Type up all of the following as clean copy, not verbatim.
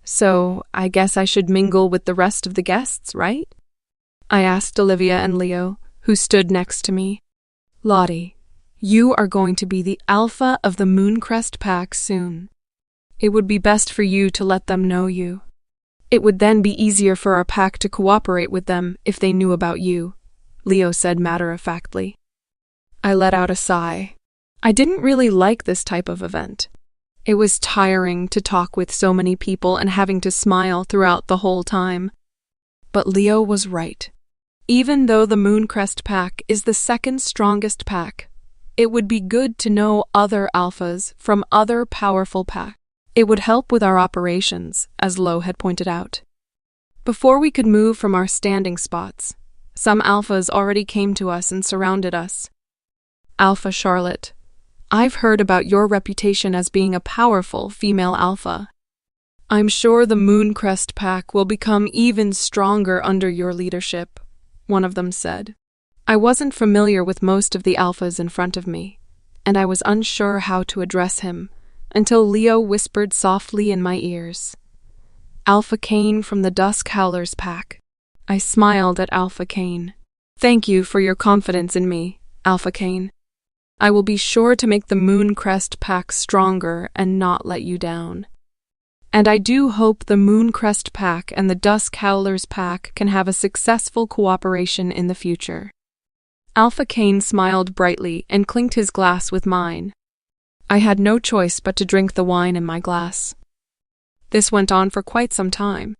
So, I guess I should mingle with the rest of the guests, right? I asked Olivia and Leo, who stood next to me. Lottie, you are going to be the alpha of the Mooncrest pack soon. It would be best for you to let them know you. It would then be easier for our pack to cooperate with them if they knew about you, Leo said matter-of-factly. I let out a sigh. I didn't really like this type of event. It was tiring to talk with so many people and having to smile throughout the whole time. But Leo was right. Even though the Mooncrest pack is the second strongest pack, it would be good to know other alphas from other powerful packs. It would help with our operations, as Lo had pointed out. Before we could move from our standing spots, some alphas already came to us and surrounded us. Alpha Charlotte, I've heard about your reputation as being a powerful female alpha. I'm sure the Mooncrest pack will become even stronger under your leadership, one of them said. I wasn't familiar with most of the alphas in front of me, and I was unsure how to address him, until Leo whispered softly in my ears. Alpha Kane from the Dusk Howlers pack. I smiled at Alpha Kane. Thank you for your confidence in me, Alpha Kane. I will be sure to make the Mooncrest pack stronger and not let you down. And I do hope the Mooncrest pack and the Dusk Howlers pack can have a successful cooperation in the future. Alpha Kane smiled brightly and clinked his glass with mine. I had no choice but to drink the wine in my glass. This went on for quite some time.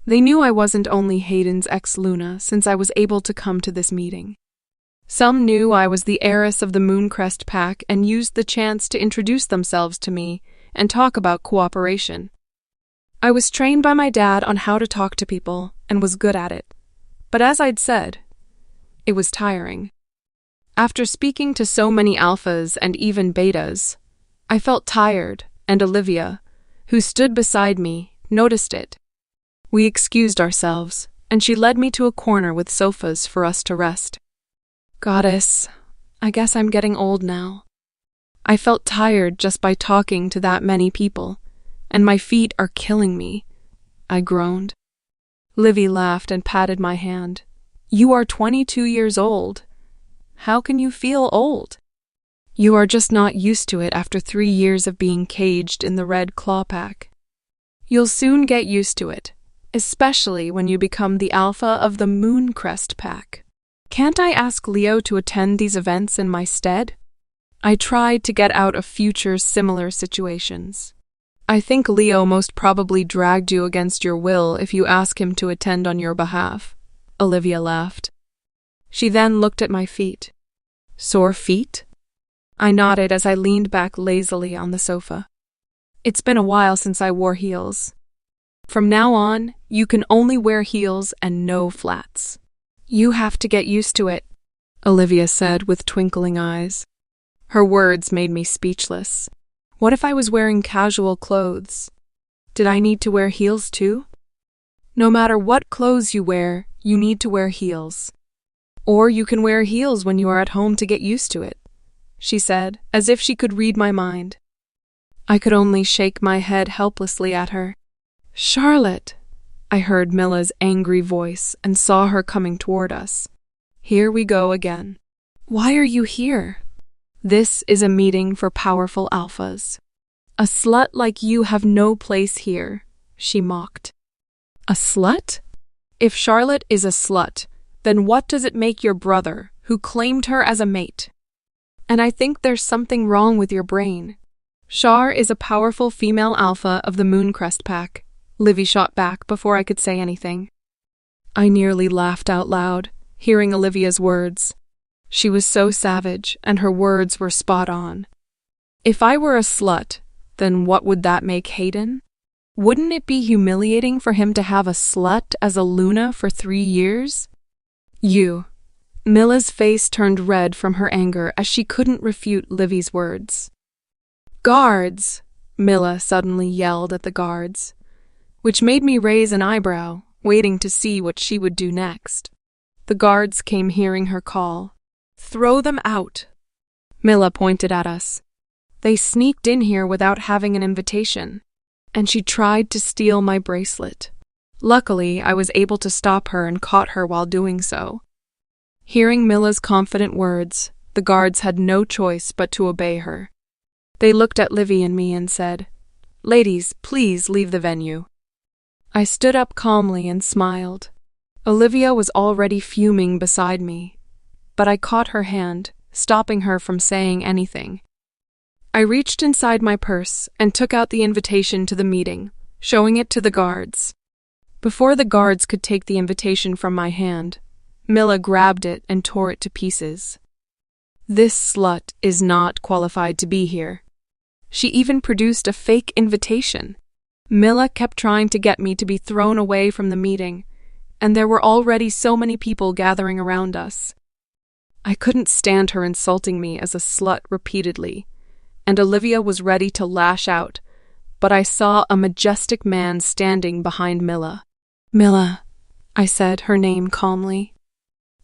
They knew I wasn't only Hayden's ex-Luna since I was able to come to this meeting. Some knew I was the heiress of the Mooncrest pack and used the chance to introduce themselves to me and talk about cooperation. I was trained by my dad on how to talk to people and was good at it. But as I'd said, it was tiring. After speaking to so many alphas and even betas, I felt tired, and Olivia, who stood beside me, noticed it. We excused ourselves, and she led me to a corner with sofas for us to rest. Goddess, I guess I'm getting old now. I felt tired just by talking to that many people, and my feet are killing me, I groaned. Livy laughed and patted my hand. You are 22 years old. How can you feel old? You are just not used to it after 3 years of being caged in the Red Claw pack. You'll soon get used to it, especially when you become the alpha of the Mooncrest pack. Can't I ask Leo to attend these events in my stead? I tried to get out of future similar situations. I think Leo most probably dragged you against your will if you ask him to attend on your behalf, Olivia laughed. She then looked at my feet. Sore feet? I nodded as I leaned back lazily on the sofa. It's been a while since I wore heels. From now on, you can only wear heels and no flats. You have to get used to it, Olivia said with twinkling eyes. Her words made me speechless. What if I was wearing casual clothes? Did I need to wear heels too? No matter what clothes you wear, you need to wear heels. Or you can wear heels when you are at home to get used to it, she said, as if she could read my mind. I could only shake my head helplessly at her. Charlotte, I heard Milla's angry voice and saw her coming toward us. Here we go again. Why are you here? This is a meeting for powerful alphas. A slut like you have no place here, she mocked. A slut? If Charlotte is a slut, then what does it make your brother, who claimed her as a mate? And I think there's something wrong with your brain. Char is a powerful female alpha of the Mooncrest pack, Livy shot back before I could say anything. I nearly laughed out loud, hearing Olivia's words. She was so savage, and her words were spot on. If I were a slut, then what would that make Hayden? Wouldn't it be humiliating for him to have a slut as a Luna for 3 years? You. Milla's face turned red from her anger as she couldn't refute Livy's words. Guards! Milla suddenly yelled at the guards, which made me raise an eyebrow, waiting to see what she would do next. The guards came hearing her call. Throw them out! Milla pointed at us. They sneaked in here without having an invitation. and she tried to steal my bracelet. Luckily, I was able to stop her and caught her while doing so. Hearing Milla's confident words, the guards had no choice but to obey her. They looked at Livy and me and said, "Ladies, please leave the venue." I stood up calmly and smiled. Olivia was already fuming beside me, but I caught her hand, stopping her from saying anything. I reached inside my purse and took out the invitation to the meeting, showing it to the guards. Before the guards could take the invitation from my hand, Milla grabbed it and tore it to pieces. This slut is not qualified to be here. She even produced a fake invitation. Milla kept trying to get me to be thrown away from the meeting, and there were already so many people gathering around us. I couldn't stand her insulting me as a slut repeatedly, and Olivia was ready to lash out, but I saw a majestic man standing behind Milla. "Milla," I said her name calmly.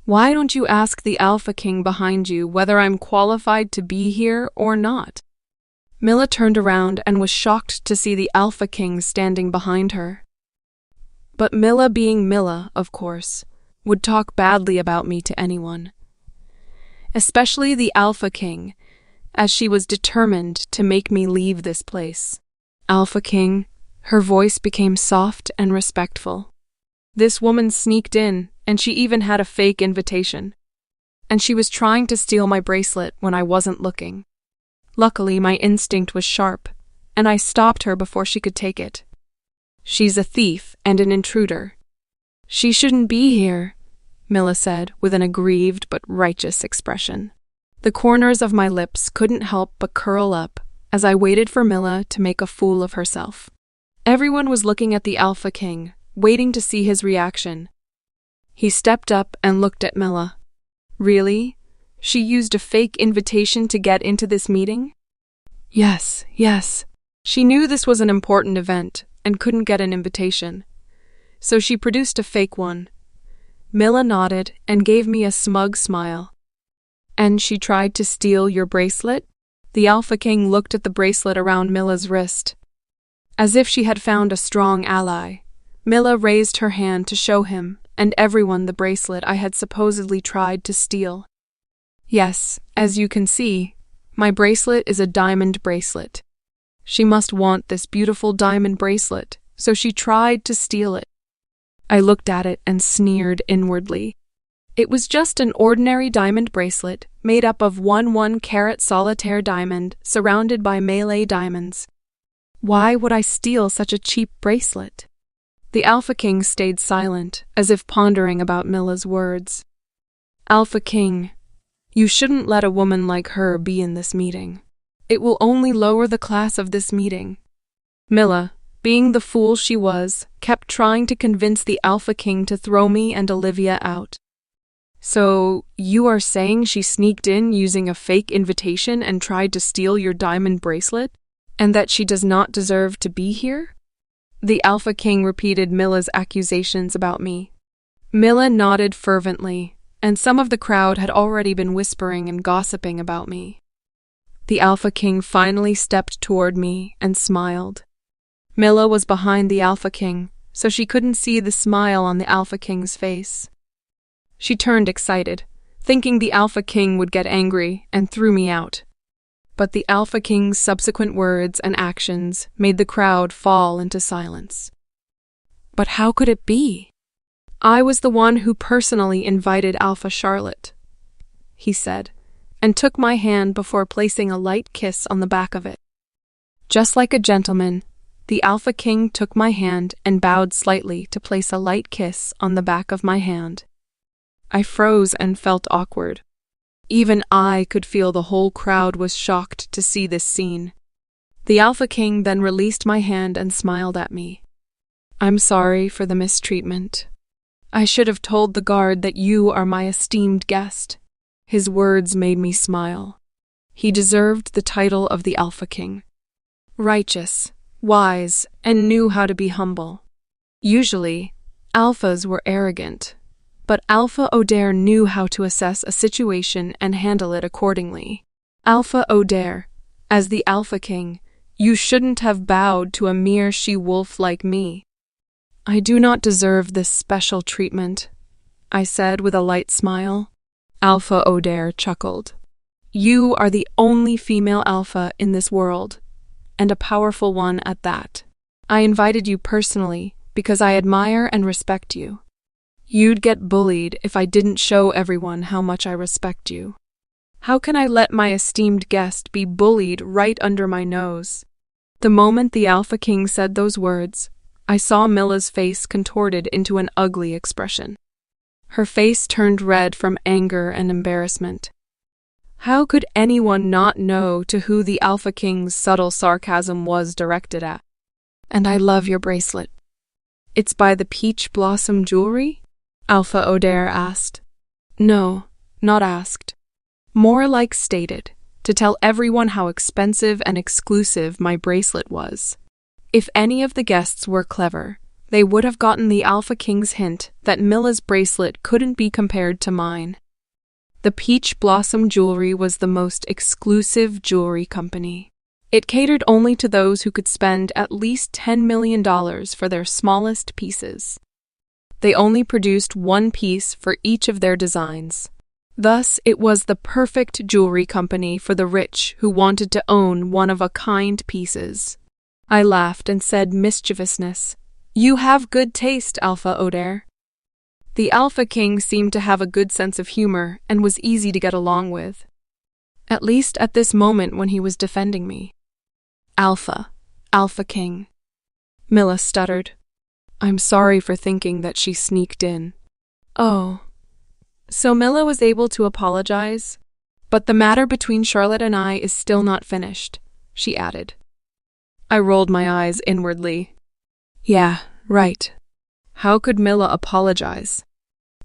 "Why don't you ask the Alpha King behind you whether I'm qualified to be here or not?" Milla turned around and was shocked to see the Alpha King standing behind her. But Milla, being Milla, of course, would talk badly about me to anyone. Especially the Alpha King, as she was determined to make me leave this place. "Alpha King," her voice became soft and respectful. "This woman sneaked in, and she even had a fake invitation. And she was trying to steal my bracelet when I wasn't looking. Luckily, my instinct was sharp, and I stopped her before she could take it. She's a thief and an intruder. She shouldn't be here," Milla said with an aggrieved but righteous expression. The corners of my lips couldn't help but curl up as I waited for Milla to make a fool of herself. Everyone was looking at the Alpha King, waiting to see his reaction. He stepped up and looked at Milla. "Really? She used a fake invitation to get into this meeting?" Yes. She knew this was an important event and couldn't get an invitation, so she produced a fake one. Milla nodded and gave me a smug smile. "And she tried to steal your bracelet?" The Alpha King looked at the bracelet around Milla's wrist. As if she had found a strong ally, Milla raised her hand to show him and everyone the bracelet I had supposedly tried to steal. "Yes, as you can see, my bracelet is a diamond bracelet. She must want this beautiful diamond bracelet, so she tried to steal it." I looked at it and sneered inwardly. It was just an ordinary diamond bracelet made up of 1/1-carat solitaire diamond surrounded by Malay diamonds. Why would I steal such a cheap bracelet? The Alpha King stayed silent, as if pondering about Milla's words. "Alpha King, you shouldn't let a woman like her be in this meeting. It will only lower the class of this meeting." Milla, being the fool she was, kept trying to convince the Alpha King to throw me and Olivia out. "So, you are saying she sneaked in using a fake invitation and tried to steal your diamond bracelet, and that she does not deserve to be here?" The Alpha King repeated Milla's accusations about me. Milla nodded fervently, and some of the crowd had already been whispering and gossiping about me. The Alpha King finally stepped toward me and smiled. Milla was behind the Alpha King, so she couldn't see the smile on the Alpha King's face. She turned excited, thinking the Alpha King would get angry and threw me out. But the Alpha King's subsequent words and actions made the crowd fall into silence. But how could it be? "I was the one who personally invited Alpha Charlotte," he said, and took my hand before placing a light kiss on the back of it. Just like a gentleman, the Alpha King took my hand and bowed slightly to place a light kiss on the back of my hand. I froze and felt awkward. Even I could feel the whole crowd was shocked to see this scene. The Alpha King then released my hand and smiled at me. "I'm sorry for the mistreatment. I should have told the guard that you are my esteemed guest." His words made me smile. He deserved the title of the Alpha King. Righteous, wise, and knew how to be humble. Usually, alphas were arrogant, but Alpha O'Dare knew how to assess a situation and handle it accordingly. Alpha O'Dare, as the Alpha King, You shouldn't have bowed to a mere she-wolf like me. I do not deserve this special treatment, I said with a light smile. Alpha O'Dare chuckled. You are the only female alpha in this world, and a powerful one at that. I invited you personally because I admire and respect you. You'd get bullied if I didn't show everyone how much I respect you. How can I let my esteemed guest be bullied right under my nose? The moment the Alpha King said those words, I saw Milla's face contorted into an ugly expression. Her face turned red from anger and embarrassment. How could anyone not know to who the Alpha King's subtle sarcasm was directed at? And I love your bracelet. It's by the Peach Blossom Jewelry? Alpha O'Dare asked. No, not asked. More like stated, to tell everyone how expensive and exclusive my bracelet was. If any of the guests were clever, they would have gotten the Alpha King's hint that Milla's bracelet couldn't be compared to mine. The Peach Blossom Jewelry was the most exclusive jewelry company. It catered only to those who could spend at least $10 million for their smallest pieces. They only produced one piece for each of their designs. Thus, it was the perfect jewelry company for the rich who wanted to own one-of-a-kind pieces. I laughed and said mischievousness, You have good taste, Alpha O'Dare. The Alpha King seemed to have a good sense of humor and was easy to get along with. At least at this moment when he was defending me. Alpha King. Milla stuttered. I'm sorry for thinking that she sneaked in. Oh. So Milla was able to apologize? But the matter between Charlotte and I is still not finished, she added. I rolled my eyes inwardly. Yeah, right. How could Milla apologize?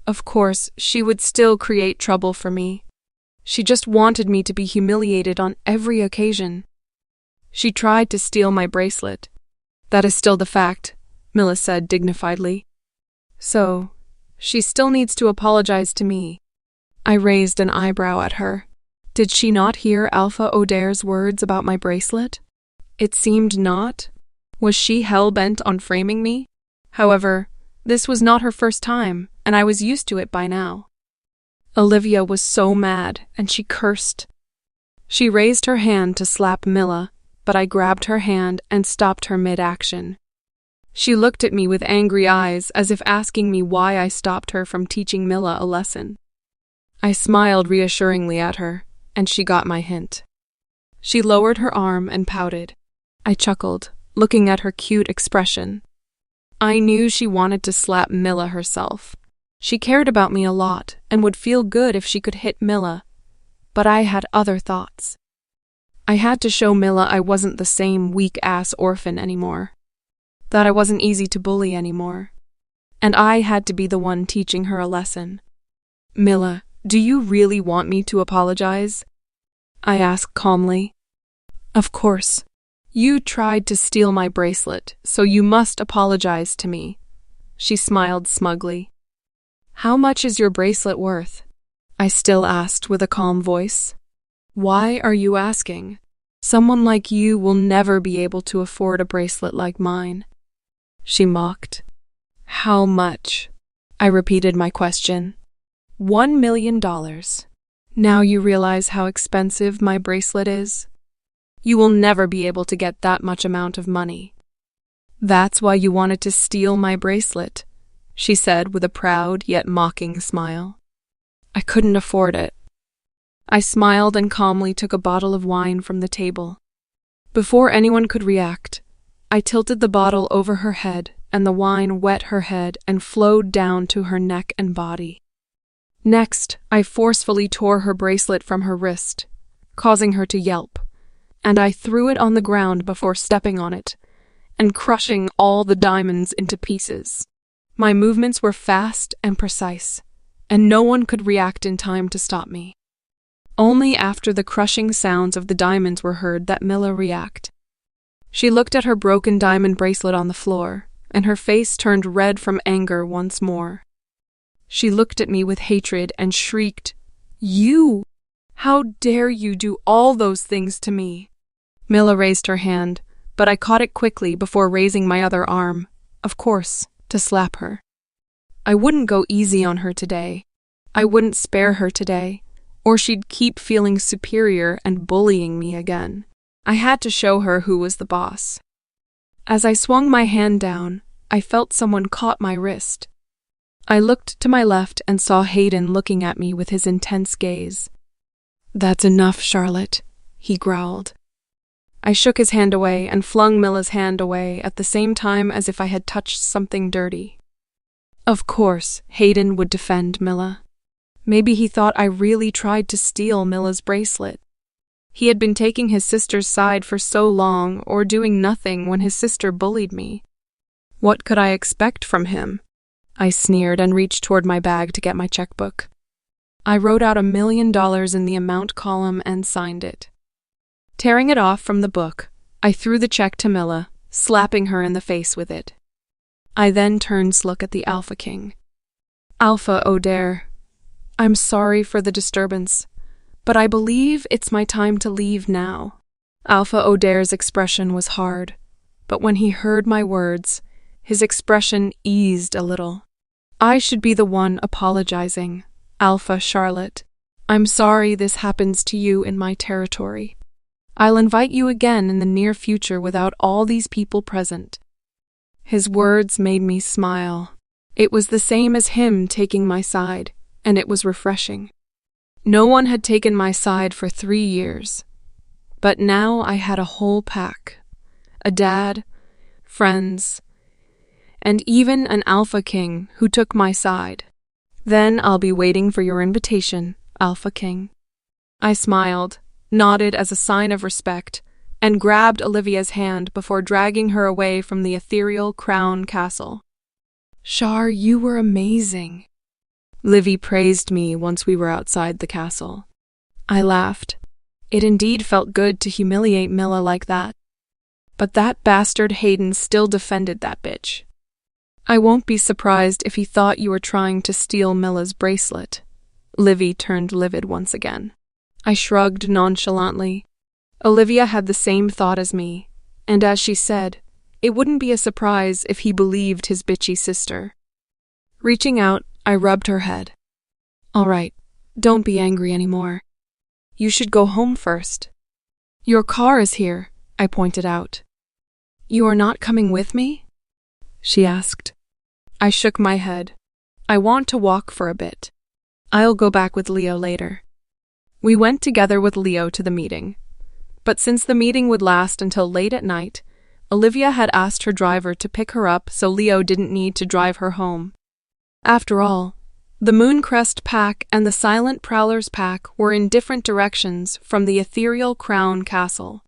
Of course, she would still create trouble for me. She just wanted me to be humiliated on every occasion. She tried to steal my bracelet. That is still the fact, Milla said dignifiedly. So, she still needs to apologize to me. I raised an eyebrow at her. Did she not hear Alpha O'Dare's words about my bracelet? It seemed not. Was she hell-bent on framing me? However, this was not her first time, and I was used to it by now. Olivia was so mad, and she cursed. She raised her hand to slap Milla, but I grabbed her hand and stopped her mid-action. She looked at me with angry eyes, as if asking me why I stopped her from teaching Milla a lesson. I smiled reassuringly at her, and she got my hint. She lowered her arm and pouted. I chuckled, looking at her cute expression. I knew she wanted to slap Milla herself. She cared about me a lot and would feel good if she could hit Milla, but I had other thoughts. I had to show Milla I wasn't the same weak-ass orphan anymore, that I wasn't easy to bully anymore, and I had to be the one teaching her a lesson. Milla, do you really want me to apologize? I asked calmly. Of course. You tried to steal my bracelet, so you must apologize to me. She smiled smugly. How much is your bracelet worth? I still asked with a calm voice. Why are you asking? Someone like you will never be able to afford a bracelet like mine. She mocked. How much? I repeated my question. $1 million. Now you realize how expensive my bracelet is? You will never be able to get that much amount of money. That's why you wanted to steal my bracelet, she said with a proud yet mocking smile. I couldn't afford it. I smiled and calmly took a bottle of wine from the table. Before anyone could react, I tilted the bottle over her head, and the wine wet her head and flowed down to her neck and body. Next, I forcefully tore her bracelet from her wrist, causing her to yelp, and I threw it on the ground before stepping on it, and crushing all the diamonds into pieces. My movements were fast and precise, and no one could react in time to stop me. Only after the crushing sounds of the diamonds were heard that Milla react. She looked at her broken diamond bracelet on the floor, and her face turned red from anger once more. She looked at me with hatred and shrieked, You! How dare you do all those things to me? Mila raised her hand, but I caught it quickly before raising my other arm, of course, to slap her. I wouldn't go easy on her today. I wouldn't spare her today, or she'd keep feeling superior and bullying me again. I had to show her who was the boss. As I swung my hand down, I felt someone caught my wrist. I looked to my left and saw Hayden looking at me with his intense gaze. "That's enough, Charlotte," he growled. I shook his hand away and flung Mila's hand away at the same time as if I had touched something dirty. Of course, Hayden would defend Mila. Maybe he thought I really tried to steal Mila's bracelet. He had been taking his sister's side for so long or doing nothing when his sister bullied me. What could I expect from him? I sneered and reached toward my bag to get my checkbook. I wrote out $1 million in the amount column and signed it. Tearing it off from the book, I threw the check to Mila, slapping her in the face with it. I then turned to look at the Alpha King. "Alpha O'Dare, I'm sorry for the disturbance, but I believe it's my time to leave now." Alpha O'Dare's expression was hard, but when he heard my words, his expression eased a little. "I should be the one apologizing, Alpha Charlotte. I'm sorry this happens to you in my territory. I'll invite you again in the near future without all these people present." His words made me smile. It was the same as him taking my side, and it was refreshing. No one had taken my side for 3 years, but now I had a whole pack. A dad, friends, and even an Alpha King who took my side. "Then I'll be waiting for your invitation, Alpha King." I smiled, nodded as a sign of respect, and grabbed Olivia's hand before dragging her away from the ethereal crown castle. "Char, you were amazing." Livy praised me once we were outside the castle. I laughed. It indeed felt good to humiliate Mila like that. But that bastard Hayden still defended that bitch. "I won't be surprised if he thought you were trying to steal Mila's bracelet." Livy turned livid once again. I shrugged nonchalantly. Olivia had the same thought as me, and as she said, it wouldn't be a surprise if he believed his bitchy sister. Reaching out, I rubbed her head. "All right, don't be angry anymore. You should go home first." "Your car is here," I pointed out. "You are not coming with me?" she asked. I shook my head. "I want to walk for a bit. I'll go back with Leo later." We went together with Leo to the meeting. But since the meeting would last until late at night, Olivia had asked her driver to pick her up so Leo didn't need to drive her home. After all, the Mooncrest Pack and the Silent Prowlers Pack were in different directions from the ethereal crown castle.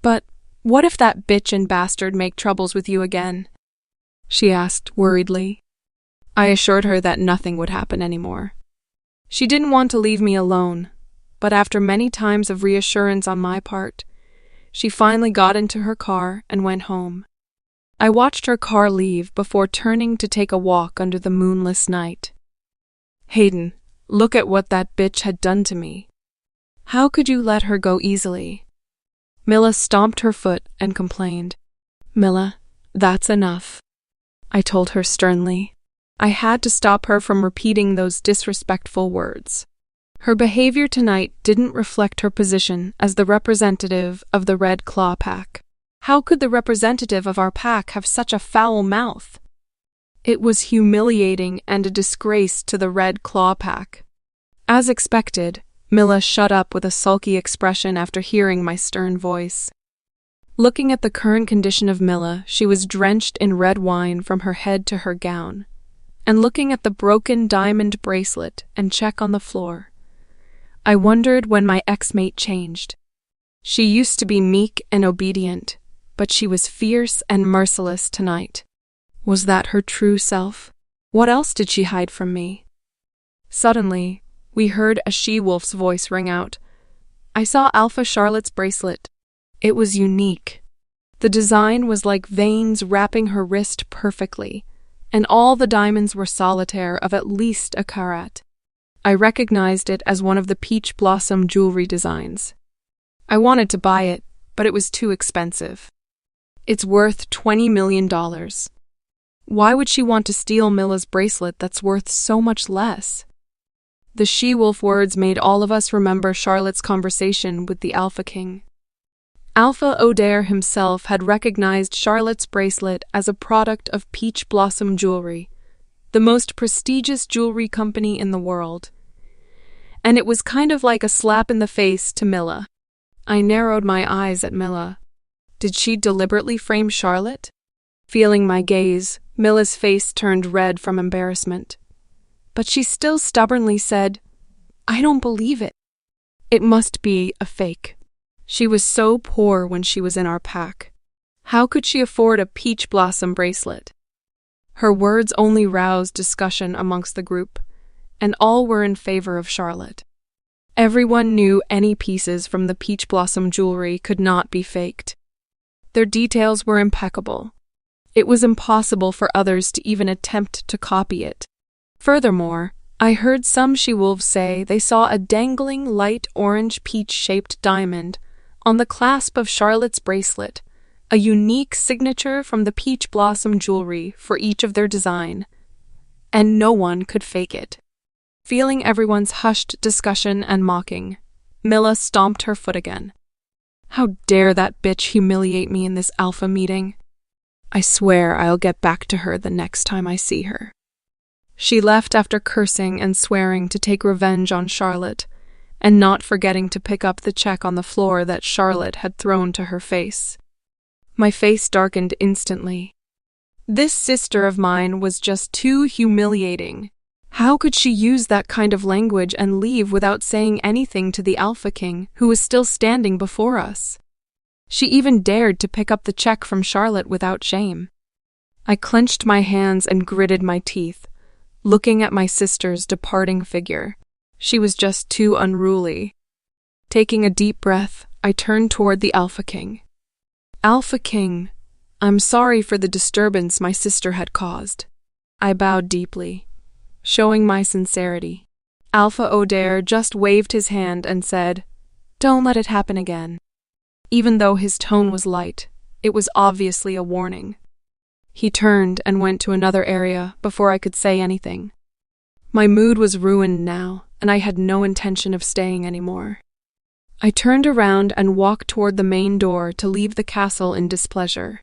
"But what if that bitch and bastard make troubles with you again?" she asked worriedly. I assured her that nothing would happen anymore. She didn't want to leave me alone, but after many times of reassurance on my part, she finally got into her car and went home. I watched her car leave before turning to take a walk under the moonless night. "Hayden, look at what that bitch had done to me. How could you let her go easily?" Mila stomped her foot and complained. "Mila, that's enough," I told her sternly. I had to stop her from repeating those disrespectful words. Her behavior tonight didn't reflect her position as the representative of the Red Claw Pack. How could the representative of our pack have such a foul mouth? It was humiliating and a disgrace to the Red Claw Pack. As expected, Mila shut up with a sulky expression after hearing my stern voice. Looking at the current condition of Mila, she was drenched in red wine from her head to her gown. And looking at the broken diamond bracelet and check on the floor, I wondered when my ex-mate changed. She used to be meek and obedient, but she was fierce and merciless tonight. Was that her true self? What else did she hide from me? Suddenly, we heard a she-wolf's voice ring out. I saw Alpha Charlotte's bracelet. It was unique. The design was like veins wrapping her wrist perfectly, and all the diamonds were solitaire of at least a carat. I recognized it as one of the peach blossom jewelry designs. I wanted to buy it, but it was too expensive. It's worth $20 million. Why would she want to steal Mila's bracelet that's worth so much less? The she-wolf words made all of us remember Charlotte's conversation with the Alpha King. Alpha O'Dare himself had recognized Charlotte's bracelet as a product of Peach Blossom Jewelry, the most prestigious jewelry company in the world. And it was kind of like a slap in the face to Mila. I narrowed my eyes at Mila. Did she deliberately frame Charlotte? Feeling my gaze, Mila's face turned red from embarrassment. But she still stubbornly said, "I don't believe it. It must be a fake. She was so poor when she was in our pack. How could she afford a peach blossom bracelet?" Her words only roused discussion amongst the group, and all were in favor of Charlotte. Everyone knew any pieces from the peach blossom jewelry could not be faked. Their details were impeccable. It was impossible for others to even attempt to copy it. Furthermore, I heard some she-wolves say they saw a dangling light orange peach-shaped diamond on the clasp of Charlotte's bracelet, a unique signature from the peach blossom jewelry for each of their design, and no one could fake it. Feeling everyone's hushed discussion and mocking, Mila stomped her foot again. How dare that bitch humiliate me in this alpha meeting? I swear I'll get back to her the next time I see her. She left after cursing and swearing to take revenge on Charlotte, and not forgetting to pick up the check on the floor that Charlotte had thrown to her face. My face darkened instantly. This sister of mine was just too humiliating. How could she use that kind of language and leave without saying anything to the Alpha King, who was still standing before us? She even dared to pick up the check from Charlotte without shame. I clenched my hands and gritted my teeth, looking at my sister's departing figure. She was just too unruly. Taking a deep breath, I turned toward the Alpha King. "Alpha King, I'm sorry for the disturbance my sister had caused." I bowed deeply, showing my sincerity. Alpha O'Dare just waved his hand and said, "Don't let it happen again." Even though his tone was light, it was obviously a warning. He turned and went to another area before I could say anything. My mood was ruined now, and I had no intention of staying anymore. I turned around and walked toward the main door to leave the castle in displeasure.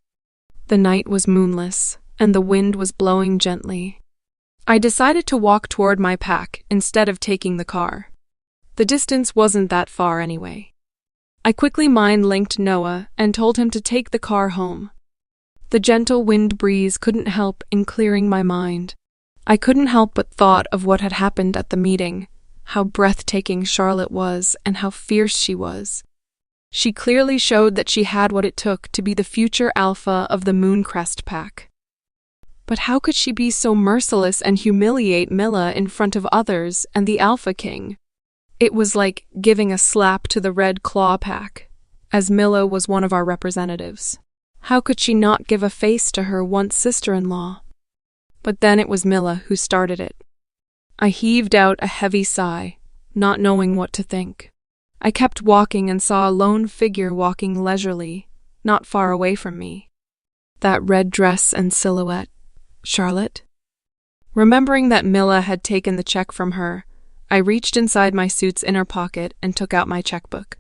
The night was moonless, and the wind was blowing gently. I decided to walk toward my pack instead of taking the car. The distance wasn't that far anyway. I quickly mind-linked Noah and told him to take the car home. The gentle wind breeze couldn't help in clearing my mind. I couldn't help but thought of what had happened at the meeting, how breathtaking Charlotte was and how fierce she was. She clearly showed that she had what it took to be the future alpha of the Mooncrest pack. But how could she be so merciless and humiliate Mila in front of others and the Alpha King? It was like giving a slap to the Red Claw pack, as Mila was one of our representatives. How could she not give a face to her once sister-in-law? But then it was Mila who started it. I heaved out a heavy sigh, not knowing what to think. I kept walking and saw a lone figure walking leisurely, not far away from me. That red dress and silhouette. Charlotte? Remembering that Mila had taken the check from her, I reached inside my suit's inner pocket and took out my checkbook.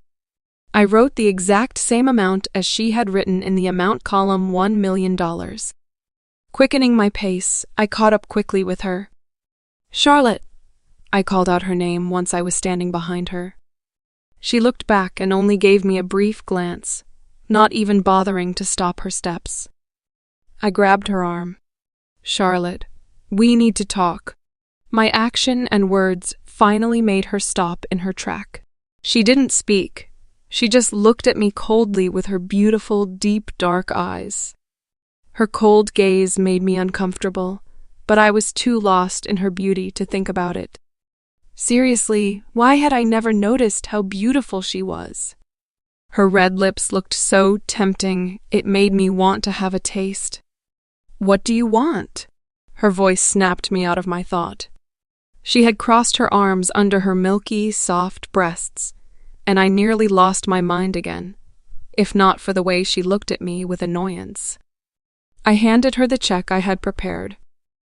I wrote the exact same amount as she had written in the amount column, $1 million. Quickening my pace, I caught up quickly with her. "Charlotte!" I called out her name once I was standing behind her. She looked back and only gave me a brief glance, not even bothering to stop her steps. I grabbed her arm. "Charlotte, we need to talk." My action and words finally made her stop in her track. She didn't speak. She just looked at me coldly with her beautiful, deep, dark eyes. Her cold gaze made me uncomfortable, but I was too lost in her beauty to think about it. Seriously, why had I never noticed how beautiful she was? Her red lips looked so tempting, it made me want to have a taste. "What do you want?" Her voice snapped me out of my thought. She had crossed her arms under her milky, soft breasts, and I nearly lost my mind again. if not for the way she looked at me with annoyance. I handed her the check I had prepared.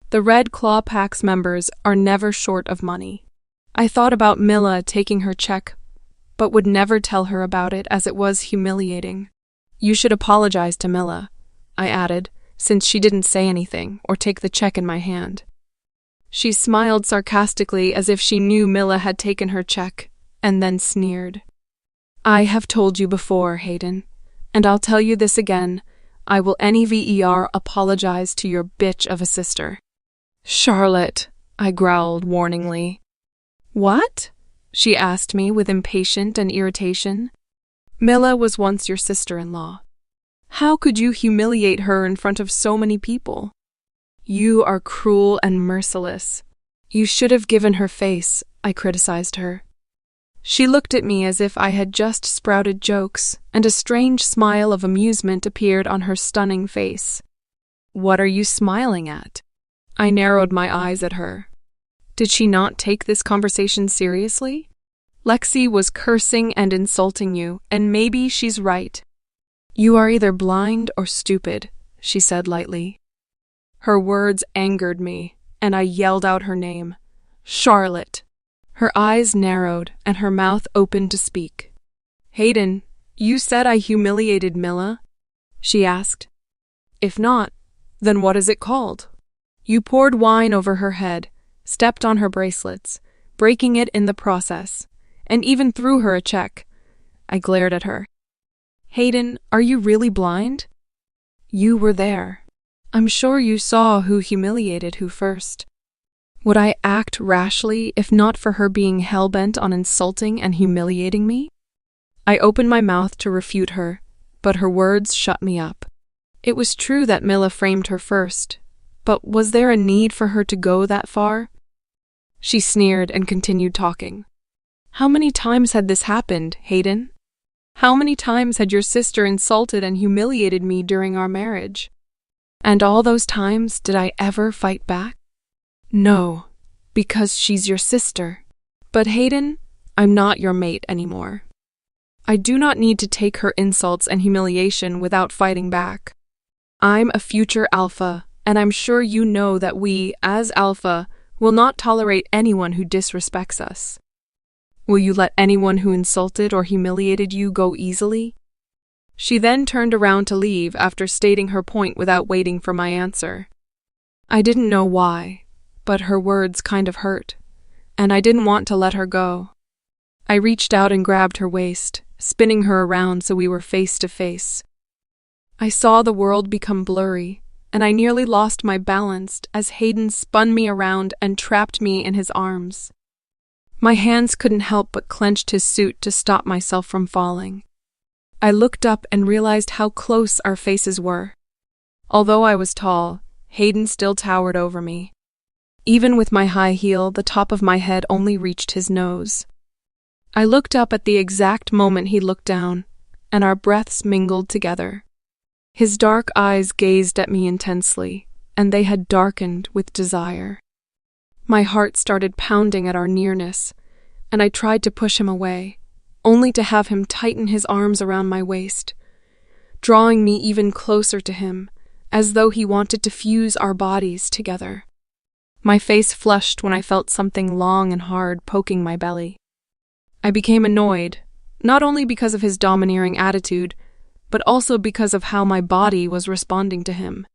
The Red Claw Pack's members are never short of money. I thought about Mila taking her check, but would never tell her about it as it was humiliating. You should apologize to Mila, I added, since she didn't say anything or take the check in my hand. She smiled sarcastically as if she knew Mila had taken her check, and then sneered. I have told you before, Hayden, and I'll tell you this again. I will never apologize to your bitch of a sister. Charlotte, I growled warningly. What? She asked me with impatience and irritation. Mila was once your sister-in-law. How could you humiliate her in front of so many people? You are cruel and merciless. You should have given her face, I criticized her. She looked at me as if I had just sprouted jokes, and a strange smile of amusement appeared on her stunning face. What are you smiling at? I narrowed my eyes at her. Did she not take this conversation seriously? Lexi was cursing and insulting you, and maybe she's right. You are either blind or stupid, she said lightly. Her words angered me, and I yelled out her name. Charlotte. Her eyes narrowed, and her mouth opened to speak. Hayden, you said I humiliated Mila? She asked. If not, then what is it called? You poured wine over her head, stepped on her bracelets, breaking it in the process, and even threw her a check. I glared at her. Hayden, are you really blind? You were there. I'm sure you saw who humiliated who first. Would I act rashly if not for her being hell-bent on insulting and humiliating me? I opened my mouth to refute her, but her words shut me up. It was true that Mila framed her first, but was there a need for her to go that far? She sneered and continued talking. How many times had this happened, Hayden? How many times had your sister insulted and humiliated me during our marriage? And all those times did I ever fight back? No, because she's your sister. But Hayden, I'm not your mate anymore. I do not need to take her insults and humiliation without fighting back. I'm a future alpha, and I'm sure you know that we, as alpha, will not tolerate anyone who disrespects us. Will you let anyone who insulted or humiliated you go easily? She then turned around to leave after stating her point without waiting for my answer. I didn't know why, but her words kind of hurt, and I didn't want to let her go. I reached out and grabbed her waist, spinning her around so we were face to face. I saw the world become blurry, and I nearly lost my balance as Hayden spun me around and trapped me in his arms. My hands couldn't help but clenched his suit to stop myself from falling. I looked up and realized how close our faces were. Although I was tall, Hayden still towered over me. Even with my high heel, the top of my head only reached his nose. I looked up at the exact moment he looked down, and our breaths mingled together. His dark eyes gazed at me intensely, and they had darkened with desire. My heart started pounding at our nearness, and I tried to push him away, only to have him tighten his arms around my waist, drawing me even closer to him, as though he wanted to fuse our bodies together. My face flushed when I felt something long and hard poking my belly. I became annoyed, not only because of his domineering attitude, but also because of how my body was responding to him.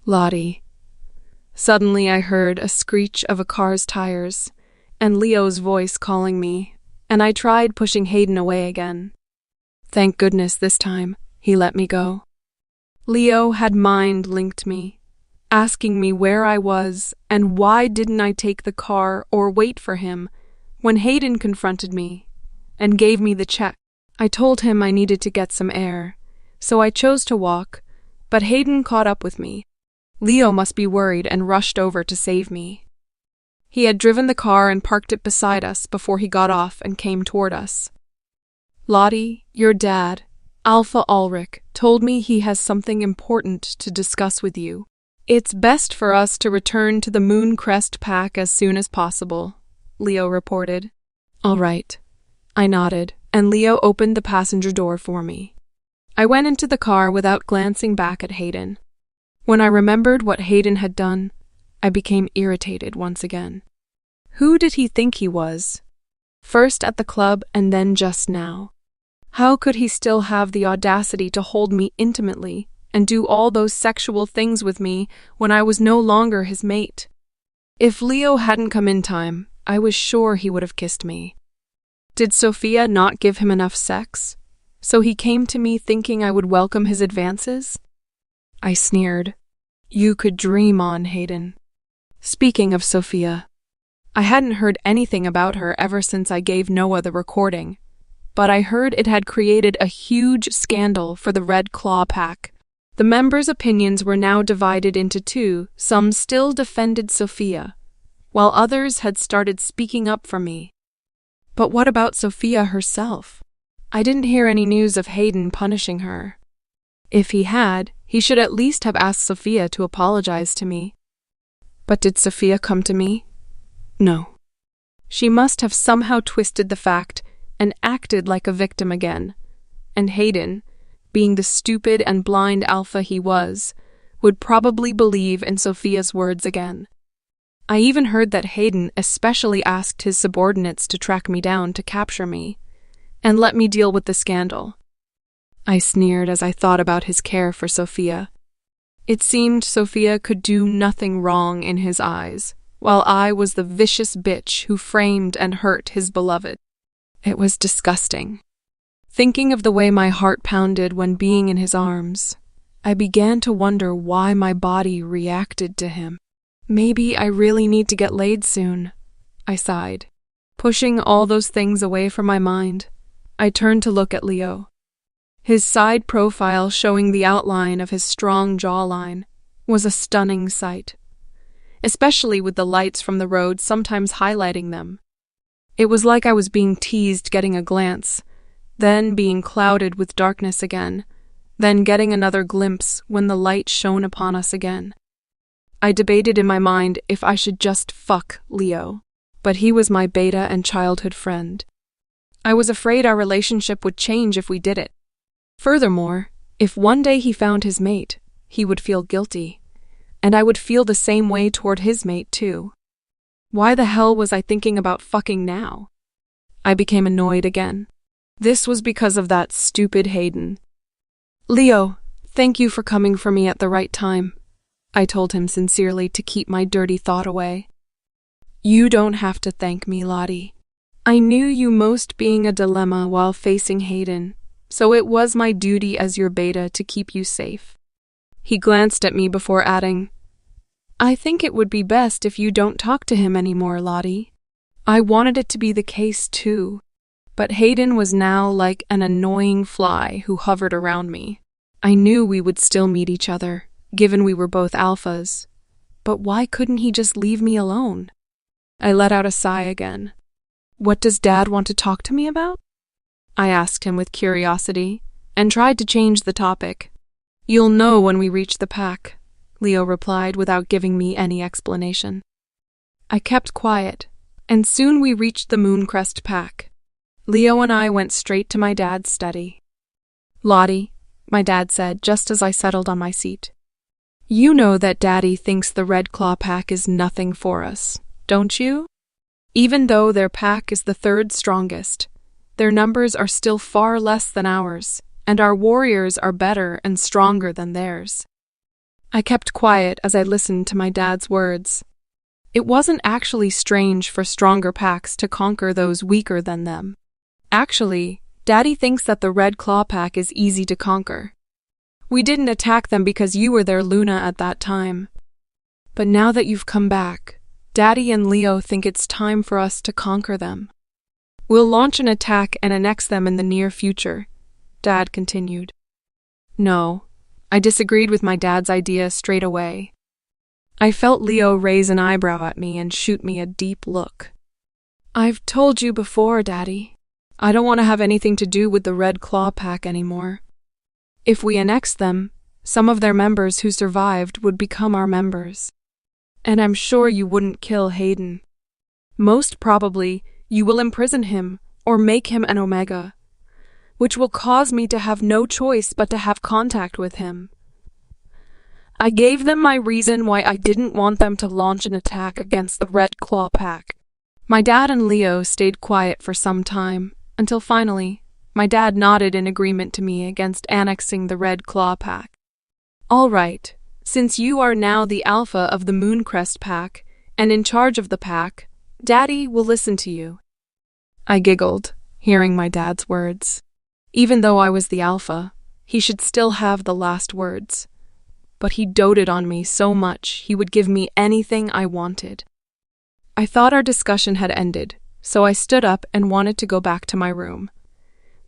Lottie. Suddenly I heard a screech of a car's tires, and Leo's voice calling me, and I tried pushing Hayden away again. Thank goodness this time he let me go. Leo had mind-linked me, asking me where I was and why didn't I take the car or wait for him when Hayden confronted me and gave me the check. I told him I needed to get some air, so I chose to walk, but Hayden caught up with me. Leo must be worried and rushed over to save me. He had driven the car and parked it beside us before he got off and came toward us. Lottie, your dad, Alpha Ulrich, told me he has something important to discuss with you. It's best for us to return to the Mooncrest Pack as soon as possible, Leo reported. All right. I nodded, and Leo opened the passenger door for me. I went into the car without glancing back at Hayden. When I remembered what Hayden had done, I became irritated once again. Who did he think he was? First at the club and then just now. How could he still have the audacity to hold me intimately and do all those sexual things with me when I was no longer his mate? If Leo hadn't come in time, I was sure he would have kissed me. Did Sofia not give him enough sex? So he came to me thinking I would welcome his advances? I sneered. You could dream on, Hayden. Speaking of Sofia, I hadn't heard anything about her ever since I gave Noah the recording, but I heard it had created a huge scandal for the Red Claw Pack. The members' opinions were now divided into two. Some still defended Sofia, while others had started speaking up for me. But what about Sofia herself? I didn't hear any news of Hayden punishing her. If he had, he should at least have asked Sofia to apologize to me. But did Sofia come to me? No. She must have somehow twisted the fact and acted like a victim again. And Hayden, being the stupid and blind alpha he was, would probably believe in Sofia's words again. I even heard that Hayden especially asked his subordinates to track me down to capture me and let me deal with the scandal. I sneered as I thought about his care for Sofia. It seemed Sofia could do nothing wrong in his eyes, while I was the vicious bitch who framed and hurt his beloved. It was disgusting. Thinking of the way my heart pounded when being in his arms, I began to wonder why my body reacted to him. Maybe I really need to get laid soon, I sighed. Pushing all those things away from my mind, I turned to look at Leo. His side profile showing the outline of his strong jawline was a stunning sight, especially with the lights from the road sometimes highlighting them. It was like I was being teased getting a glance, then being clouded with darkness again, then getting another glimpse when the light shone upon us again. I debated in my mind if I should just fuck Leo, but he was my beta and childhood friend. I was afraid our relationship would change if we did it. Furthermore, if one day he found his mate, he would feel guilty, and I would feel the same way toward his mate too. Why the hell was I thinking about fucking now? I became annoyed again. This was because of that stupid Hayden. Leo, thank you for coming for me at the right time, I told him sincerely to keep my dirty thought away. You don't have to thank me, Lottie. I knew you most being a dilemma while facing Hayden, so it was my duty as your beta to keep you safe. He glanced at me before adding, I think it would be best if you don't talk to him anymore, Lottie. I wanted it to be the case too, but Hayden was now like an annoying fly who hovered around me. I knew we would still meet each other, given we were both alphas, but why couldn't he just leave me alone? I let out a sigh again. What does Dad want to talk to me about? I asked him with curiosity, and tried to change the topic. You'll know when we reach the pack, Leo replied without giving me any explanation. I kept quiet, and soon we reached the Mooncrest pack. Leo and I went straight to my dad's study. Lottie, my dad said just as I settled on my seat. You know that Daddy thinks the Red Claw pack is nothing for us, don't you? Even though their pack is the third strongest, their numbers are still far less than ours, and our warriors are better and stronger than theirs. I kept quiet as I listened to my dad's words. It wasn't actually strange for stronger packs to conquer those weaker than them. Actually, Daddy thinks that the Red Claw pack is easy to conquer. We didn't attack them because you were their Luna at that time. But now that you've come back, Daddy and Leo think it's time for us to conquer them. We'll launch an attack and annex them in the near future, Dad continued. No, I disagreed with my dad's idea straight away. I felt Leo raise an eyebrow at me and shoot me a deep look. I've told you before, Daddy. I don't want to have anything to do with the Red Claw pack anymore. If we annex them, some of their members who survived would become our members. And I'm sure you wouldn't kill Hayden. Most probably, you will imprison him or make him an Omega. which will cause me to have no choice but to have contact with him. I gave them my reason why I didn't want them to launch an attack against the Red Claw Pack. My dad and Leo stayed quiet for some time, until finally, my dad nodded in agreement to me against annexing the Red Claw Pack. All right, since you are now the alpha of the Mooncrest Pack and in charge of the pack, Daddy will listen to you. I giggled, hearing my dad's words. Even though I was the alpha, he should still have the last words. But he doted on me so much he would give me anything I wanted. I thought our discussion had ended, so I stood up and wanted to go back to my room.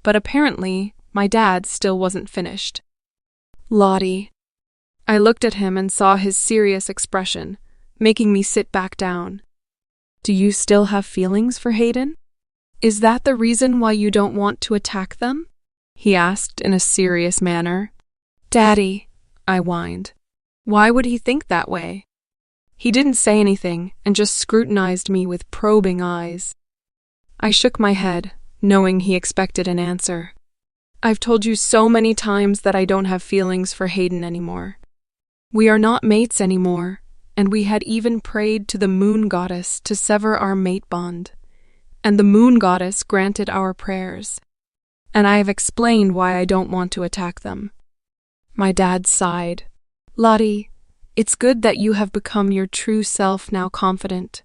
But apparently, my dad still wasn't finished. Lottie. I looked at him and saw his serious expression, making me sit back down. Do you still have feelings for Hayden? Is that the reason why you don't want to attack them? He asked in a serious manner. Daddy, I whined. Why would he think that way? He didn't say anything and just scrutinized me with probing eyes. I shook my head, knowing he expected an answer. I've told you so many times that I don't have feelings for Hayden anymore. We are not mates anymore, and we had even prayed to the moon goddess to sever our matebond. And the moon goddess granted our prayers. And I have explained why I don't want to attack them. My dad sighed. Lottie, it's good that you have become your true self now, confident,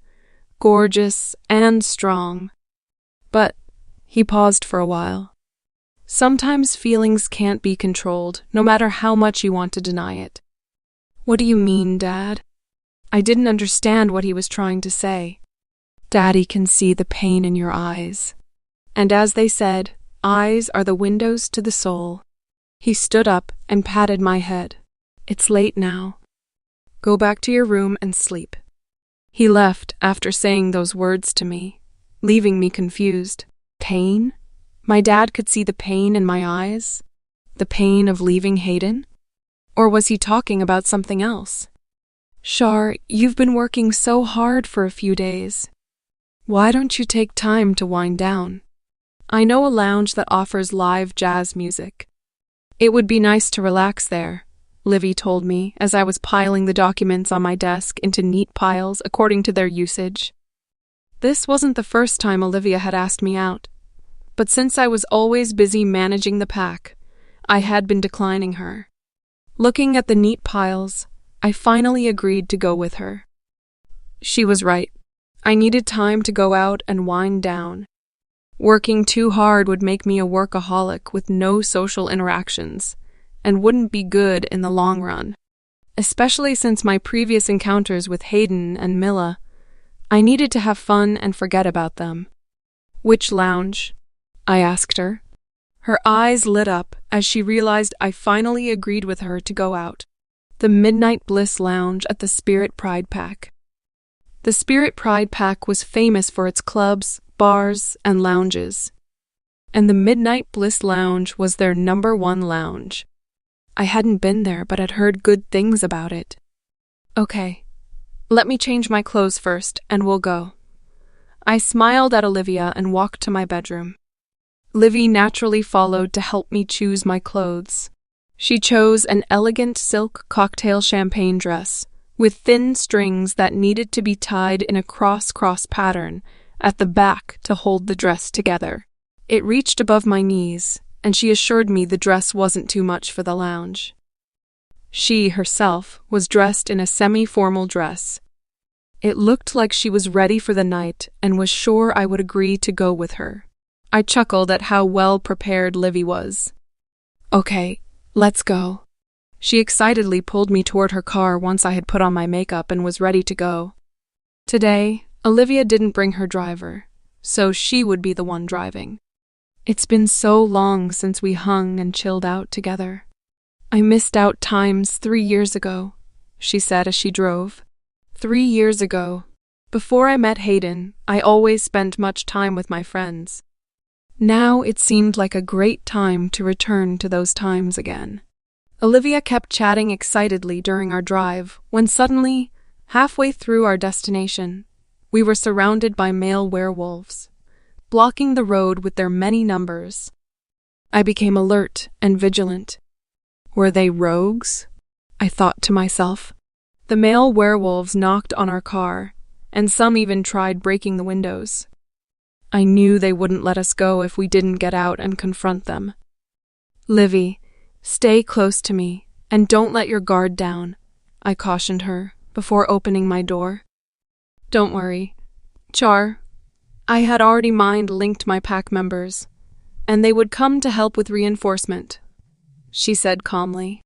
gorgeous, and strong. But he paused for a while. Sometimes feelings can't be controlled, no matter how much you want to deny it. What do you mean, Dad? I didn't understand what he was trying to say. Daddy can see the pain in your eyes. And as they said, eyes are the windows to the soul. He stood up and patted my head. It's late now. Go back to your room and sleep. He left after saying those words to me, leaving me confused. Pain? My dad could see the pain in my eyes? The pain of leaving Hayden? Or was he talking about something else? Shar, you've been working so hard for a few days. Why don't you take time to wind down? I know a lounge that offers live jazz music. It would be nice to relax there, Livy told me as I was piling the documents on my desk into neat piles according to their usage. This wasn't the first time Olivia had asked me out, but since I was always busy managing the pack, I had been declining her. Looking at the neat piles, I finally agreed to go with her. She was right. I needed time to go out and wind down. Working too hard would make me a workaholic with no social interactions, and wouldn't be good in the long run. Especially since my previous encounters with Hayden and Milla, I needed to have fun and forget about them. Which lounge? I asked her. Her eyes lit up as she realized I finally agreed with her to go out. The Midnight Bliss Lounge at the Spirit Pride Pack. The Spirit Pride Pack was famous for its clubs, bars, and lounges. And the Midnight Bliss Lounge was their #1 lounge. I hadn't been there, but had heard good things about it. Okay, let me change my clothes first, and we'll go. I smiled at Olivia and walked to my bedroom. Livy naturally followed to help me choose my clothes. She chose an elegant silk cocktail champagne dress with thin strings that needed to be tied in a cross-cross pattern at the back to hold the dress together. It reached above my knees, and she assured me the dress wasn't too much for the lounge. She, herself, was dressed in a semi-formal dress. It looked like she was ready for the night and was sure I would agree to go with her. I chuckled at how well prepared Livy was. Okay, let's go. She excitedly pulled me toward her car once I had put on my makeup and was ready to go. Today, Olivia didn't bring her driver, so she would be the one driving. It's been so long since we hung and chilled out together. I missed out times 3 years ago, she said as she drove. 3 years ago. Before I met Hayden, I always spent much time with my friends. Now it seemed like a great time to return to those times again. Olivia kept chatting excitedly during our drive when suddenly, halfway through our destination, we were surrounded by male werewolves, blocking the road with their many numbers. I became alert and vigilant. Were they rogues? I thought to myself. The male werewolves knocked on our car, and some even tried breaking the windows. I knew they wouldn't let us go if we didn't get out and confront them. Livy, stay close to me, and don't let your guard down, I cautioned her before opening my door. Don't worry, Char. I had already mind-linked my pack members, and they would come to help with reinforcement, she said calmly.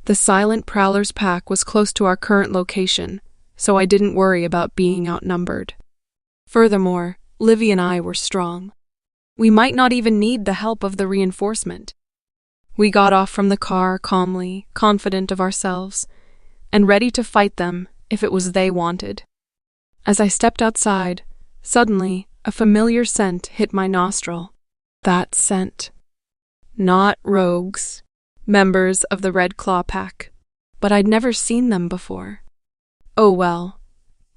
The Silent Prowler's pack was close to our current location, so I didn't worry about being outnumbered. Furthermore, Livy and I were strong. We might not even need the help of the reinforcement. We got off from the car calmly, confident of ourselves, and ready to fight them if it was they wanted. As I stepped outside, suddenly a familiar scent hit my nostril. That scent. Not rogues, members of the Red Claw Pack, but I'd never seen them before. Oh well,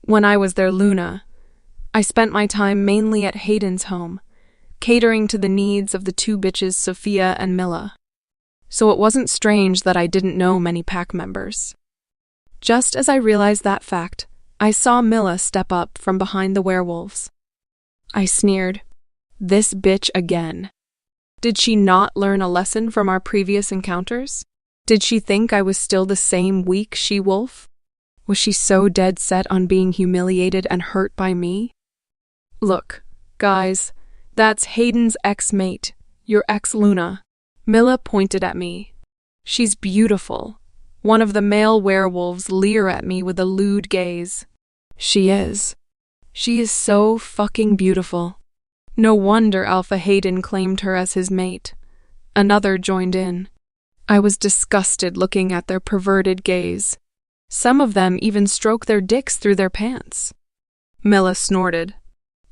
when I was their Luna, I spent my time mainly at Hayden's home, catering to the needs of the two bitches Sofia and Milla. So it wasn't strange that I didn't know many pack members. Just as I realized that fact, I saw Milla step up from behind the werewolves. I sneered. This bitch again. Did she not learn a lesson from our previous encounters? Did she think I was still the same weak she-wolf? Was she so dead set on being humiliated and hurt by me? Look, guys, that's Hayden's ex-mate, your ex-Luna. Milla pointed at me. She's beautiful. One of the male werewolves leer at me with a lewd gaze. She is. She is so fucking beautiful. No wonder Alpha Hayden claimed her as his mate. Another joined in. I was disgusted looking at their perverted gaze. Some of them even stroke their dicks through their pants. Milla snorted.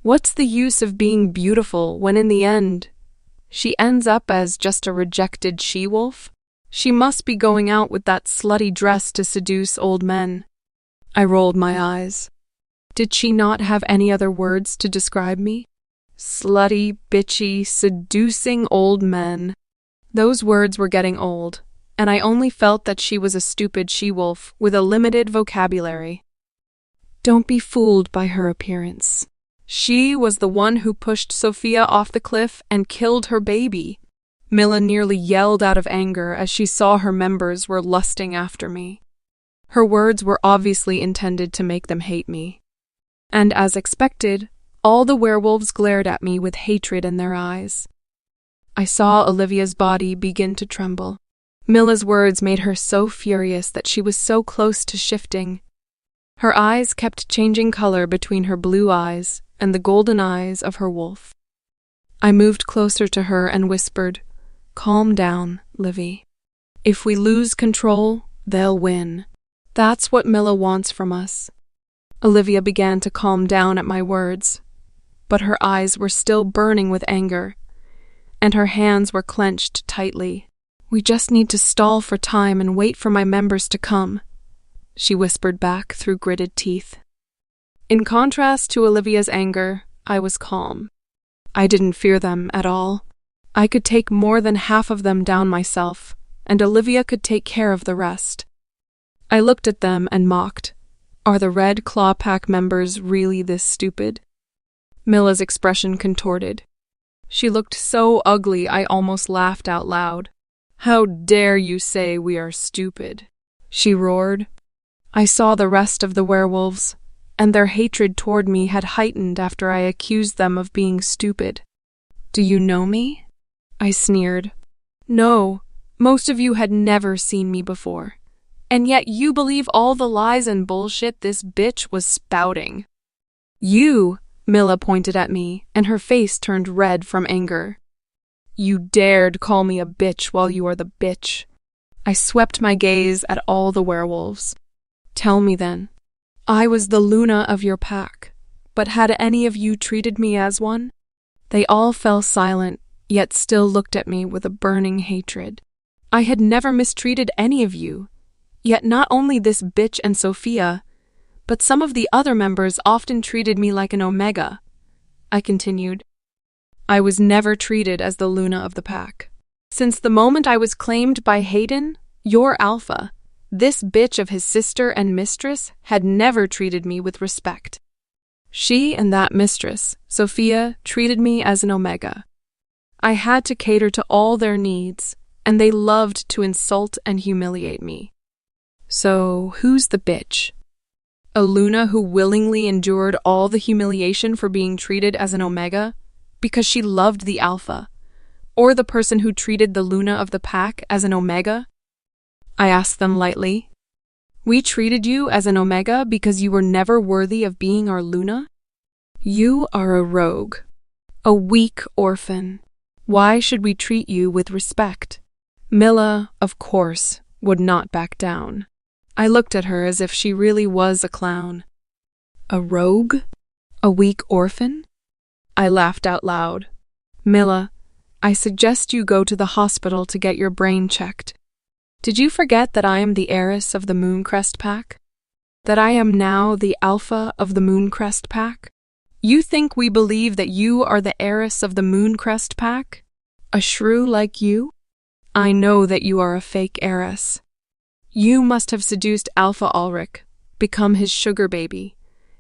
What's the use of being beautiful when in the end she ends up as just a rejected she-wolf? She must be going out with that slutty dress to seduce old men. I rolled my eyes. Did she not have any other words to describe me? Slutty, bitchy, seducing old men. Those words were getting old, and I only felt that she was a stupid she-wolf with a limited vocabulary. Don't be fooled by her appearance. She was the one who pushed Sofia off the cliff and killed her baby. Milla nearly yelled out of anger as she saw her members were lusting after me. Her words were obviously intended to make them hate me. And as expected, all the werewolves glared at me with hatred in their eyes. I saw Olivia's body begin to tremble. Milla's words made her so furious that she was so close to shifting. Her eyes kept changing color between her blue eyes and the golden eyes of her wolf. I moved closer to her and whispered, "Calm down, Livy. If we lose control, they'll win. That's what Milla wants from us." Olivia began to calm down at my words, but her eyes were still burning with anger, and her hands were clenched tightly. "We just need to stall for time and wait for my members to come," she whispered back through gritted teeth. In contrast to Olivia's anger, I was calm. I didn't fear them at all. I could take more than half of them down myself, and Olivia could take care of the rest. I looked at them and mocked. Are the Red Claw Pack members really this stupid? Milla's expression contorted. She looked so ugly I almost laughed out loud. "How dare you say we are stupid?" she roared. I saw the rest of the werewolves, and their hatred toward me had heightened after I accused them of being stupid. "Do you know me?" I sneered. "No, most of you had never seen me before. And yet you believe all the lies and bullshit this bitch was spouting." "You," Milla pointed at me, and her face turned red from anger. "You dared call me a bitch while you are the bitch." I swept my gaze at all the werewolves. "Tell me then. I was the Luna of your pack, but had any of you treated me as one?" They all fell silent, yet still looked at me with a burning hatred. I had never mistreated any of you, yet not only this bitch and Sofia, but some of the other members often treated me like an omega. I continued. "I was never treated as the Luna of the pack. Since the moment I was claimed by Hayden, your alpha, this bitch of his sister and mistress had never treated me with respect. She and that mistress, Sofia, treated me as an omega. I had to cater to all their needs, and they loved to insult and humiliate me. So, who's the bitch? A Luna who willingly endured all the humiliation for being treated as an omega because she loved the alpha, or the person who treated the Luna of the pack as an omega? I asked them lightly. We treated you as an omega because you were never worthy of being our Luna? You are a rogue, a weak orphan. Why should we treat you with respect? Mila, of course, would not back down. I looked at her as if she really was a clown. A rogue? A weak orphan? I laughed out loud. Mila, I suggest you go to the hospital to get your brain checked. Did you forget that I am the heiress of the Mooncrest Pack? That I am now the alpha of the Mooncrest Pack? You think we believe that you are the heiress of the Mooncrest Pack? A shrew like you? I know that you are a fake heiress. You must have seduced Alpha Ulrich, become his sugar baby,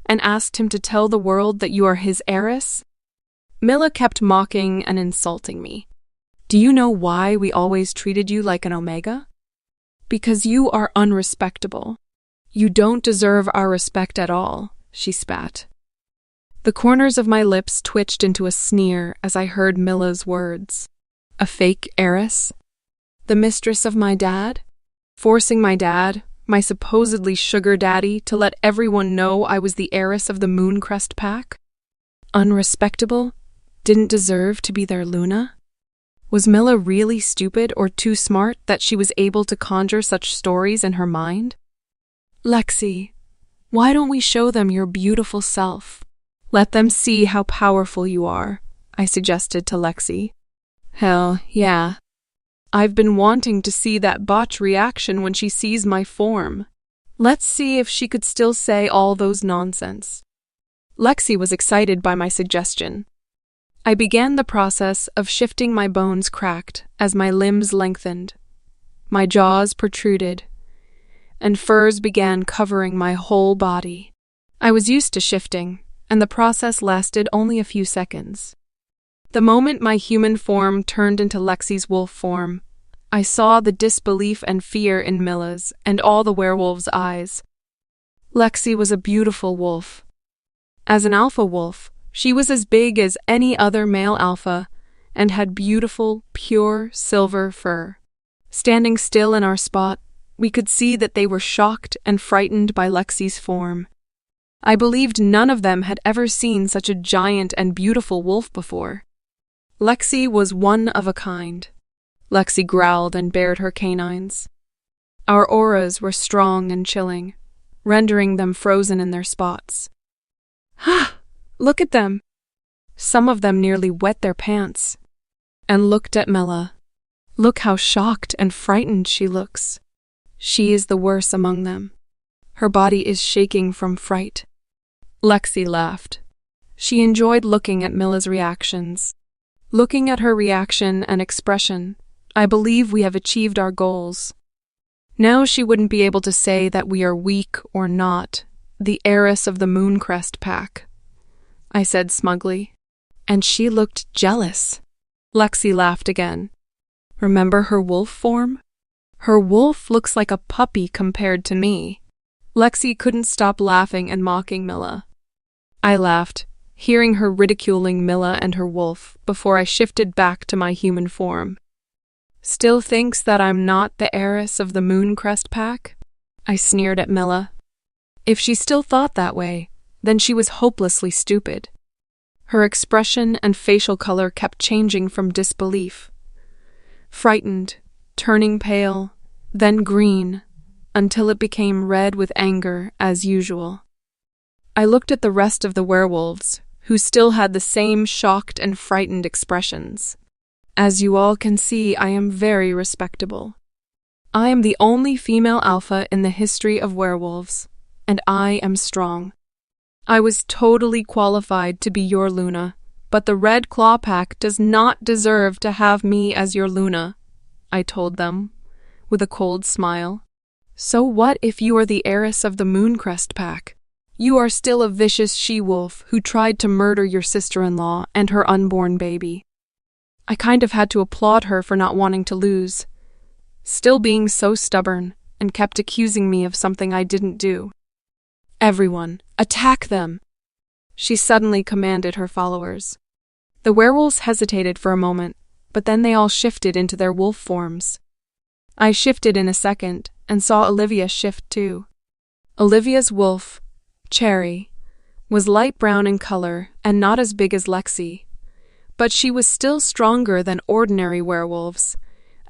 and asked him to tell the world that you are his heiress? Mila kept mocking and insulting me. Do you know why we always treated you like an omega? Because you are unrespectable. You don't deserve our respect at all, she spat. The corners of my lips twitched into a sneer as I heard Mila's words. A fake heiress? The mistress of my dad? Forcing my dad, my supposedly sugar daddy, to let everyone know I was the heiress of the Mooncrest Pack? Unrespectable? Didn't deserve to be their Luna? Was Mila really stupid or too smart that she was able to conjure such stories in her mind? Lexi, why don't we show them your beautiful self? Let them see how powerful you are, I suggested to Lexi. Hell, yeah. I've been wanting to see that botch reaction when she sees my form. Let's see if she could still say all those nonsense. Lexi was excited by my suggestion. I began the process of shifting my bones cracked as my limbs lengthened. My jaws protruded, and furs began covering my whole body. I was used to shifting, and the process lasted only a few seconds. The moment my human form turned into Lexi's wolf form, I saw the disbelief and fear in Mila's and all the werewolves' eyes. Lexi was a beautiful wolf. As an alpha wolf, she was as big as any other male alpha and had beautiful, pure silver fur. Standing still in our spot, we could see that they were shocked and frightened by Lexi's form. I believed none of them had ever seen such a giant and beautiful wolf before. Lexi was one of a kind. Lexi growled and bared her canines. Our auras were strong and chilling, rendering them frozen in their spots. Ha! Look at them! Some of them nearly wet their pants. And looked at Mila. Look how shocked and frightened she looks. She is the worst among them. Her body is shaking from fright. Lexi laughed. She enjoyed looking at Mila's reactions. Looking at her reaction and expression, I believe we have achieved our goals. Now she wouldn't be able to say that we are weak or not, the heiress of the Mooncrest Pack, I said smugly. And she looked jealous. Lexi laughed again. Remember her wolf form? Her wolf looks like a puppy compared to me. Lexi couldn't stop laughing and mocking Mila. I laughed, hearing her ridiculing Mila and her wolf before I shifted back to my human form. Still thinks that I'm not the heiress of the Mooncrest Pack? I sneered at Mila. If she still thought that way, then she was hopelessly stupid. Her expression and facial color kept changing from disbelief. Frightened, turning pale, then green, until it became red with anger as usual. I looked at the rest of the werewolves, who still had the same shocked and frightened expressions. As you all can see, I am very respectable. I am the only female alpha in the history of werewolves, and I am strong. I was totally qualified to be your Luna, but the Red Claw Pack does not deserve to have me as your Luna, I told them, with a cold smile. So what if you are the heiress of the Mooncrest pack? You are still a vicious she-wolf who tried to murder your sister-in-law and her unborn baby. I kind of had to applaud her for not wanting to lose, still being so stubborn, and kept accusing me of something I didn't do. Everyone, attack them! She suddenly commanded her followers. The werewolves hesitated for a moment, but then they all shifted into their wolf forms. I shifted in a second and saw Olivia shift too. Olivia's wolf, Cherry, was light brown in color and not as big as Lexi, but she was still stronger than ordinary werewolves,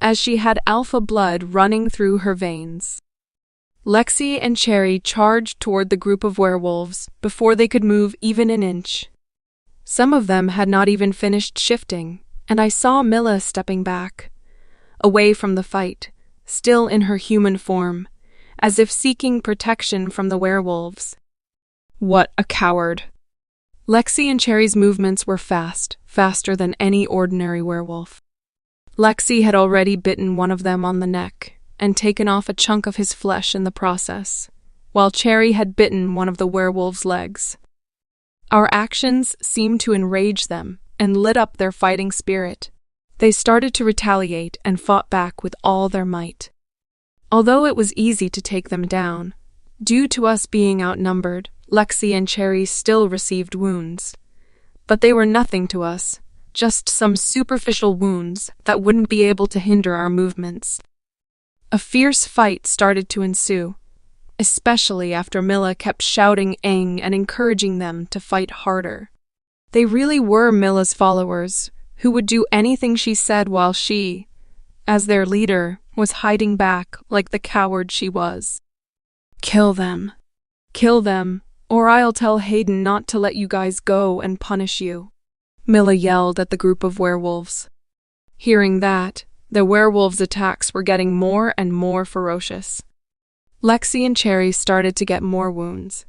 as she had alpha blood running through her veins. Lexi and Cherry charged toward the group of werewolves before they could move even an inch. Some of them had not even finished shifting, and I saw Milla stepping back, away from the fight, still in her human form, as if seeking protection from the werewolves. What a coward! Lexi and Cherry's movements were fast, faster than any ordinary werewolf. Lexi had already bitten one of them on the neck and taken off a chunk of his flesh in the process, while Cherry had bitten one of the werewolf's legs. Our actions seemed to enrage them and lit up their fighting spirit. They started to retaliate and fought back with all their might. Although it was easy to take them down, due to us being outnumbered, Lexi and Cherry still received wounds. But they were nothing to us, just some superficial wounds that wouldn't be able to hinder our movements. A fierce fight started to ensue, especially after Milla kept shouting Aang and encouraging them to fight harder. They really were Milla's followers, who would do anything she said while she, as their leader, was hiding back like the coward she was. Kill them. Kill them, or I'll tell Hayden not to let you guys go and punish you, Milla yelled at the group of werewolves. Hearing that, the werewolves' attacks were getting more and more ferocious. Lexi and Cherry started to get more wounds.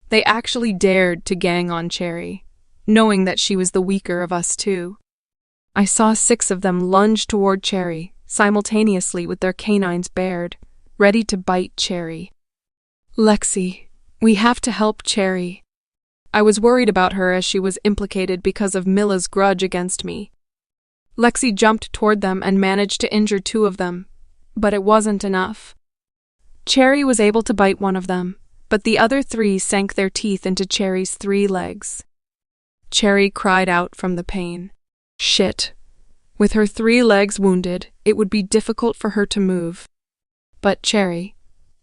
They actually dared to gang on Cherry, knowing that she was the weaker of us two. I saw 6 of them lunge toward Cherry, simultaneously with their canines bared, ready to bite Cherry. Lexi, we have to help Cherry. I was worried about her as she was implicated because of Milla's grudge against me. Lexi jumped toward them and managed to injure 2 of them, but it wasn't enough. Cherry was able to bite one of them, but the other 3 sank their teeth into Cherry's 3 legs. Cherry cried out from the pain. Shit. With her 3 legs wounded, it would be difficult for her to move. But Cherry,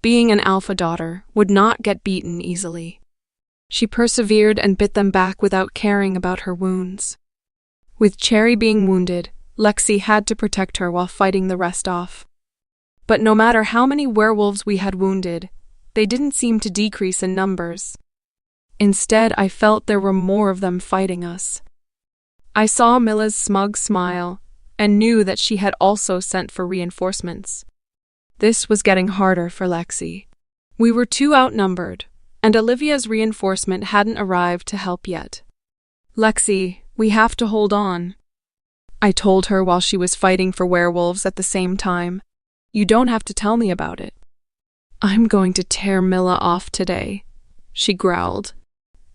being an alpha daughter, would not get beaten easily. She persevered and bit them back without caring about her wounds. With Cherry being wounded, Lexi had to protect her while fighting the rest off. But no matter how many werewolves we had wounded, they didn't seem to decrease in numbers. Instead, I felt there were more of them fighting us. I saw Milla's smug smile and knew that she had also sent for reinforcements. This was getting harder for Lexi. We were too outnumbered, and Olivia's reinforcement hadn't arrived to help yet. Lexi, we have to hold on, I told her while she was fighting for werewolves at the same time. You don't have to tell me about it. I'm going to tear Milla off today, she growled.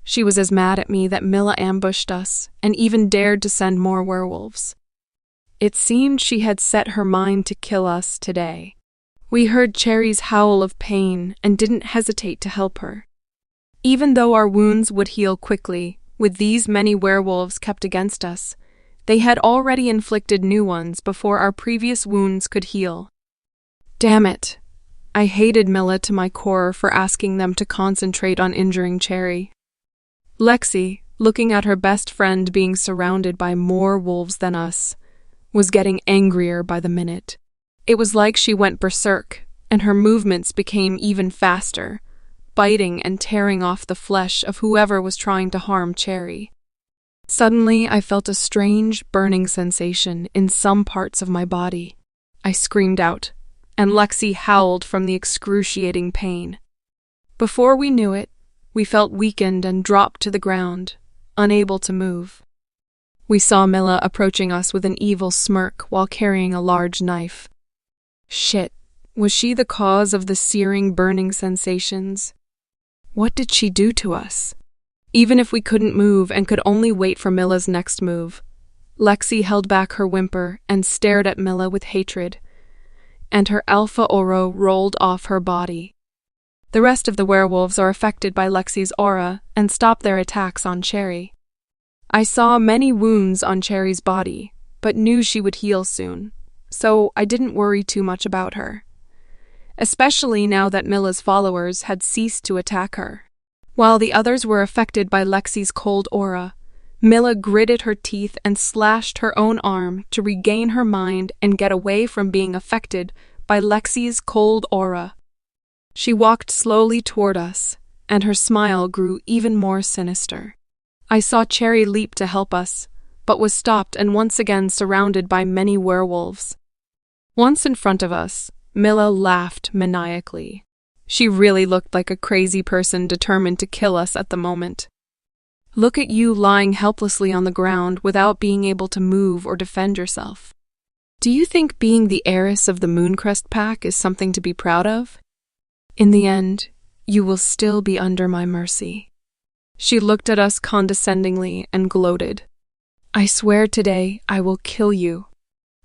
She was as mad at me that Milla ambushed us and even dared to send more werewolves. It seemed she had set her mind to kill us today. We heard Cherry's howl of pain and didn't hesitate to help her. Even though our wounds would heal quickly, with these many werewolves kept against us, they had already inflicted new ones before our previous wounds could heal. Damn it! I hated Milla to my core for asking them to concentrate on injuring Cherry. Lexi, looking at her best friend being surrounded by more wolves than us, was getting angrier by the minute. It was like she went berserk, and her movements became even faster, biting and tearing off the flesh of whoever was trying to harm Cherry. Suddenly, I felt a strange, burning sensation in some parts of my body. I screamed out, and Lexi howled from the excruciating pain. Before we knew it, we felt weakened and dropped to the ground, unable to move. We saw Milla approaching us with an evil smirk while carrying a large knife. Shit, was she the cause of the searing, burning sensations? What did she do to us? Even if we couldn't move and could only wait for Milla's next move, Lexi held back her whimper and stared at Milla with hatred, and her alpha aura rolled off her body. The rest of the werewolves are affected by Lexi's aura and stop their attacks on Cherry. I saw many wounds on Cherry's body, but knew she would heal soon, so I didn't worry too much about her, especially now that Milla's followers had ceased to attack her. While the others were affected by Lexi's cold aura, Milla gritted her teeth and slashed her own arm to regain her mind and get away from being affected by Lexi's cold aura. She walked slowly toward us, and her smile grew even more sinister. I saw Cherry leap to help us, but was stopped and once again surrounded by many werewolves. Once in front of us, Milla laughed maniacally. She really looked like a crazy person determined to kill us at the moment. Look at you lying helplessly on the ground without being able to move or defend yourself. Do you think being the heiress of the Mooncrest Pack is something to be proud of? In the end, you will still be under my mercy. She looked at us condescendingly and gloated. I swear today I will kill you.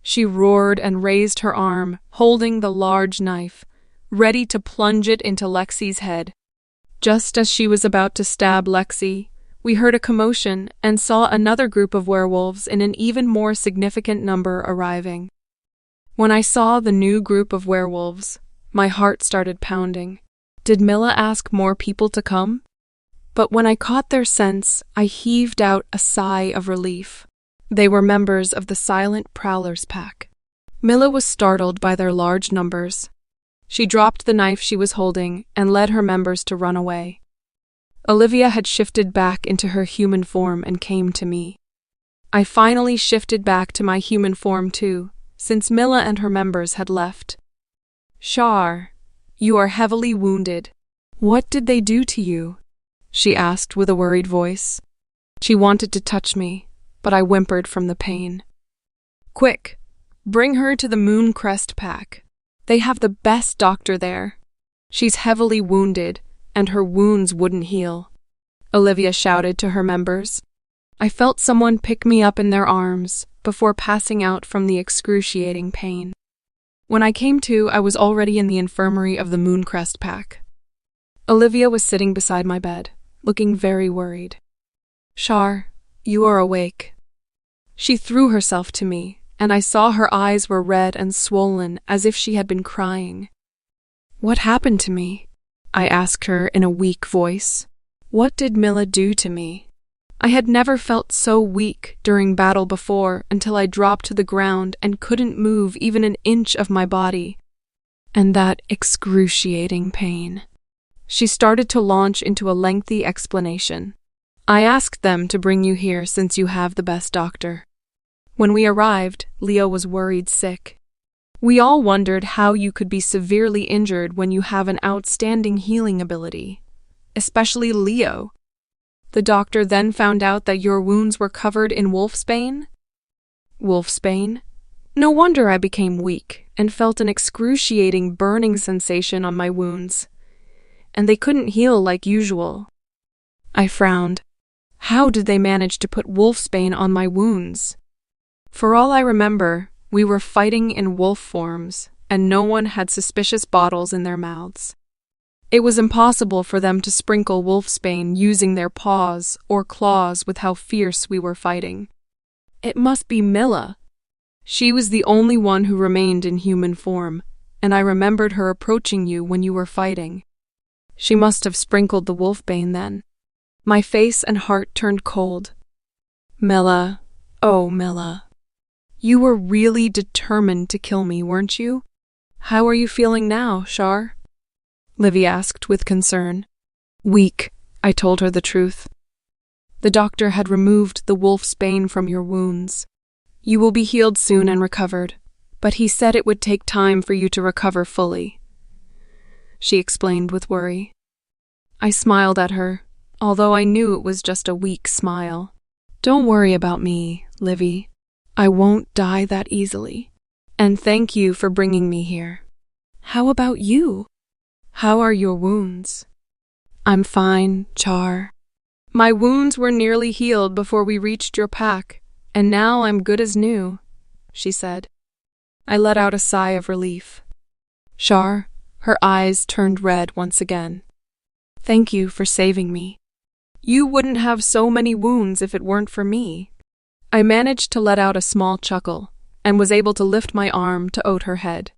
She roared and raised her arm, holding the large knife, ready to plunge it into Lexi's head. Just as she was about to stab Lexi, we heard a commotion and saw another group of werewolves in an even more significant number arriving. When I saw the new group of werewolves, my heart started pounding. Did Milla ask more people to come? But when I caught their scents, I heaved out a sigh of relief. They were members of the Silent Prowlers Pack. Milla was startled by their large numbers. She dropped the knife she was holding and led her members to run away. Olivia had shifted back into her human form and came to me. I finally shifted back to my human form too, since Milla and her members had left. Shar, you are heavily wounded. What did they do to you? She asked with a worried voice. She wanted to touch me, but I whimpered from the pain. Quick, bring her to the Mooncrest Pack. They have the best doctor there. She's heavily wounded, and her wounds wouldn't heal. Olivia shouted to her members. I felt someone pick me up in their arms before passing out from the excruciating pain. When I came to, I was already in the infirmary of the Mooncrest Pack. Olivia was sitting beside my bed, looking very worried. Shar, you are awake. She threw herself to me, and I saw her eyes were red and swollen as if she had been crying. What happened to me? I asked her in a weak voice. What did Milla do to me? I had never felt so weak during battle before until I dropped to the ground and couldn't move even an inch of my body. And that excruciating pain. She started to launch into a lengthy explanation. I asked them to bring you here since you have the best doctor. When we arrived, Leo was worried sick. We all wondered how you could be severely injured when you have an outstanding healing ability, especially Leo. The doctor then found out that your wounds were covered in wolfsbane? Wolfsbane? No wonder I became weak and felt an excruciating burning sensation on my wounds. And they couldn't heal like usual. I frowned. How did they manage to put wolfsbane on my wounds? For all I remember, we were fighting in wolf forms, and no one had suspicious bottles in their mouths. It was impossible for them to sprinkle wolfsbane using their paws or claws with how fierce we were fighting. It must be Milla. She was the only one who remained in human form, and I remembered her approaching you when you were fighting. She must have sprinkled the wolfbane then. My face and heart turned cold. Milla, oh Milla. You were really determined to kill me, weren't you? How are you feeling now, Shar? Livy asked with concern. Weak, I told her the truth. The doctor had removed the wolfsbane from your wounds. You will be healed soon and recovered, but he said it would take time for you to recover fully. She explained with worry. I smiled at her, although I knew it was just a weak smile. Don't worry about me, Livy. I won't die that easily. And thank you for bringing me here. How about you? How are your wounds? I'm fine, Char. My wounds were nearly healed before we reached your pack, and now I'm good as new, she said. I let out a sigh of relief. Char, her eyes turned red once again. Thank you for saving me. You wouldn't have so many wounds if it weren't for me. I managed to let out a small chuckle and was able to lift my arm to oat her head.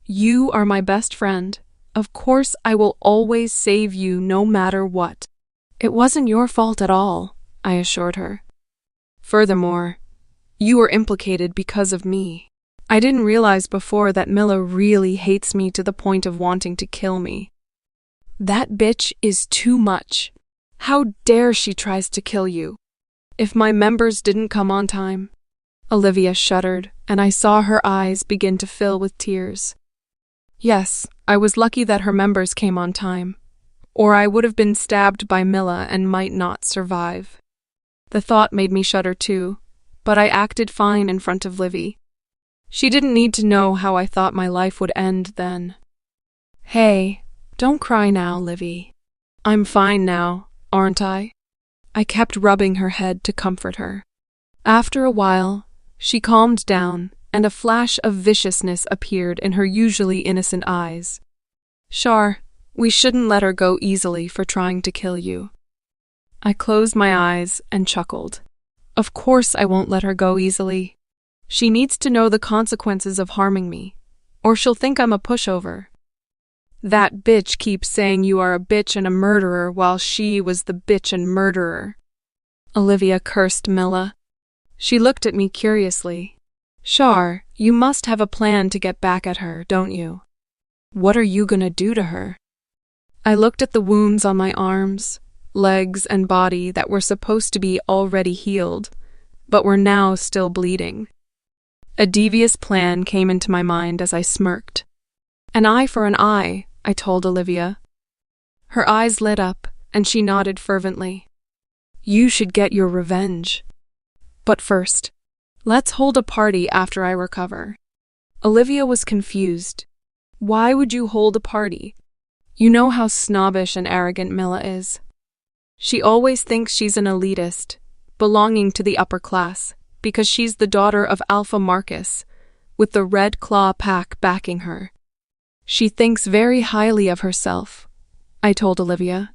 You are my best friend. Of course I will always save you no matter what. It wasn't your fault at all, I assured her. Furthermore, you were implicated because of me. I didn't realize before that Mila really hates me to the point of wanting to kill me. That bitch is too much. How dare she tries to kill you? If my members didn't come on time. Olivia shuddered, and I saw her eyes begin to fill with tears. Yes, I was lucky that her members came on time, or I would have been stabbed by Mila and might not survive. The thought made me shudder too, but I acted fine in front of Livy. She didn't need to know how I thought my life would end then. Hey, don't cry now, Livy. I'm fine now, aren't I? I kept rubbing her head to comfort her. After a while, she calmed down, and a flash of viciousness appeared in her usually innocent eyes. Char, we shouldn't let her go easily for trying to kill you. I closed my eyes and chuckled. Of course I won't let her go easily. She needs to know the consequences of harming me, or she'll think I'm a pushover. That bitch keeps saying you are a bitch and a murderer while she was the bitch and murderer. Olivia cursed Mila. She looked at me curiously. Char, you must have a plan to get back at her, don't you? What are you gonna do to her? I looked at the wounds on my arms, legs, and body that were supposed to be already healed, but were now still bleeding. A devious plan came into my mind as I smirked. An eye for an eye, I told Olivia. Her eyes lit up, and she nodded fervently. You should get your revenge. But first, let's hold a party after I recover. Olivia was confused. Why would you hold a party? You know how snobbish and arrogant Mila is. She always thinks she's an elitist, belonging to the upper class, because she's the daughter of Alpha Marcus, with the Red Claw pack backing her. She thinks very highly of herself, I told Olivia.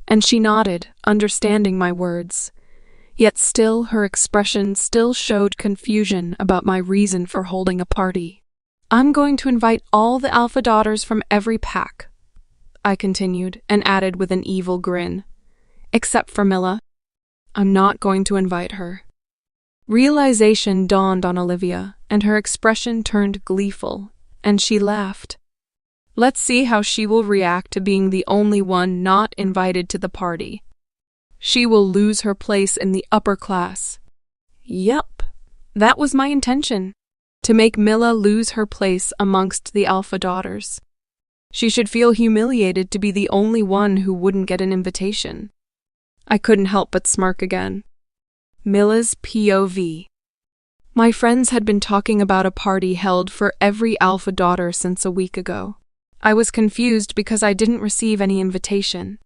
And she nodded, understanding my words. Yet still her expression still showed confusion about my reason for holding a party. I'm going to invite all the Alpha daughters from every pack, I continued, and added with an evil grin. Except for Mila. I'm not going to invite her. Realization dawned on Olivia, and her expression turned gleeful, and she laughed. Let's see how she will react to being the only one not invited to the party. She will lose her place in the upper class. Yep, that was my intention, to make Mila lose her place amongst the Alpha daughters. She should feel humiliated to be the only one who wouldn't get an invitation. I couldn't help but smirk again. Mila's POV. My friends had been talking about a party held for every Alpha daughter since a week ago. I was confused because I didn't receive any invitation.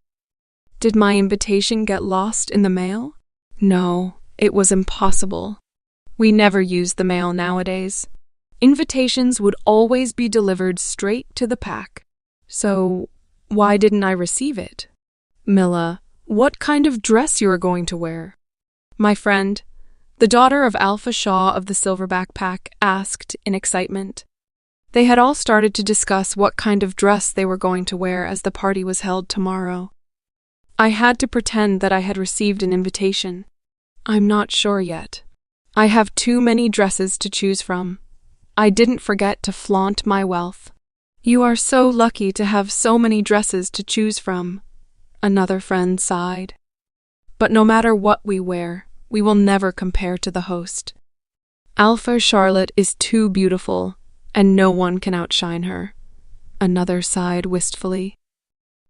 Did my invitation get lost in the mail? No, it was impossible. We never use the mail nowadays. Invitations would always be delivered straight to the pack. So, why didn't I receive it? Mila, what kind of dress you are going to wear? My friend, the daughter of Alpha Shaw of the Silverback Pack, asked in excitement. They had all started to discuss what kind of dress they were going to wear as the party was held tomorrow. I had to pretend that I had received an invitation. I'm not sure yet. I have too many dresses to choose from. I didn't forget to flaunt my wealth. You are so lucky to have so many dresses to choose from, another friend sighed. But no matter what we wear, we will never compare to the host. Alpha Charlotte is too beautiful, and no one can outshine her, another sighed wistfully.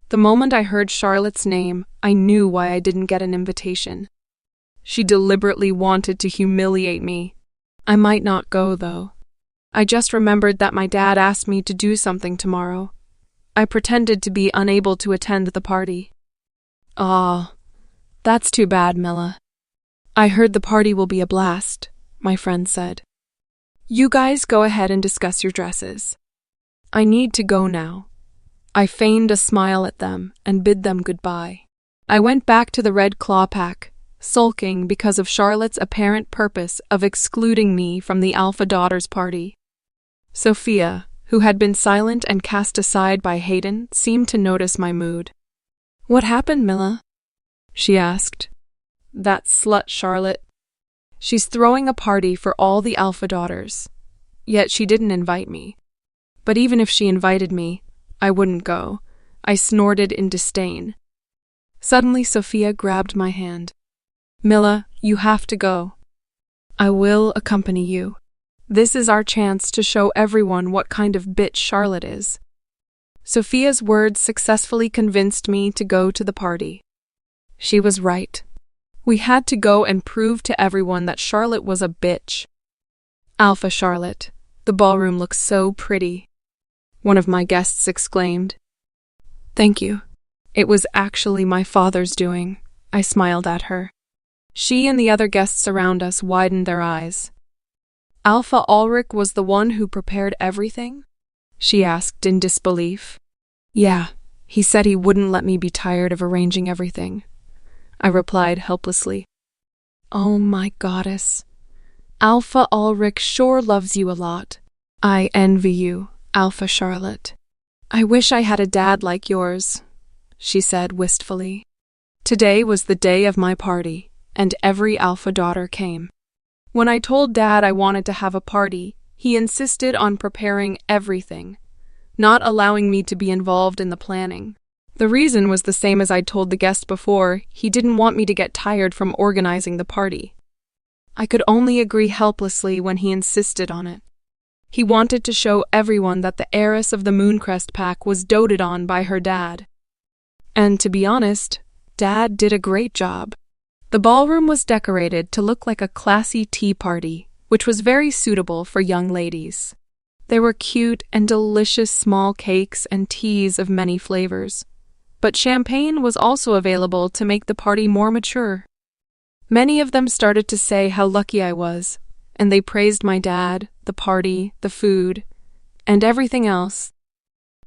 The moment I heard Charlotte's name, I knew why I didn't get an invitation. She deliberately wanted to humiliate me. I might not go, though. I just remembered that my dad asked me to do something tomorrow. I pretended to be unable to attend the party. Aw, that's too bad, Milla. I heard the party will be a blast, my friend said. You guys go ahead and discuss your dresses. I need to go now. I feigned a smile at them and bid them goodbye. I went back to the Red Claw Pack, sulking because of Charlotte's apparent purpose of excluding me from the Alpha Daughters party. Sofia, who had been silent and cast aside by Hayden, seemed to notice my mood. What happened, Milla? She asked. That slut Charlotte. She's throwing a party for all the Alpha Daughters. Yet she didn't invite me. But even if she invited me, I wouldn't go. I snorted in disdain. Suddenly Sofia grabbed my hand. Milla, you have to go. I will accompany you. This is our chance to show everyone what kind of bitch Charlotte is. Sofia's words successfully convinced me to go to the party. She was right. We had to go and prove to everyone that Charlotte was a bitch. Alpha Charlotte, the ballroom looks so pretty, one of my guests exclaimed. Thank you. It was actually my father's doing, I smiled at her. She and the other guests around us widened their eyes. Alpha Ulrich was the one who prepared everything? She asked in disbelief. Yeah, he said he wouldn't let me be tired of arranging everything. I replied helplessly. Oh my goddess. Alpha Ulrich sure loves you a lot. I envy you, Alpha Charlotte. I wish I had a dad like yours, she said wistfully. Today was the day of my party, and every Alpha daughter came. When I told Dad I wanted to have a party, he insisted on preparing everything, not allowing me to be involved in the planning. The reason was the same as I'd told the guest before. He didn't want me to get tired from organizing the party. I could only agree helplessly when he insisted on it. He wanted to show everyone that the heiress of the Mooncrest Pack was doted on by her dad. And to be honest, Dad did a great job. The ballroom was decorated to look like a classy tea party, which was very suitable for young ladies. There were cute and delicious small cakes and teas of many flavors, but champagne was also available to make the party more mature. Many of them started to say how lucky I was, and they praised my dad, the party, the food, and everything else.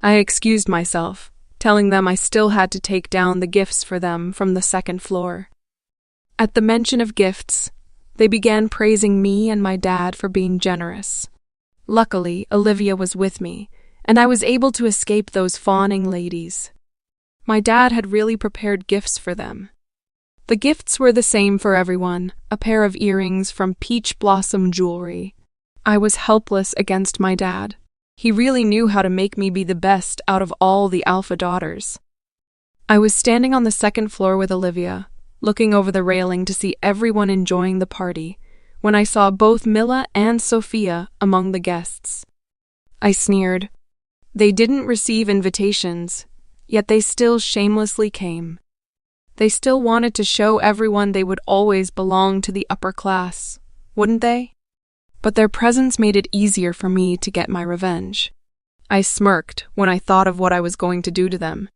I excused myself, telling them I still had to take down the gifts for them from the second floor. At the mention of gifts, they began praising me and my dad for being generous. Luckily, Olivia was with me, and I was able to escape those fawning ladies. My dad had really prepared gifts for them. The gifts were the same for everyone, a pair of earrings from Peach Blossom Jewelry. I was helpless against my dad. He really knew how to make me be the best out of all the Alpha daughters. I was standing on the second floor with Olivia, looking over the railing to see everyone enjoying the party, when I saw both Milla and Sofia among the guests. I sneered. They didn't receive invitations, yet they still shamelessly came. They still wanted to show everyone they would always belong to the upper class, wouldn't they? But their presence made it easier for me to get my revenge. I smirked when I thought of what I was going to do to them.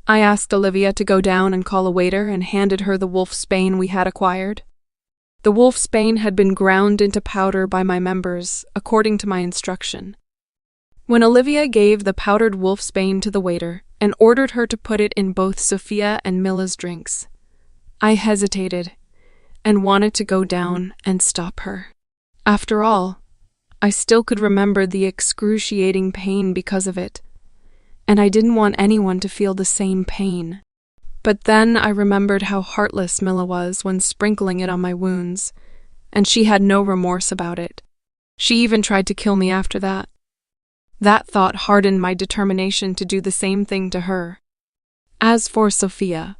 I asked Olivia to go down and call a waiter and handed her the wolfsbane we had acquired. The wolfsbane had been ground into powder by my members, according to my instruction. When Olivia gave the powdered wolfsbane to the waiter and ordered her to put it in both Sofia and Milla's drinks, I hesitated and wanted to go down and stop her. After all, I still could remember the excruciating pain because of it, and I didn't want anyone to feel the same pain. But then I remembered how heartless Milla was when sprinkling it on my wounds, and she had no remorse about it. She even tried to kill me after that. That thought hardened my determination to do the same thing to her. As for Sofia,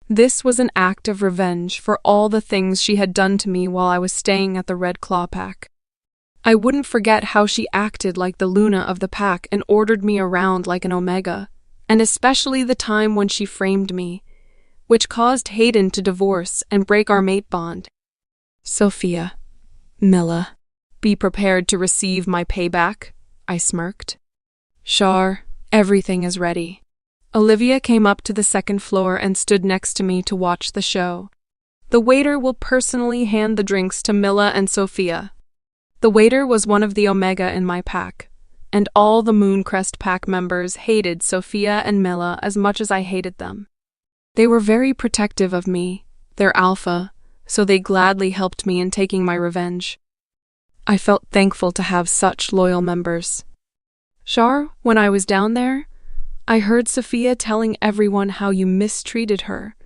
this was an act of revenge for all the things she had done to me while I was staying at the Red Claw Pack. I wouldn't forget how she acted like the Luna of the pack and ordered me around like an Omega, and especially the time when she framed me, which caused Hayden to divorce and break our mate bond. Sofia, Milla, Be prepared to receive my payback, I smirked. Shar, everything is ready. Olivia came up to the second floor and stood next to me to watch the show. The waiter will personally hand the drinks to Mila and Sofia. The waiter was one of the Omega in my pack, and all the Mooncrest pack members hated Sofia and Mila as much as I hated them. They were very protective of me, their alpha, so they gladly helped me in taking my revenge. I felt thankful to have such loyal members. Shar, when I was down there, I heard Sofia telling everyone how you mistreated her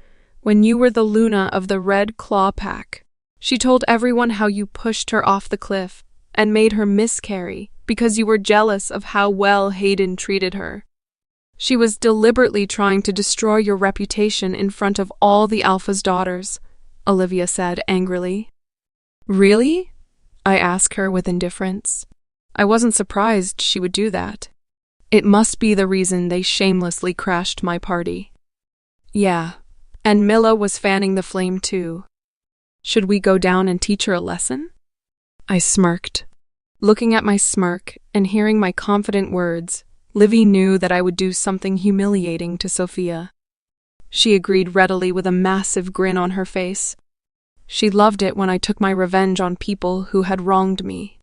when you were the Luna of the Red Claw Pack. She told everyone how you pushed her off the cliff and made her miscarry because you were jealous of how well Hayden treated her. She was deliberately trying to destroy your reputation in front of all the Alpha's daughters, Olivia said angrily. Really? I asked her with indifference. I wasn't surprised she would do that. It must be the reason they shamelessly crashed my party. Yeah, and Mila was fanning the flame too. Should we go down and teach her a lesson? I smirked. Looking at my smirk and hearing my confident words, Livy knew that I would do something humiliating to Sofia. She agreed readily with a massive grin on her face. She loved it when I took my revenge on people who had wronged me.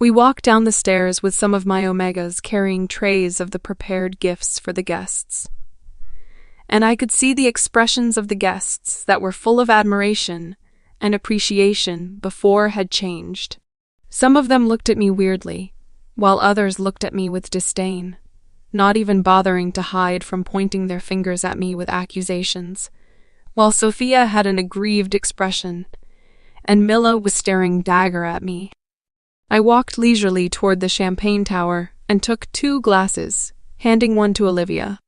We walked down the stairs with some of my Omegas carrying trays of the prepared gifts for the guests. And I could see the expressions of the guests that were full of admiration and appreciation before had changed. Some of them looked at me weirdly, while others looked at me with disdain, not even bothering to hide from pointing their fingers at me with accusations, while Sofia had an aggrieved expression, and Mila was staring dagger at me. I walked leisurely toward the champagne tower and took 2 glasses, handing one to Olivia.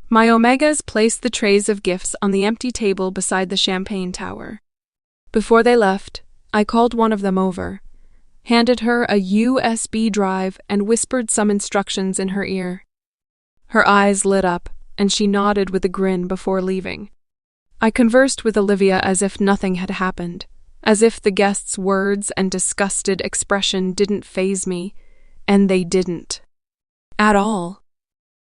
My Omegas placed the trays of gifts on the empty table beside the champagne tower. Before they left, I called one of them over, handed her a USB drive and whispered some instructions in her ear. Her eyes lit up, and she nodded with a grin before leaving. I conversed with Olivia as if nothing had happened, as if the guests' words and disgusted expression didn't faze me, and they didn't. At all.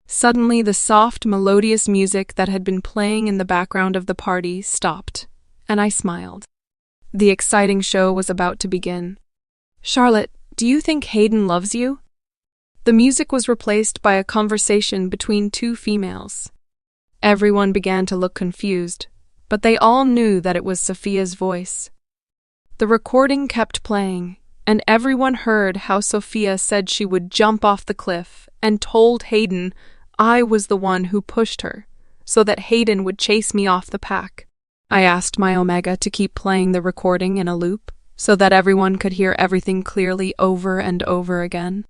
Suddenly, the soft, melodious music that had been playing in the background of the party stopped, and I smiled. The exciting show was about to begin. Charlotte, do you think Hayden loves you? The music was replaced by a conversation between 2 females. Everyone began to look confused, but they all knew that it was Sofia's voice. The recording kept playing, and everyone heard how Sofia said she would jump off the cliff and told Hayden I was the one who pushed her, so that Hayden would chase me off the pack. I asked my Omega to keep playing the recording in a loop, so that everyone could hear everything clearly over and over again.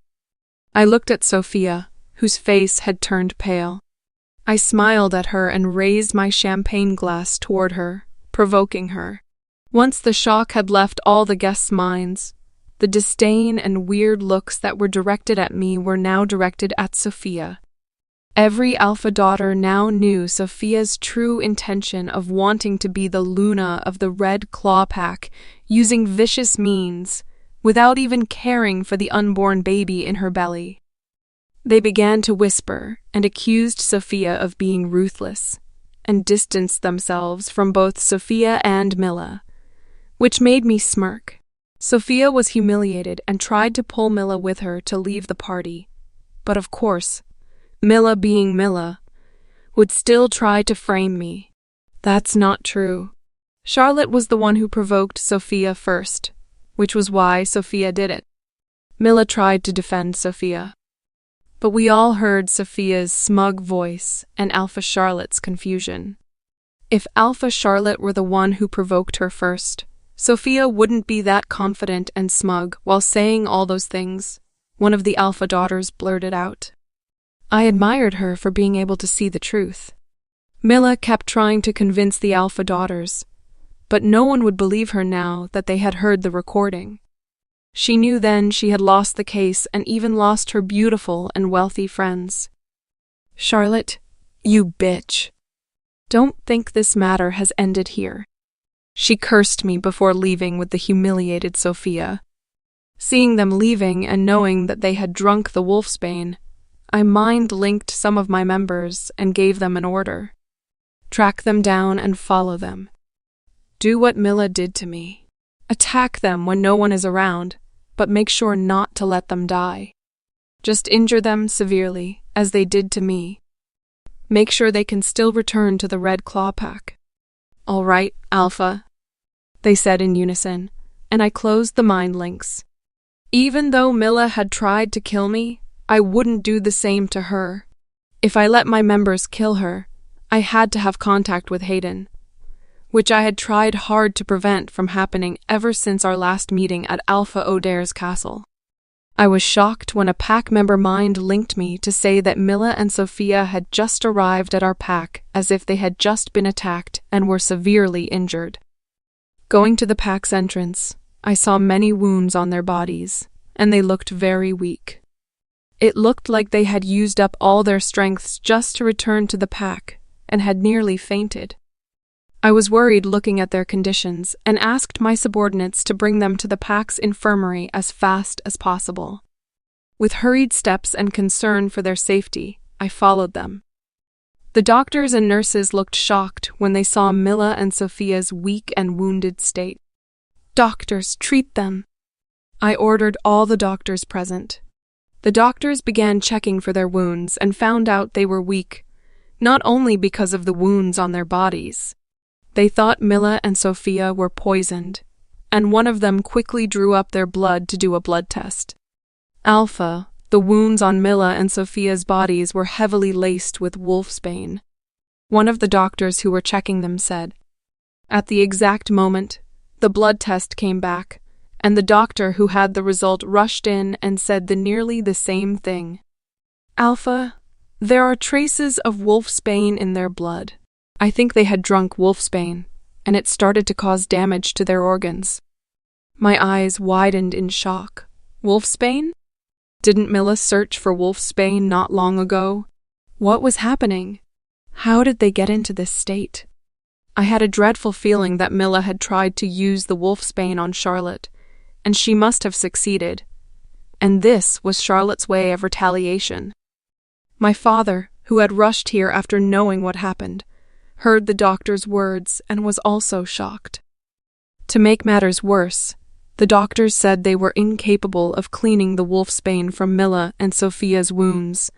I looked at Sofia, whose face had turned pale. I smiled at her and raised my champagne glass toward her, provoking her. Once the shock had left all the guests' minds, the disdain and weird looks that were directed at me were now directed at Sofia. Every alpha daughter now knew Sofia's true intention of wanting to be the Luna of the Red Claw Pack, using vicious means, without even caring for the unborn baby in her belly. They began to whisper and accused Sofia of being ruthless, and distanced themselves from both Sofia and Mila, which made me smirk. Sofia was humiliated and tried to pull Mila with her to leave the party, but of course, Mila being Mila, would still try to frame me. That's not true. Charlotte was the one who provoked Sofia first, which was why Sofia did it. Mila tried to defend Sofia, but we all heard Sofia's smug voice and Alpha Charlotte's confusion. If Alpha Charlotte were the one who provoked her first, Sofia wouldn't be that confident and smug while saying all those things, one of the Alpha daughters blurted out. I admired her for being able to see the truth. Mila kept trying to convince the Alpha daughters, but no one would believe her now that they had heard the recording. She knew then she had lost the case and even lost her beautiful and wealthy friends. Charlotte, you bitch. Don't think this matter has ended here. She cursed me before leaving with the humiliated Sofia. Seeing them leaving and knowing that they had drunk the wolfsbane, I mind-linked some of my members and gave them an order. Track them down and follow them. Do what Mila did to me. Attack them when no one is around, but make sure not to let them die. Just injure them severely, as they did to me. Make sure they can still return to the Red Claw Pack. All right, Alpha, they said in unison, and I closed the mind links. Even though Mila had tried to kill me, I wouldn't do the same to her. If I let my members kill her, I had to have contact with Hayden, which I had tried hard to prevent from happening ever since our last meeting at Alpha O'Dare's castle. I was shocked when a pack member mind linked me to say that Mila and Sofia had just arrived at our pack as if they had just been attacked and were severely injured. Going to the pack's entrance, I saw many wounds on their bodies, and they looked very weak. It looked like they had used up all their strengths just to return to the pack and had nearly fainted. I was worried looking at their conditions and asked my subordinates to bring them to the pack's infirmary as fast as possible. With hurried steps and concern for their safety, I followed them. The doctors and nurses looked shocked when they saw Mila and Sofia's weak and wounded state. Doctors, treat them! I ordered all the doctors present. The doctors began checking for their wounds and found out they were weak, not only because of the wounds on their bodies. They thought Mila and Sofia were poisoned, and one of them quickly drew up their blood to do a blood test. Alpha, the wounds on Mila and Sofia's bodies were heavily laced with wolfsbane. One of the doctors who were checking them said. At the exact moment, the blood test came back, and the doctor who had the result rushed in and said nearly the same thing. Alpha, there are traces of wolfsbane in their blood. I think they had drunk wolfsbane, and it started to cause damage to their organs. My eyes widened in shock. Wolfsbane? Didn't Mila search for wolfsbane not long ago? What was happening? How did they get into this state? I had a dreadful feeling that Mila had tried to use the wolfsbane on Charlotte, and she must have succeeded. And this was Charlotte's way of retaliation. My father, who had rushed here after knowing what happened, heard the doctor's words and was also shocked. To make matters worse, the doctors said they were incapable of cleaning the wolfsbane from Mila and Sofia's wounds,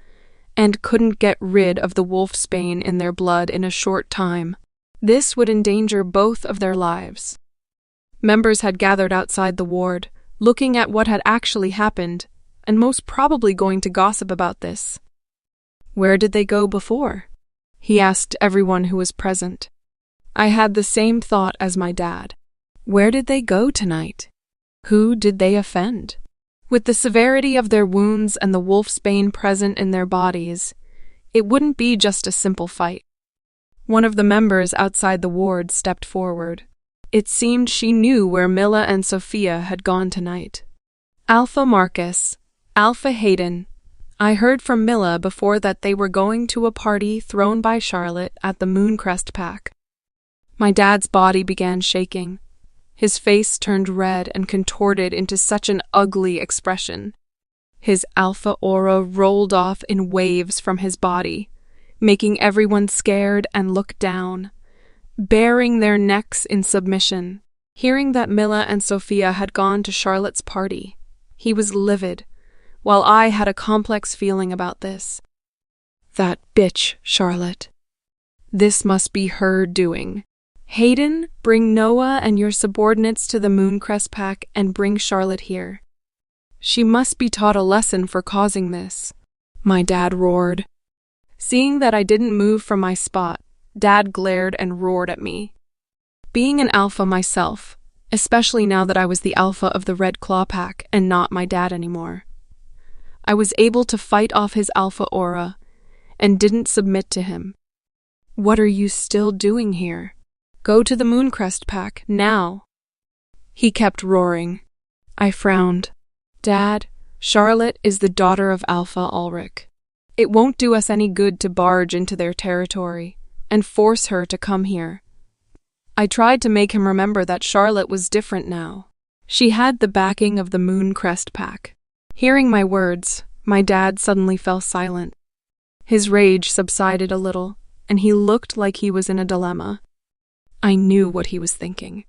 and couldn't get rid of the wolfsbane in their blood in a short time. This would endanger both of their lives. Members had gathered outside the ward, looking at what had actually happened, and most probably going to gossip about this. Where did they go before? He asked everyone who was present. I had the same thought as my dad. Where did they go tonight? Who did they offend? With the severity of their wounds and the wolfsbane present in their bodies, it wouldn't be just a simple fight. One of the members outside the ward stepped forward. It seemed she knew where Mila and Sofia had gone tonight. Alpha Marcus, Alpha Hayden. I heard from Mila before that they were going to a party thrown by Charlotte at the Mooncrest Pack. My dad's body began shaking. His face turned red and contorted into such an ugly expression. His alpha aura rolled off in waves from his body, making everyone scared and look down, baring their necks in submission. Hearing that Mila and Sofia had gone to Charlotte's party, he was livid, while I had a complex feeling about this. That bitch, Charlotte. This must be her doing. Hayden, bring Noah and your subordinates to the Mooncrest Pack and bring Charlotte here. She must be taught a lesson for causing this, my dad roared. Seeing that I didn't move from my spot, Dad glared and roared at me. Being an alpha myself, especially now that I was the alpha of the Red Claw Pack and not my dad anymore, I was able to fight off his alpha aura and didn't submit to him. What are you still doing here? Go to the Mooncrest Pack, now. He kept roaring. I frowned. Dad, Charlotte is the daughter of Alpha Ulrich. It won't do us any good to barge into their territory and force her to come here. I tried to make him remember that Charlotte was different now. She had the backing of the Mooncrest Pack. Hearing my words, my dad suddenly fell silent. His rage subsided a little, and he looked like he was in a dilemma. I knew what he was thinking.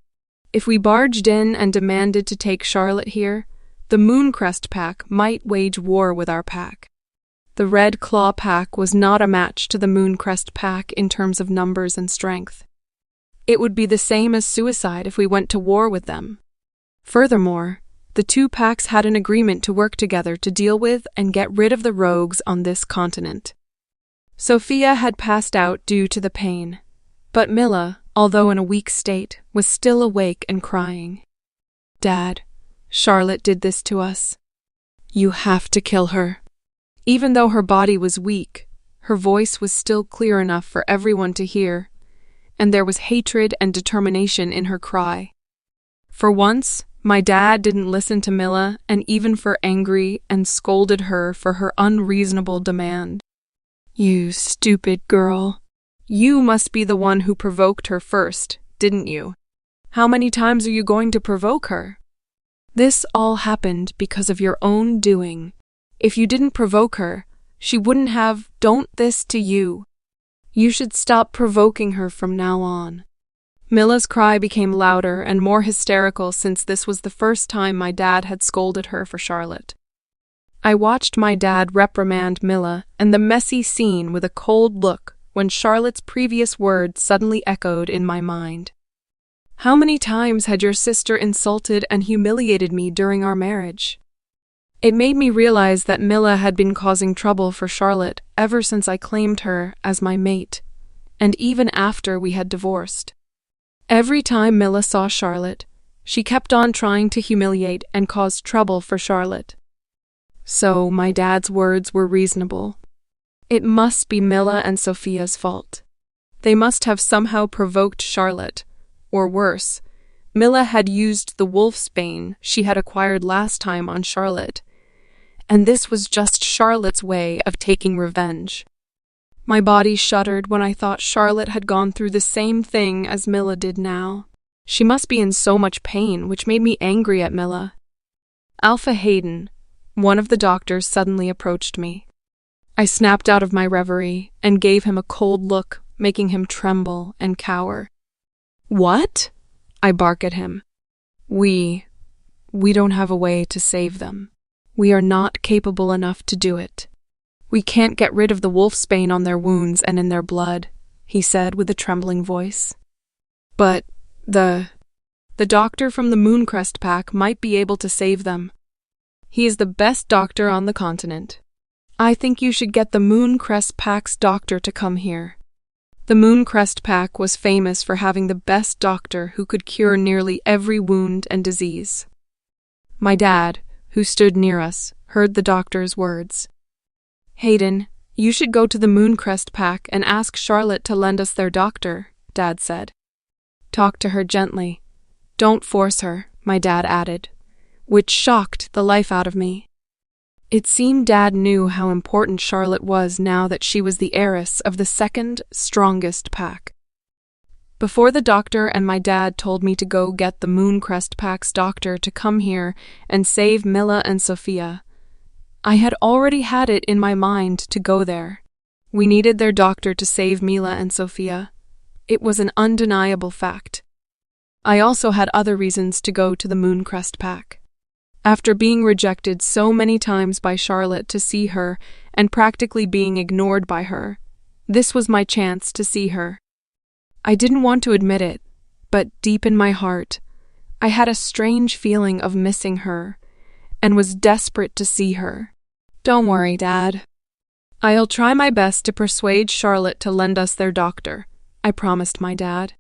If we barged in and demanded to take Charlotte here, the Mooncrest Pack might wage war with our pack. The Red Claw Pack was not a match to the Mooncrest Pack in terms of numbers and strength. It would be the same as suicide if we went to war with them. Furthermore, the two packs had an agreement to work together to deal with and get rid of the rogues on this continent. Sofia had passed out due to the pain, but Mila, although in a weak state, was still awake and crying. "Dad, Charlotte did this to us. You have to kill her." Even though her body was weak, her voice was still clear enough for everyone to hear, and there was hatred and determination in her cry. For once, my dad didn't listen to Mila and even felt angry and scolded her for her unreasonable demand. "You stupid girl. You must be the one who provoked her first, didn't you? How many times are you going to provoke her? This all happened because of your own doing. If you didn't provoke her, she wouldn't have done this to you. You should stop provoking her from now on." Mila's cry became louder and more hysterical since this was the first time my dad had scolded her for Charlotte. I watched my dad reprimand Mila and the messy scene with a cold look when Charlotte's previous words suddenly echoed in my mind. How many times had your sister insulted and humiliated me during our marriage? It made me realize that Mila had been causing trouble for Charlotte ever since I claimed her as my mate, and even after we had divorced. Every time Mila saw Charlotte, she kept on trying to humiliate and cause trouble for Charlotte. So my dad's words were reasonable. It must be Mila and Sofia's fault. They must have somehow provoked Charlotte, or worse, Mila had used the wolfsbane she had acquired last time on Charlotte, and this was just Charlotte's way of taking revenge. My body shuddered when I thought Charlotte had gone through the same thing as Mila did now. She must be in so much pain, which made me angry at Mila. Alpha Hayden, one of the doctors, suddenly approached me. I snapped out of my reverie and gave him a cold look, making him tremble and cower. "What?" I barked at him. We don't have a way to save them. We are not capable enough to do it. We can't get rid of the wolfsbane on their wounds and in their blood," he said with a trembling voice. "But the doctor from the Mooncrest Pack might be able to save them. He is the best doctor on the continent. I think you should get the Mooncrest Pack's doctor to come here." The Mooncrest Pack was famous for having the best doctor who could cure nearly every wound and disease. My dad, who stood near us, heard the doctor's words. "Hayden, you should go to the Mooncrest Pack and ask Charlotte to lend us their doctor," Dad said. "Talk to her gently. Don't force her," my dad added, which shocked the life out of me. It seemed Dad knew how important Charlotte was now that she was the heiress of the second strongest pack. Before the doctor and my dad told me to go get the Mooncrest Pack's doctor to come here and save Mila and Sofia, I had already had it in my mind to go there. We needed their doctor to save Mila and Sofia. It was an undeniable fact. I also had other reasons to go to the Mooncrest Pack. After being rejected so many times by Charlotte to see her and practically being ignored by her, this was my chance to see her. I didn't want to admit it, but deep in my heart, I had a strange feeling of missing her and was desperate to see her. "Don't worry, Dad. I'll try my best to persuade Charlotte to lend us their doctor," I promised my dad.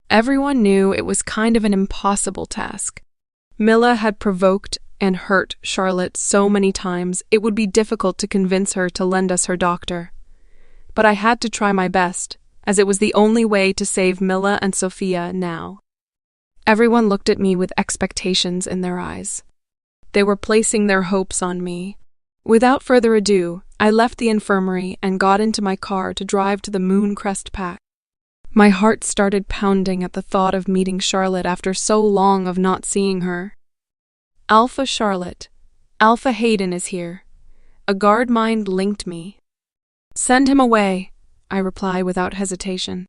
Everyone knew it was kind of an impossible task. Mila had provoked and hurt Charlotte so many times it would be difficult to convince her to lend us her doctor. But I had to try my best, as it was the only way to save Mila and Sofia now. Everyone looked at me with expectations in their eyes. They were placing their hopes on me. Without further ado, I left the infirmary and got into my car to drive to the Mooncrest Pack. My heart started pounding at the thought of meeting Charlotte after so long of not seeing her. Alpha Charlotte. Alpha Hayden is here. A guard mind linked me. Send him away, I reply without hesitation.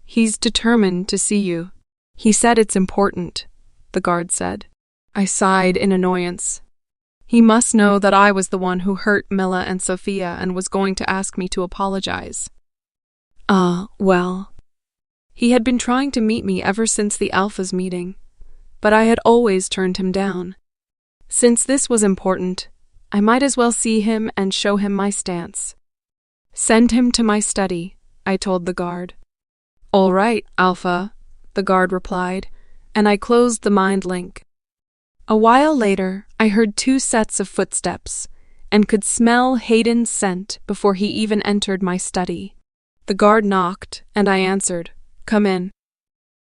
He's determined to see you. He said it's important, the guard said. I sighed in annoyance. He must know that I was the one who hurt Mila and Sofia and was going to ask me to apologize. Well. He had been trying to meet me ever since the Alpha's meeting, but I had always turned him down. Since this was important, I might as well see him and show him my stance. Send him to my study, I told the guard. All right, Alpha, the guard replied, and I closed the mind link. A while later, I heard 2 sets of footsteps and could smell Hayden's scent before he even entered my study. The guard knocked, and I answered, "Come in."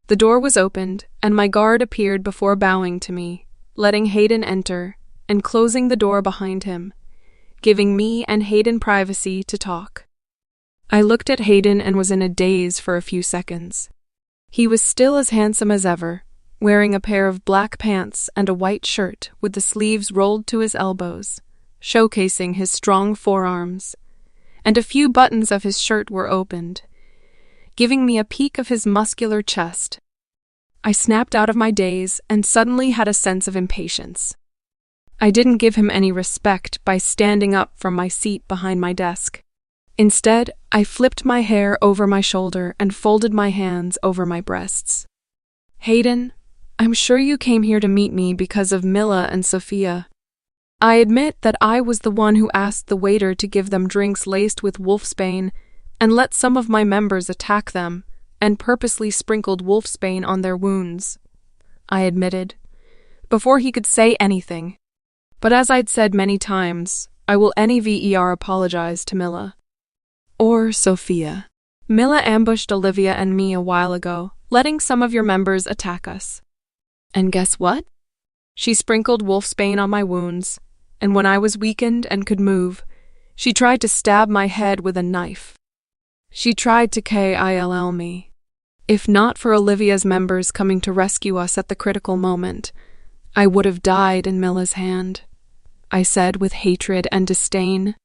The door was opened, and my guard appeared before bowing to me, letting Hayden enter and closing the door behind him, giving me and Hayden privacy to talk. I looked at Hayden and was in a daze for a few seconds. He was still as handsome as ever, wearing a pair of black pants and a white shirt with the sleeves rolled to his elbows, showcasing his strong forearms, and a few buttons of his shirt were opened, giving me a peek of his muscular chest. I snapped out of my daze and suddenly had a sense of impatience. I didn't give him any respect by standing up from my seat behind my desk. Instead, I flipped my hair over my shoulder and folded my hands over my breasts. Hayden, I'm sure you came here to meet me because of Mila and Sofia. I admit that I was the one who asked the waiter to give them drinks laced with wolfsbane and let some of my members attack them and purposely sprinkled wolfsbane on their wounds, I admitted, before he could say anything. But as I'd said many times, I will never apologize to Mila. Or Sofia. Mila ambushed Olivia and me a while ago, letting some of your members attack us. And guess what? She sprinkled wolfsbane on my wounds, and when I was weakened and could move, she tried to stab my head with a knife. She tried to kill me. If not for Olivia's members coming to rescue us at the critical moment, I would have died in Mila's hand, I said with hatred and disdain.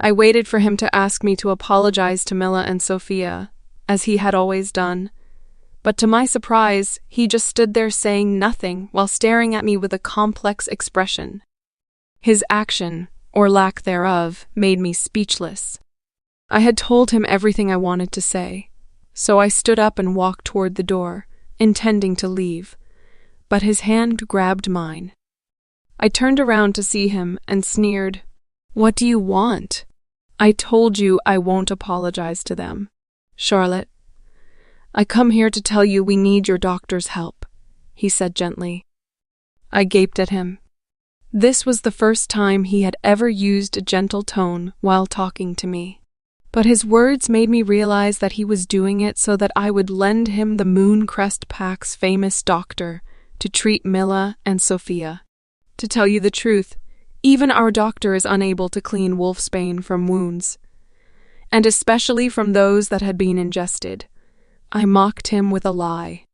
I waited for him to ask me to apologize to Mila and Sofia, as he had always done. But to my surprise, he just stood there saying nothing while staring at me with a complex expression. His action, or lack thereof, made me speechless. I had told him everything I wanted to say, so I stood up and walked toward the door, intending to leave, but his hand grabbed mine. I turned around to see him and sneered, "What do you want? I told you I won't apologize to them. Charlotte, I come here to tell you we need your doctor's help," he said gently. I gaped at him. This was the first time he had ever used a gentle tone while talking to me. But his words made me realize that he was doing it so that I would lend him the Mooncrest Pack's famous doctor to treat Mila and Sofia. To tell you the truth, even our doctor is unable to clean wolfsbane from wounds, and especially from those that had been ingested. I mocked him with a lie.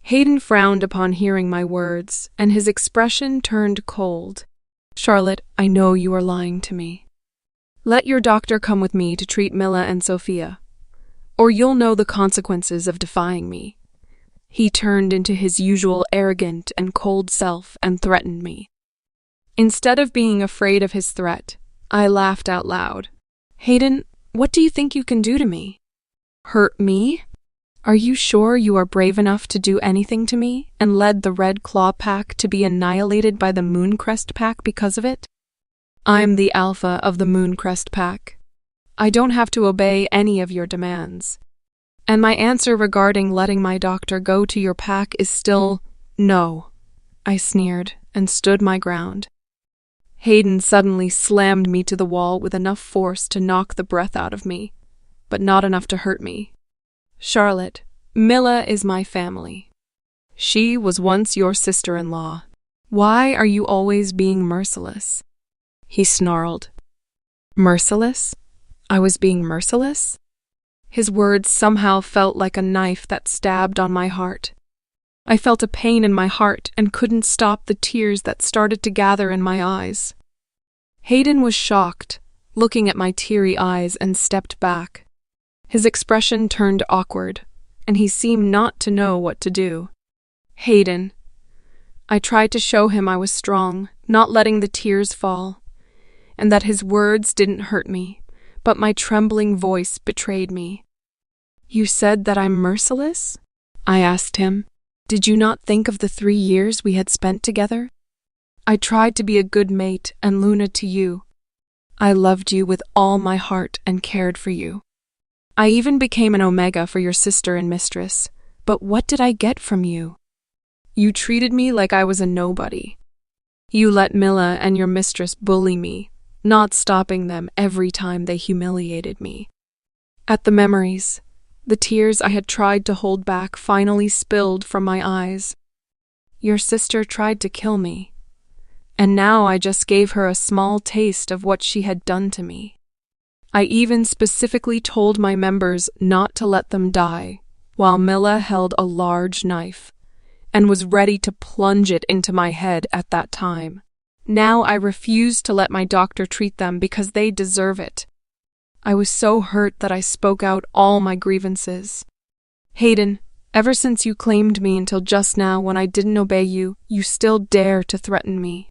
Hayden frowned upon hearing my words, and his expression turned cold. "Charlotte, I know you are lying to me. Let your doctor come with me to treat Mila and Sofia, or you'll know the consequences of defying me." He turned into his usual arrogant and cold self and threatened me. Instead of being afraid of his threat, I laughed out loud. "Hayden, what do you think you can do to me? Hurt me? Are you sure you are brave enough to do anything to me and led the Red Claw Pack to be annihilated by the Mooncrest Pack because of it? I'm the alpha of the Mooncrest Pack. I don't have to obey any of your demands. And my answer regarding letting my doctor go to your pack is still no," I sneered and stood my ground. Hayden suddenly slammed me to the wall with enough force to knock the breath out of me, but not enough to hurt me. "Charlotte, Mila is my family. She was once your sister-in-law. Why are you always being merciless?" He snarled. Merciless? I was being merciless? His words somehow felt like a knife that stabbed on my heart. I felt a pain in my heart and couldn't stop the tears that started to gather in my eyes. Hayden was shocked, looking at my teary eyes, and stepped back. His expression turned awkward, and he seemed not to know what to do. Hayden. I tried to show him I was strong, not letting the tears fall, and that his words didn't hurt me, but my trembling voice betrayed me. You said that I'm merciless? I asked him. Did you not think of the 3 years we had spent together? I tried to be a good mate and Luna to you. I loved you with all my heart and cared for you. I even became an omega for your sister and mistress, but what did I get from you? You treated me like I was a nobody. You let Mila and your mistress bully me, not stopping them every time they humiliated me. At the memories, the tears I had tried to hold back finally spilled from my eyes. Your sister tried to kill me, and now I just gave her a small taste of what she had done to me. I even specifically told my members not to let them die, while Mila held a large knife and was ready to plunge it into my head at that time. Now I refuse to let my doctor treat them because they deserve it. I was so hurt that I spoke out all my grievances. Hayden, ever since you claimed me until just now when I didn't obey you, you still dare to threaten me.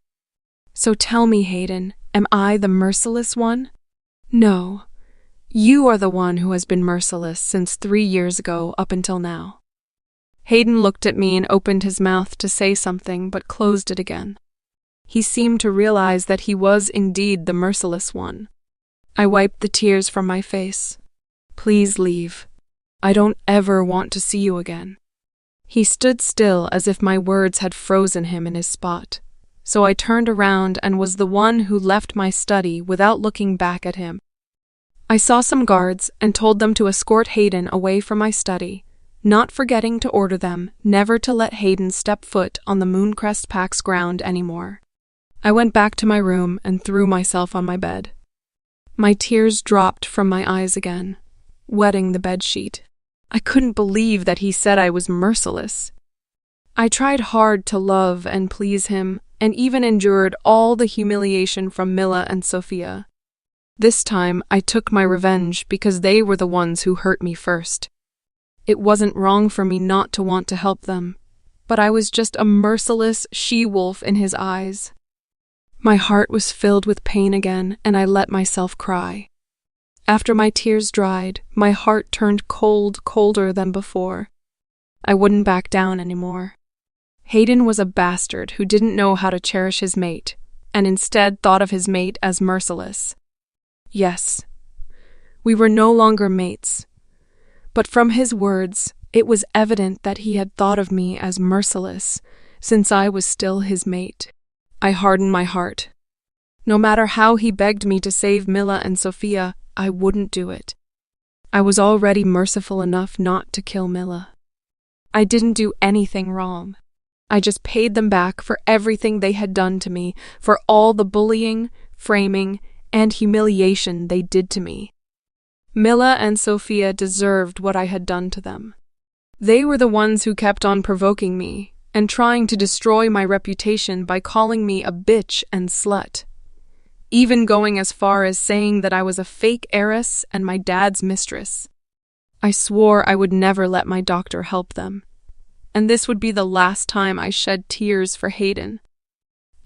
So tell me, Hayden, am I the merciless one? No, you are the one who has been merciless since 3 years ago up until now. Hayden looked at me and opened his mouth to say something, but closed it again. He seemed to realize that he was indeed the merciless one. I wiped the tears from my face. Please leave. I don't ever want to see you again. He stood still as if my words had frozen him in his spot. So I turned around and was the one who left my study without looking back at him. I saw some guards and told them to escort Hayden away from my study, not forgetting to order them never to let Hayden step foot on the Mooncrest Pack's ground anymore. I went back to my room and threw myself on my bed. My tears dropped from my eyes again, wetting the bedsheet. I couldn't believe that he said I was merciless. I tried hard to love and please him, and even endured all the humiliation from Mila and Sofia. This time, I took my revenge because they were the ones who hurt me first. It wasn't wrong for me not to want to help them, but I was just a merciless she-wolf in his eyes. My heart was filled with pain again, and I let myself cry. After my tears dried, my heart turned colder than before. I wouldn't back down anymore. Hayden was a bastard who didn't know how to cherish his mate, and instead thought of his mate as merciless. Yes, we were no longer mates, but from his words, it was evident that he had thought of me as merciless, since I was still his mate. I hardened my heart. No matter how he begged me to save Mila and Sofia, I wouldn't do it. I was already merciful enough not to kill Mila. I didn't do anything wrong. I just paid them back for everything they had done to me, for all the bullying, framing, and humiliation they did to me. Mila and Sofia deserved what I had done to them. They were the ones who kept on provoking me and trying to destroy my reputation by calling me a bitch and slut, even going as far as saying that I was a fake heiress and my dad's mistress. I swore I would never let my doctor help them, and this would be the last time I shed tears for Hayden.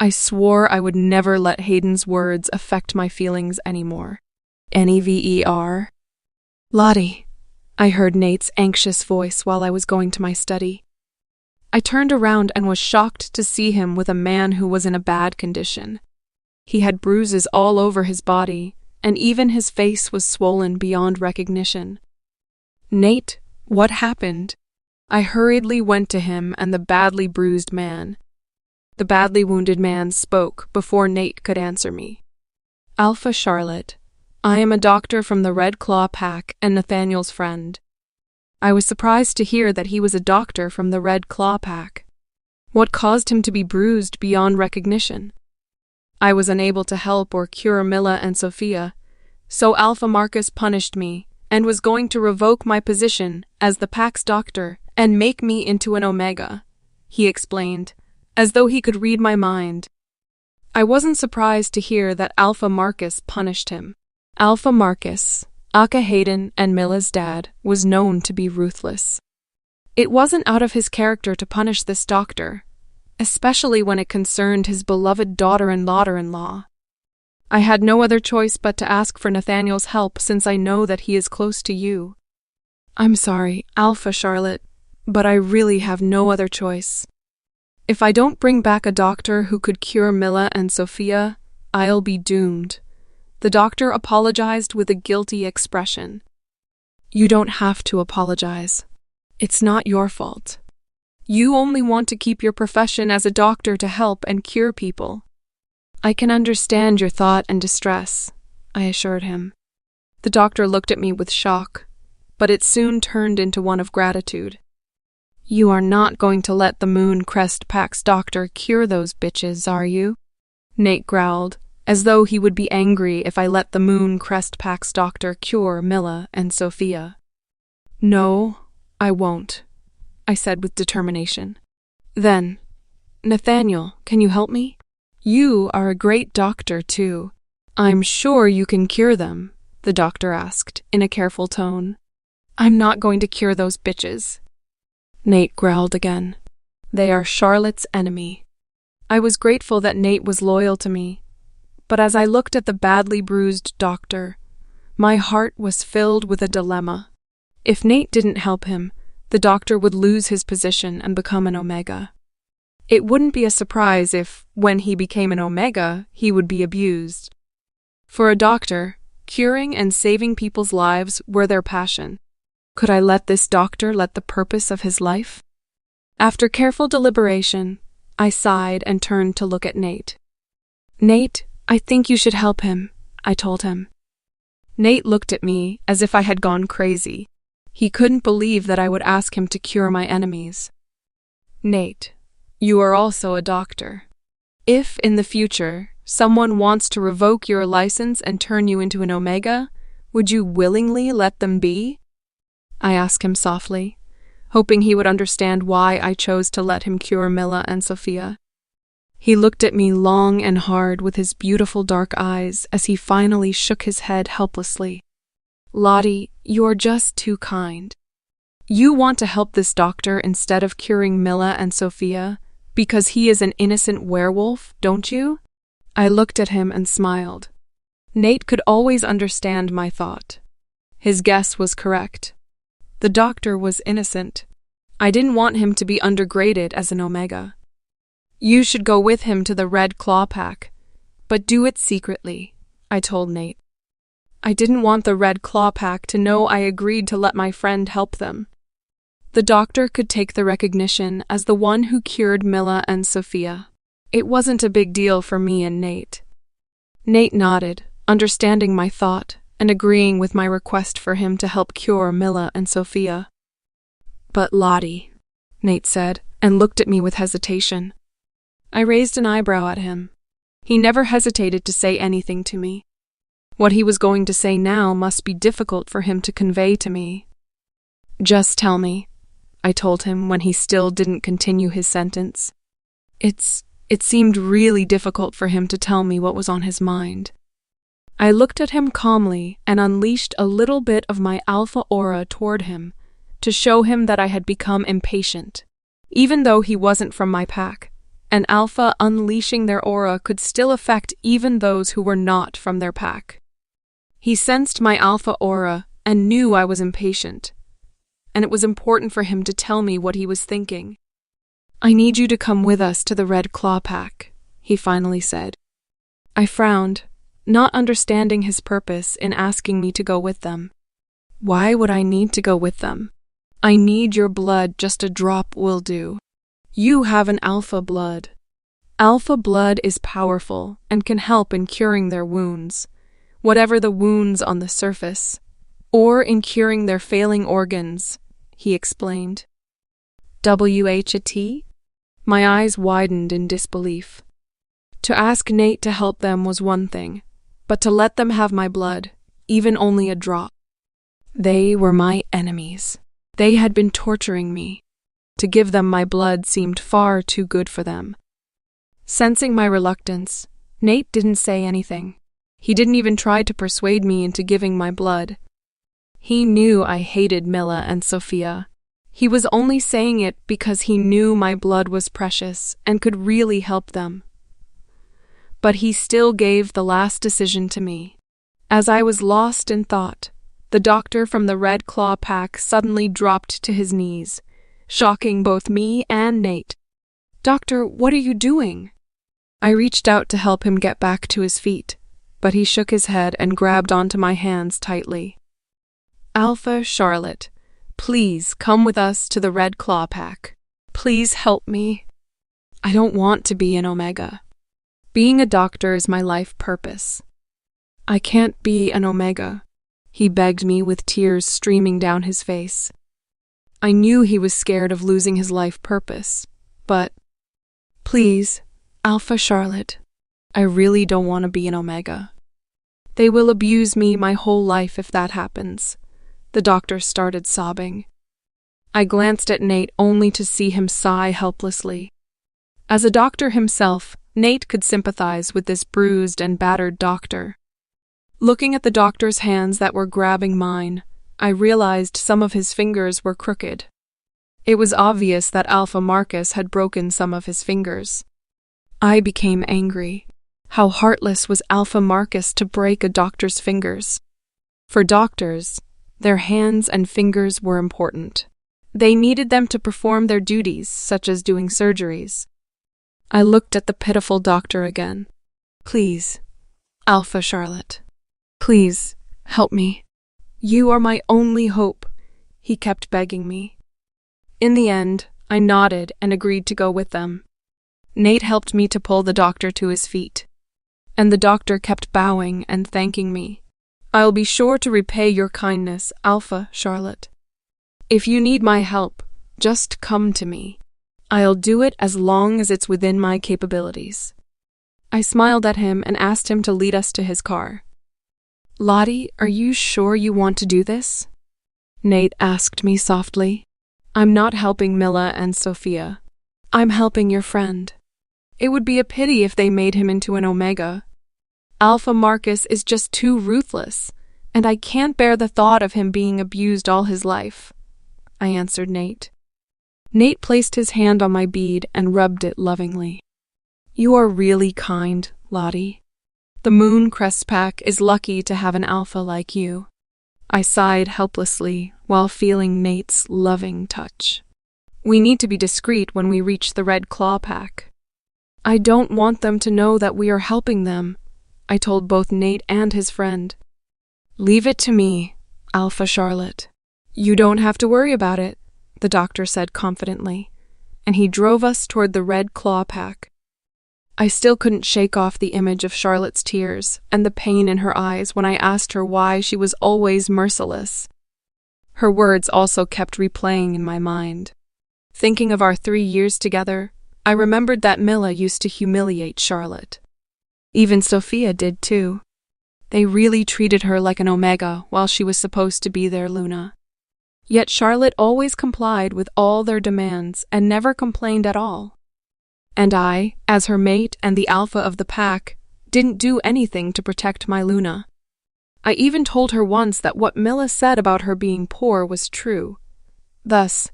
I swore I would never let Hayden's words affect my feelings anymore. Never. Lottie, I heard Nate's anxious voice while I was going to my study. I turned around and was shocked to see him with a man who was in a bad condition. He had bruises all over his body, and even his face was swollen beyond recognition. Nate, what happened? I hurriedly went to him and the badly bruised man. The badly wounded man spoke before Nate could answer me. Alpha Charlotte, I am a doctor from the Red Claw Pack and Nathaniel's friend. I was surprised to hear that he was a doctor from the Red Claw Pack. What caused him to be bruised beyond recognition? I was unable to help or cure Mila and Sofia, so Alpha Marcus punished me and was going to revoke my position as the Pack's doctor and make me into an Omega, he explained, as though he could read my mind. I wasn't surprised to hear that Alpha Marcus punished him. Alpha Marcus, aka Hayden and Mila's dad, was known to be ruthless. It wasn't out of his character to punish this doctor, especially when it concerned his beloved daughter-in-law. I had no other choice but to ask for Nathaniel's help since I know that he is close to you. I'm sorry, Alpha Charlotte, but I really have no other choice. If I don't bring back a doctor who could cure Mila and Sofia, I'll be doomed. The doctor apologized with a guilty expression. You don't have to apologize. It's not your fault. You only want to keep your profession as a doctor to help and cure people. I can understand your thought and distress, I assured him. The doctor looked at me with shock, but it soon turned into one of gratitude. You are not going to let the Moon Crest Pack's doctor cure those bitches, are you? Nate growled, as though he would be angry if I let the Moon Crest Pack's doctor cure Mila and Sofia. No, I won't, I said with determination. Then, Nathaniel, can you help me? You are a great doctor, too. I'm sure you can cure them, the doctor asked, in a careful tone. I'm not going to cure those bitches. Nate growled again. They are Charlotte's enemy. I was grateful that Nate was loyal to me, but as I looked at the badly bruised doctor, my heart was filled with a dilemma. If Nate didn't help him, the doctor would lose his position and become an Omega. It wouldn't be a surprise if, when he became an Omega, he would be abused. For a doctor, curing and saving people's lives were their passion. Could I let this doctor let the purpose of his life? After careful deliberation, I sighed and turned to look at Nate. Nate, I think you should help him, I told him. Nate looked at me as if I had gone crazy. He couldn't believe that I would ask him to cure my enemies. Nate, you are also a doctor. If, in the future, someone wants to revoke your license and turn you into an Omega, would you willingly let them be? I asked him softly, hoping he would understand why I chose to let him cure Mila and Sofia. He looked at me long and hard with his beautiful dark eyes as he finally shook his head helplessly. Lottie, you're just too kind. You want to help this doctor instead of curing Mila and Sofia because he is an innocent werewolf, don't you? I looked at him and smiled. Nate could always understand my thought. His guess was correct. The doctor was innocent. I didn't want him to be undergraded as an Omega. You should go with him to the Red Claw Pack, but do it secretly, I told Nate. I didn't want the Red Claw Pack to know I agreed to let my friend help them. The doctor could take the recognition as the one who cured Mila and Sofia. It wasn't a big deal for me and Nate. Nate nodded, understanding my thought and agreeing with my request for him to help cure Mila and Sofia. But Lottie, Nate said, and looked at me with hesitation. I raised an eyebrow at him. He never hesitated to say anything to me. What he was going to say now must be difficult for him to convey to me. Just tell me, I told him when he still didn't continue his sentence. It seemed really difficult for him to tell me what was on his mind. I looked at him calmly and unleashed a little bit of my alpha aura toward him to show him that I had become impatient. Even though he wasn't from my pack, an alpha unleashing their aura could still affect even those who were not from their pack. He sensed my alpha aura and knew I was impatient, and it was important for him to tell me what he was thinking. I need you to come with us to the Red Claw Pack, he finally said. I frowned, not understanding his purpose in asking me to go with them. Why would I need to go with them? I need your blood, just a drop will do. You have an alpha blood. Alpha blood is powerful and can help in curing their wounds, whatever the wounds on the surface, or in curing their failing organs, he explained. WHAT? My eyes widened in disbelief. To ask Nate to help them was one thing, but to let them have my blood, even only a drop. They were my enemies. They had been torturing me. To give them my blood seemed far too good for them. Sensing my reluctance, Nate didn't say anything. He didn't even try to persuade me into giving my blood. He knew I hated Mila and Sofia. He was only saying it because he knew my blood was precious and could really help them. But he still gave the last decision to me. As I was lost in thought, the doctor from the Red Claw pack suddenly dropped to his knees, shocking both me and Nate. "Doctor, what are you doing?" I reached out to help him get back to his feet, but he shook his head and grabbed onto my hands tightly. "Alpha Charlotte, please come with us to the Red Claw pack. Please help me. I don't want to be an Omega. Being a doctor is my life purpose. I can't be an Omega," he begged me with tears streaming down his face. I knew he was scared of losing his life purpose, but, "Please, Alpha Charlotte, I really don't want to be an Omega. They will abuse me my whole life if that happens." The doctor started sobbing. I glanced at Nate only to see him sigh helplessly. As a doctor himself, Nate could sympathize with this bruised and battered doctor. Looking at the doctor's hands that were grabbing mine, I realized some of his fingers were crooked. It was obvious that Alpha Marcus had broken some of his fingers. I became angry. How heartless was Alpha Marcus to break a doctor's fingers? For doctors, their hands and fingers were important. They needed them to perform their duties, such as doing surgeries. I looked at the pitiful doctor again. "Please, Alpha Charlotte. Please, help me. You are my only hope," he kept begging me. In the end, I nodded and agreed to go with them. Nate helped me to pull the doctor to his feet, and the doctor kept bowing and thanking me. "I'll be sure to repay your kindness, Alpha Charlotte. If you need my help, just come to me. I'll do it as long as it's within my capabilities." I smiled at him and asked him to lead us to his car. "Lottie, are you sure you want to do this?" Nate asked me softly. "I'm not helping Mila and Sofia. I'm helping your friend. It would be a pity if they made him into an Omega. Alpha Marcus is just too ruthless, and I can't bear the thought of him being abused all his life," I answered Nate. Nate placed his hand on my bead and rubbed it lovingly. "You are really kind, Lottie. The Moon Crest Pack is lucky to have an alpha like you." I sighed helplessly while feeling Nate's loving touch. "We need to be discreet when we reach the Red Claw Pack. I don't want them to know that we are helping them," I told both Nate and his friend. "Leave it to me, Alpha Charlotte. You don't have to worry about it," the doctor said confidently, and he drove us toward the Red Claw Pack. I still couldn't shake off the image of Charlotte's tears and the pain in her eyes when I asked her why she was always merciless. Her words also kept replaying in my mind. Thinking of our 3 years together, I remembered that Mila used to humiliate Charlotte. Even Sofia did too. They really treated her like an Omega while she was supposed to be their Luna. Yet Charlotte always complied with all their demands and never complained at all. And I, as her mate and the alpha of the pack, didn't do anything to protect my Luna. I even told her once that what Mila said about her being poor was true. Thus,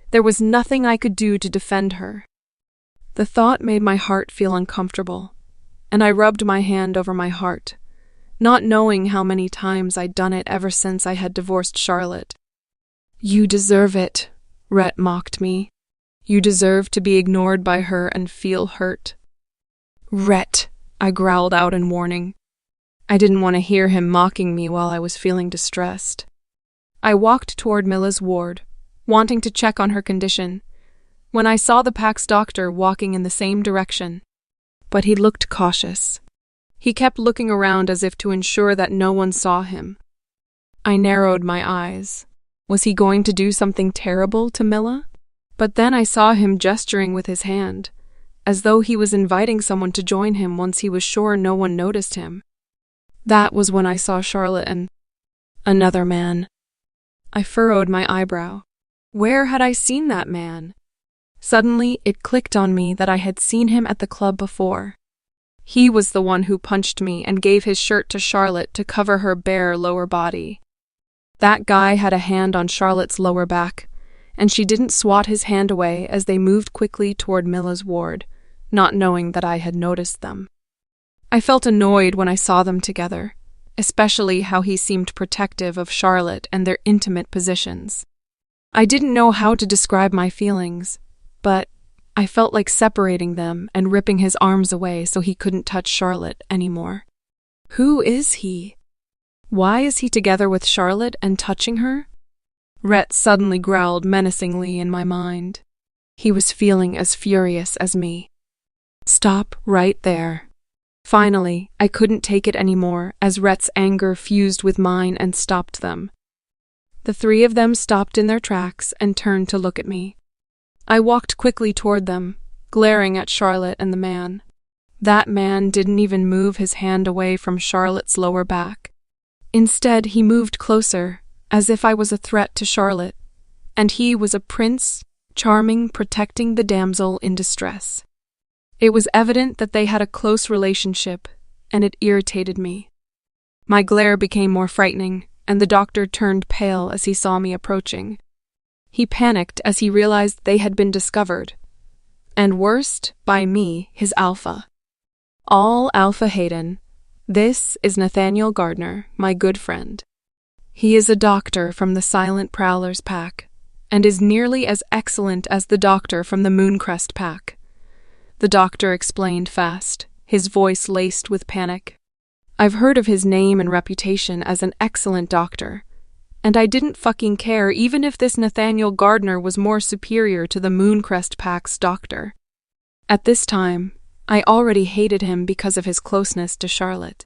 there was nothing I could do to defend her. The thought made my heart feel uncomfortable, and I rubbed my hand over my heart, not knowing how many times I'd done it ever since I had divorced Charlotte. "You deserve it," Rhett mocked me. "You deserve to be ignored by her and feel hurt." "Rhett," I growled out in warning. I didn't want to hear him mocking me while I was feeling distressed. I walked toward Mila's ward, wanting to check on her condition, when I saw the pack's doctor walking in the same direction. But he looked cautious. He kept looking around as if to ensure that no one saw him. I narrowed my eyes. Was he going to do something terrible to Mila? But then I saw him gesturing with his hand, as though he was inviting someone to join him once he was sure no one noticed him. That was when I saw Charlotte and another man. I furrowed my eyebrow. Where had I seen that man? Suddenly, it clicked on me that I had seen him at the club before. He was the one who punched me and gave his shirt to Charlotte to cover her bare lower body. That guy had a hand on Charlotte's lower back, and she didn't swat his hand away as they moved quickly toward Milla's ward, not knowing that I had noticed them. I felt annoyed when I saw them together, especially how he seemed protective of Charlotte and their intimate positions. I didn't know how to describe my feelings, but I felt like separating them and ripping his arms away so he couldn't touch Charlotte anymore. Who is he? Why is he together with Charlotte and touching her? Rhett suddenly growled menacingly in my mind. He was feeling as furious as me. Stop right there. Finally, I couldn't take it anymore as Rhett's anger fused with mine and stopped them. The three of them stopped in their tracks and turned to look at me. I walked quickly toward them, glaring at Charlotte and the man. That man didn't even move his hand away from Charlotte's lower back. Instead, he moved closer, as if I was a threat to Charlotte, and he was a prince, charming, protecting the damsel in distress. It was evident that they had a close relationship, and it irritated me. My glare became more frightening, and the doctor turned pale as he saw me approaching. He panicked as he realized they had been discovered, and worst, by me, his alpha. All Alpha Hayden. This is Nathaniel Gardner, my good friend. He is a doctor from the Silent Prowlers pack, and is nearly as excellent as the doctor from the Mooncrest pack. The doctor explained fast, his voice laced with panic. I've heard of his name and reputation as an excellent doctor, and I didn't fucking care even if this Nathaniel Gardner was more superior to the Mooncrest pack's doctor. At this time, I already hated him because of his closeness to Charlotte.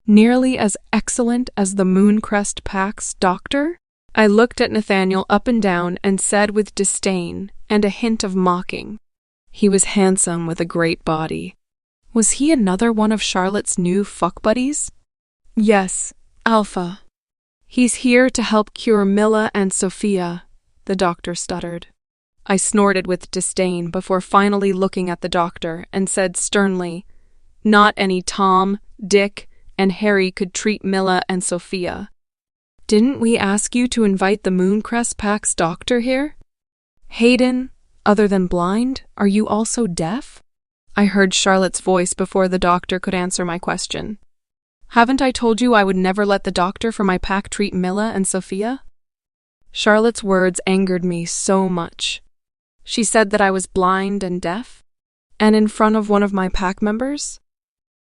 Nearly as excellent as the Mooncrest pack's doctor? I looked at Nathaniel up and down and said with disdain and a hint of mocking. He was handsome with a great body. Was he another one of Charlotte's new fuck buddies? Yes, Alpha. He's here to help cure Milla and Sofia, the doctor stuttered. I snorted with disdain before finally looking at the doctor and said sternly, not any Tom, Dick, and Harry could treat Milla and Sofia. Didn't we ask you to invite the Mooncrest pack's doctor here? Hayden, other than blind, are you also deaf? I heard Charlotte's voice before the doctor could answer my question. Haven't I told you I would never let the doctor for my pack treat Milla and Sofia? Charlotte's words angered me so much. She said that I was blind and deaf, and in front of one of my pack members.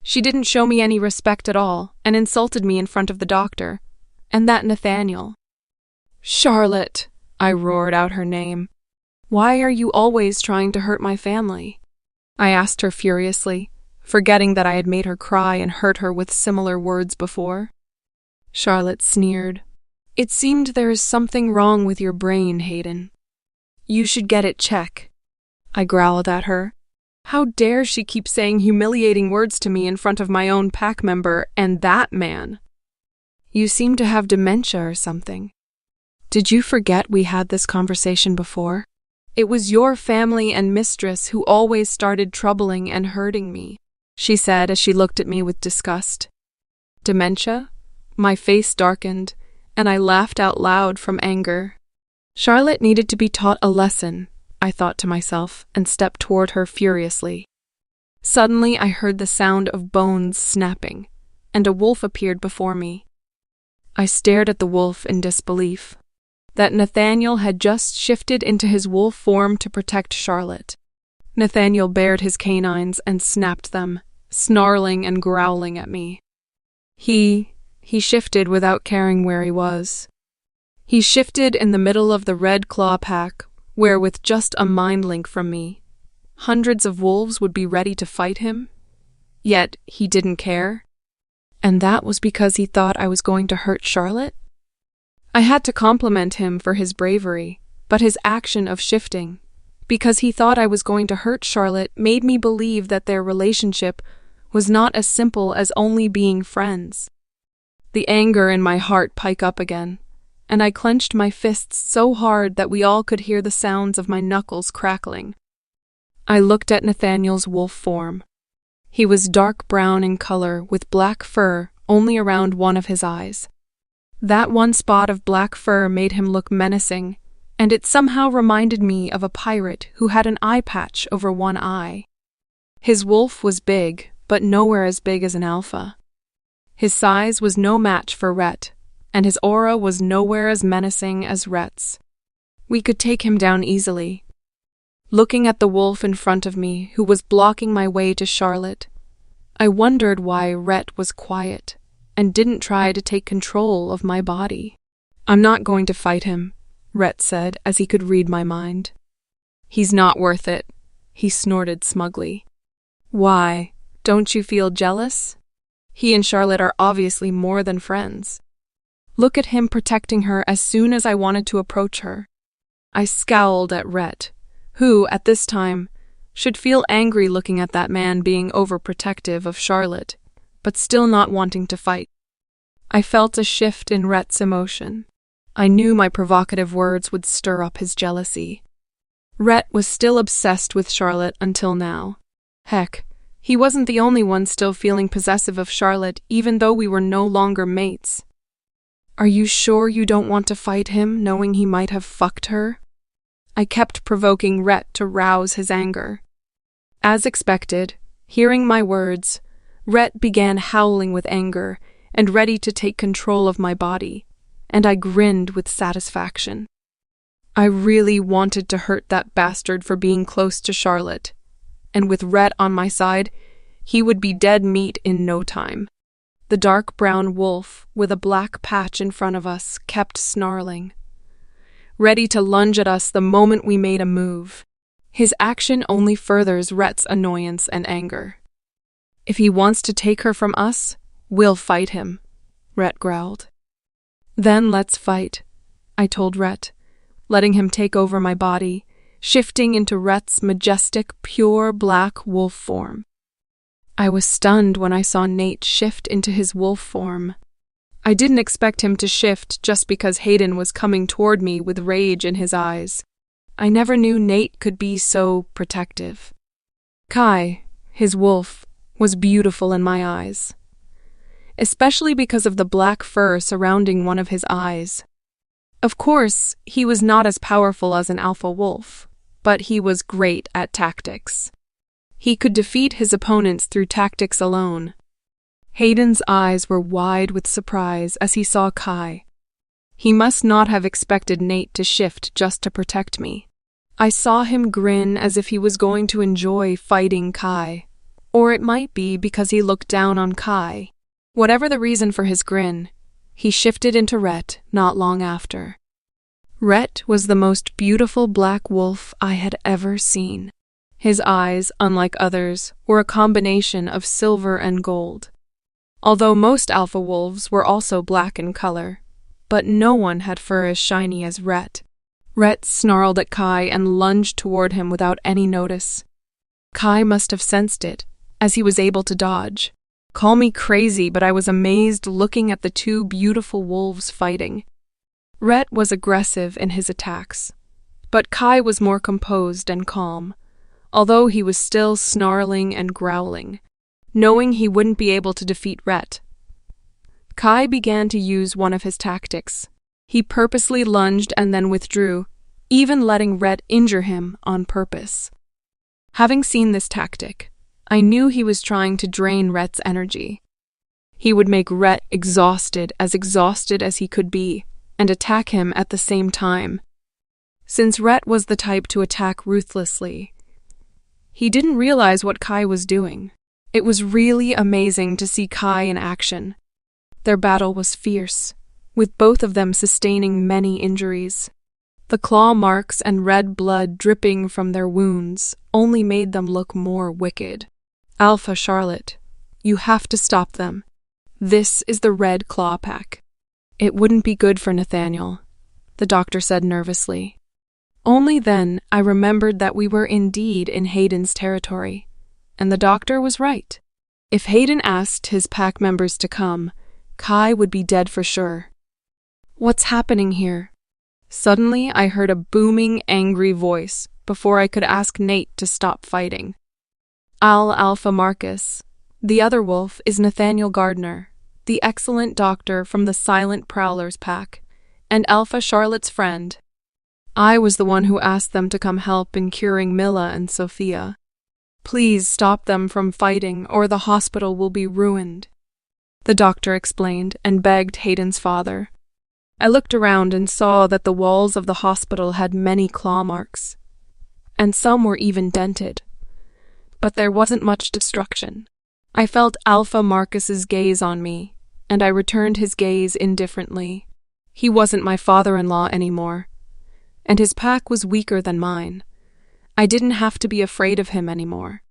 She didn't show me any respect at all and insulted me in front of the doctor, and that Nathaniel. Charlotte, I roared out her name. Why are you always trying to hurt my family? I asked her furiously, forgetting that I had made her cry and hurt her with similar words before. Charlotte sneered. It seemed there is something wrong with your brain, Hayden. You should get it checked. I growled at her. How dare she keep saying humiliating words to me in front of my own pack member and that man? You seem to have dementia or something. Did you forget we had this conversation before? It was your family and mistress who always started troubling and hurting me, she said as she looked at me with disgust. Dementia? My face darkened, and I laughed out loud from anger. Charlotte needed to be taught a lesson, I thought to myself, and stepped toward her furiously. Suddenly I heard the sound of bones snapping, and a wolf appeared before me. I stared at the wolf in disbelief. That Nathaniel had just shifted into his wolf form to protect Charlotte. Nathaniel bared his canines and snapped them, snarling and growling at me. He shifted without caring where he was. He shifted in the middle of the Red Claw pack, where with just a mind link from me, hundreds of wolves would be ready to fight him. Yet he didn't care. And that was because he thought I was going to hurt Charlotte? I had to compliment him for his bravery, but his action of shifting, because he thought I was going to hurt Charlotte, made me believe that their relationship was not as simple as only being friends. The anger in my heart piped up again, and I clenched my fists so hard that we all could hear the sounds of my knuckles crackling. I looked at Nathaniel's wolf form. He was dark brown in color with black fur only around one of his eyes. That one spot of black fur made him look menacing, and it somehow reminded me of a pirate who had an eye patch over one eye. His wolf was big, but nowhere as big as an alpha. His size was no match for Rhett, and his aura was nowhere as menacing as Rhett's. We could take him down easily. Looking at the wolf in front of me, who was blocking my way to Charlotte, I wondered why Rhett was quiet and didn't try to take control of my body. "I'm not going to fight him," Rhett said as he could read my mind. "He's not worth it," he snorted smugly. "Why? Don't you feel jealous? He and Charlotte are obviously more than friends. Look at him protecting her as soon as I wanted to approach her." I scowled at Rhett, who, at this time, should feel angry looking at that man being overprotective of Charlotte, but still not wanting to fight. I felt a shift in Rhett's emotion. I knew my provocative words would stir up his jealousy. Rhett was still obsessed with Charlotte until now. Heck, he wasn't the only one still feeling possessive of Charlotte, even though we were no longer mates. "Are you sure you don't want to fight him, knowing he might have fucked her?" I kept provoking Rhett to rouse his anger. As expected, hearing my words, Rhett began howling with anger and ready to take control of my body, and I grinned with satisfaction. I really wanted to hurt that bastard for being close to Charlotte, and with Rhett on my side, he would be dead meat in no time. The dark brown wolf, with a black patch in front of us, kept snarling, ready to lunge at us the moment we made a move. His action only furthers Rhett's annoyance and anger. "If he wants to take her from us, we'll fight him," Rhett growled. "Then let's fight," I told Rhett, letting him take over my body, shifting into Rhett's majestic, pure black wolf form. I was stunned when I saw Nate shift into his wolf form. I didn't expect him to shift just because Hayden was coming toward me with rage in his eyes. I never knew Nate could be so protective. Kai, his wolf, was beautiful in my eyes, especially because of the black fur surrounding one of his eyes. Of course, he was not as powerful as an alpha wolf, but he was great at tactics. He could defeat his opponents through tactics alone. Hayden's eyes were wide with surprise as he saw Kai. He must not have expected Nate to shift just to protect me. I saw him grin as if he was going to enjoy fighting Kai, or it might be because he looked down on Kai. Whatever the reason for his grin, he shifted into Rhett not long after. Rhett was the most beautiful black wolf I had ever seen. His eyes, unlike others, were a combination of silver and gold. Although most alpha wolves were also black in color, but no one had fur as shiny as Rhett. Rhett snarled at Kai and lunged toward him without any notice. Kai must have sensed it, as he was able to dodge. Call me crazy, but I was amazed looking at the two beautiful wolves fighting. Rhett was aggressive in his attacks, but Kai was more composed and calm, although he was still snarling and growling, knowing he wouldn't be able to defeat Rhett. Kai began to use one of his tactics. He purposely lunged and then withdrew, even letting Rhett injure him on purpose. Having seen this tactic, I knew he was trying to drain Rhett's energy. He would make Rhett exhausted as he could be, and attack him at the same time. Since Rhett was the type to attack ruthlessly, he didn't realize what Kai was doing. It was really amazing to see Kai in action. Their battle was fierce, with both of them sustaining many injuries. The claw marks and red blood dripping from their wounds only made them look more wicked. "Alpha Charlotte, you have to stop them. This is the Red Claw Pack." "It wouldn't be good for Nathaniel," the doctor said nervously. Only then I remembered that we were indeed in Hayden's territory, and the doctor was right. If Hayden asked his pack members to come, Kai would be dead for sure. What's happening here? Suddenly, I heard a booming, angry voice before I could ask Nate to stop fighting. Alpha Marcus. The other wolf is Nathaniel Gardner, the excellent doctor from the Silent Prowlers pack, and Alpha Charlotte's friend. I was the one who asked them to come help in curing Milla and Sofia. Please stop them from fighting, or the hospital will be ruined, the doctor explained and begged Hayden's father. I looked around and saw that the walls of the hospital had many claw marks, and some were even dented. But there wasn't much destruction. I felt Alpha Marcus's gaze on me, and I returned his gaze indifferently. He wasn't my father-in-law anymore, and his pack was weaker than mine. I didn't have to be afraid of him anymore.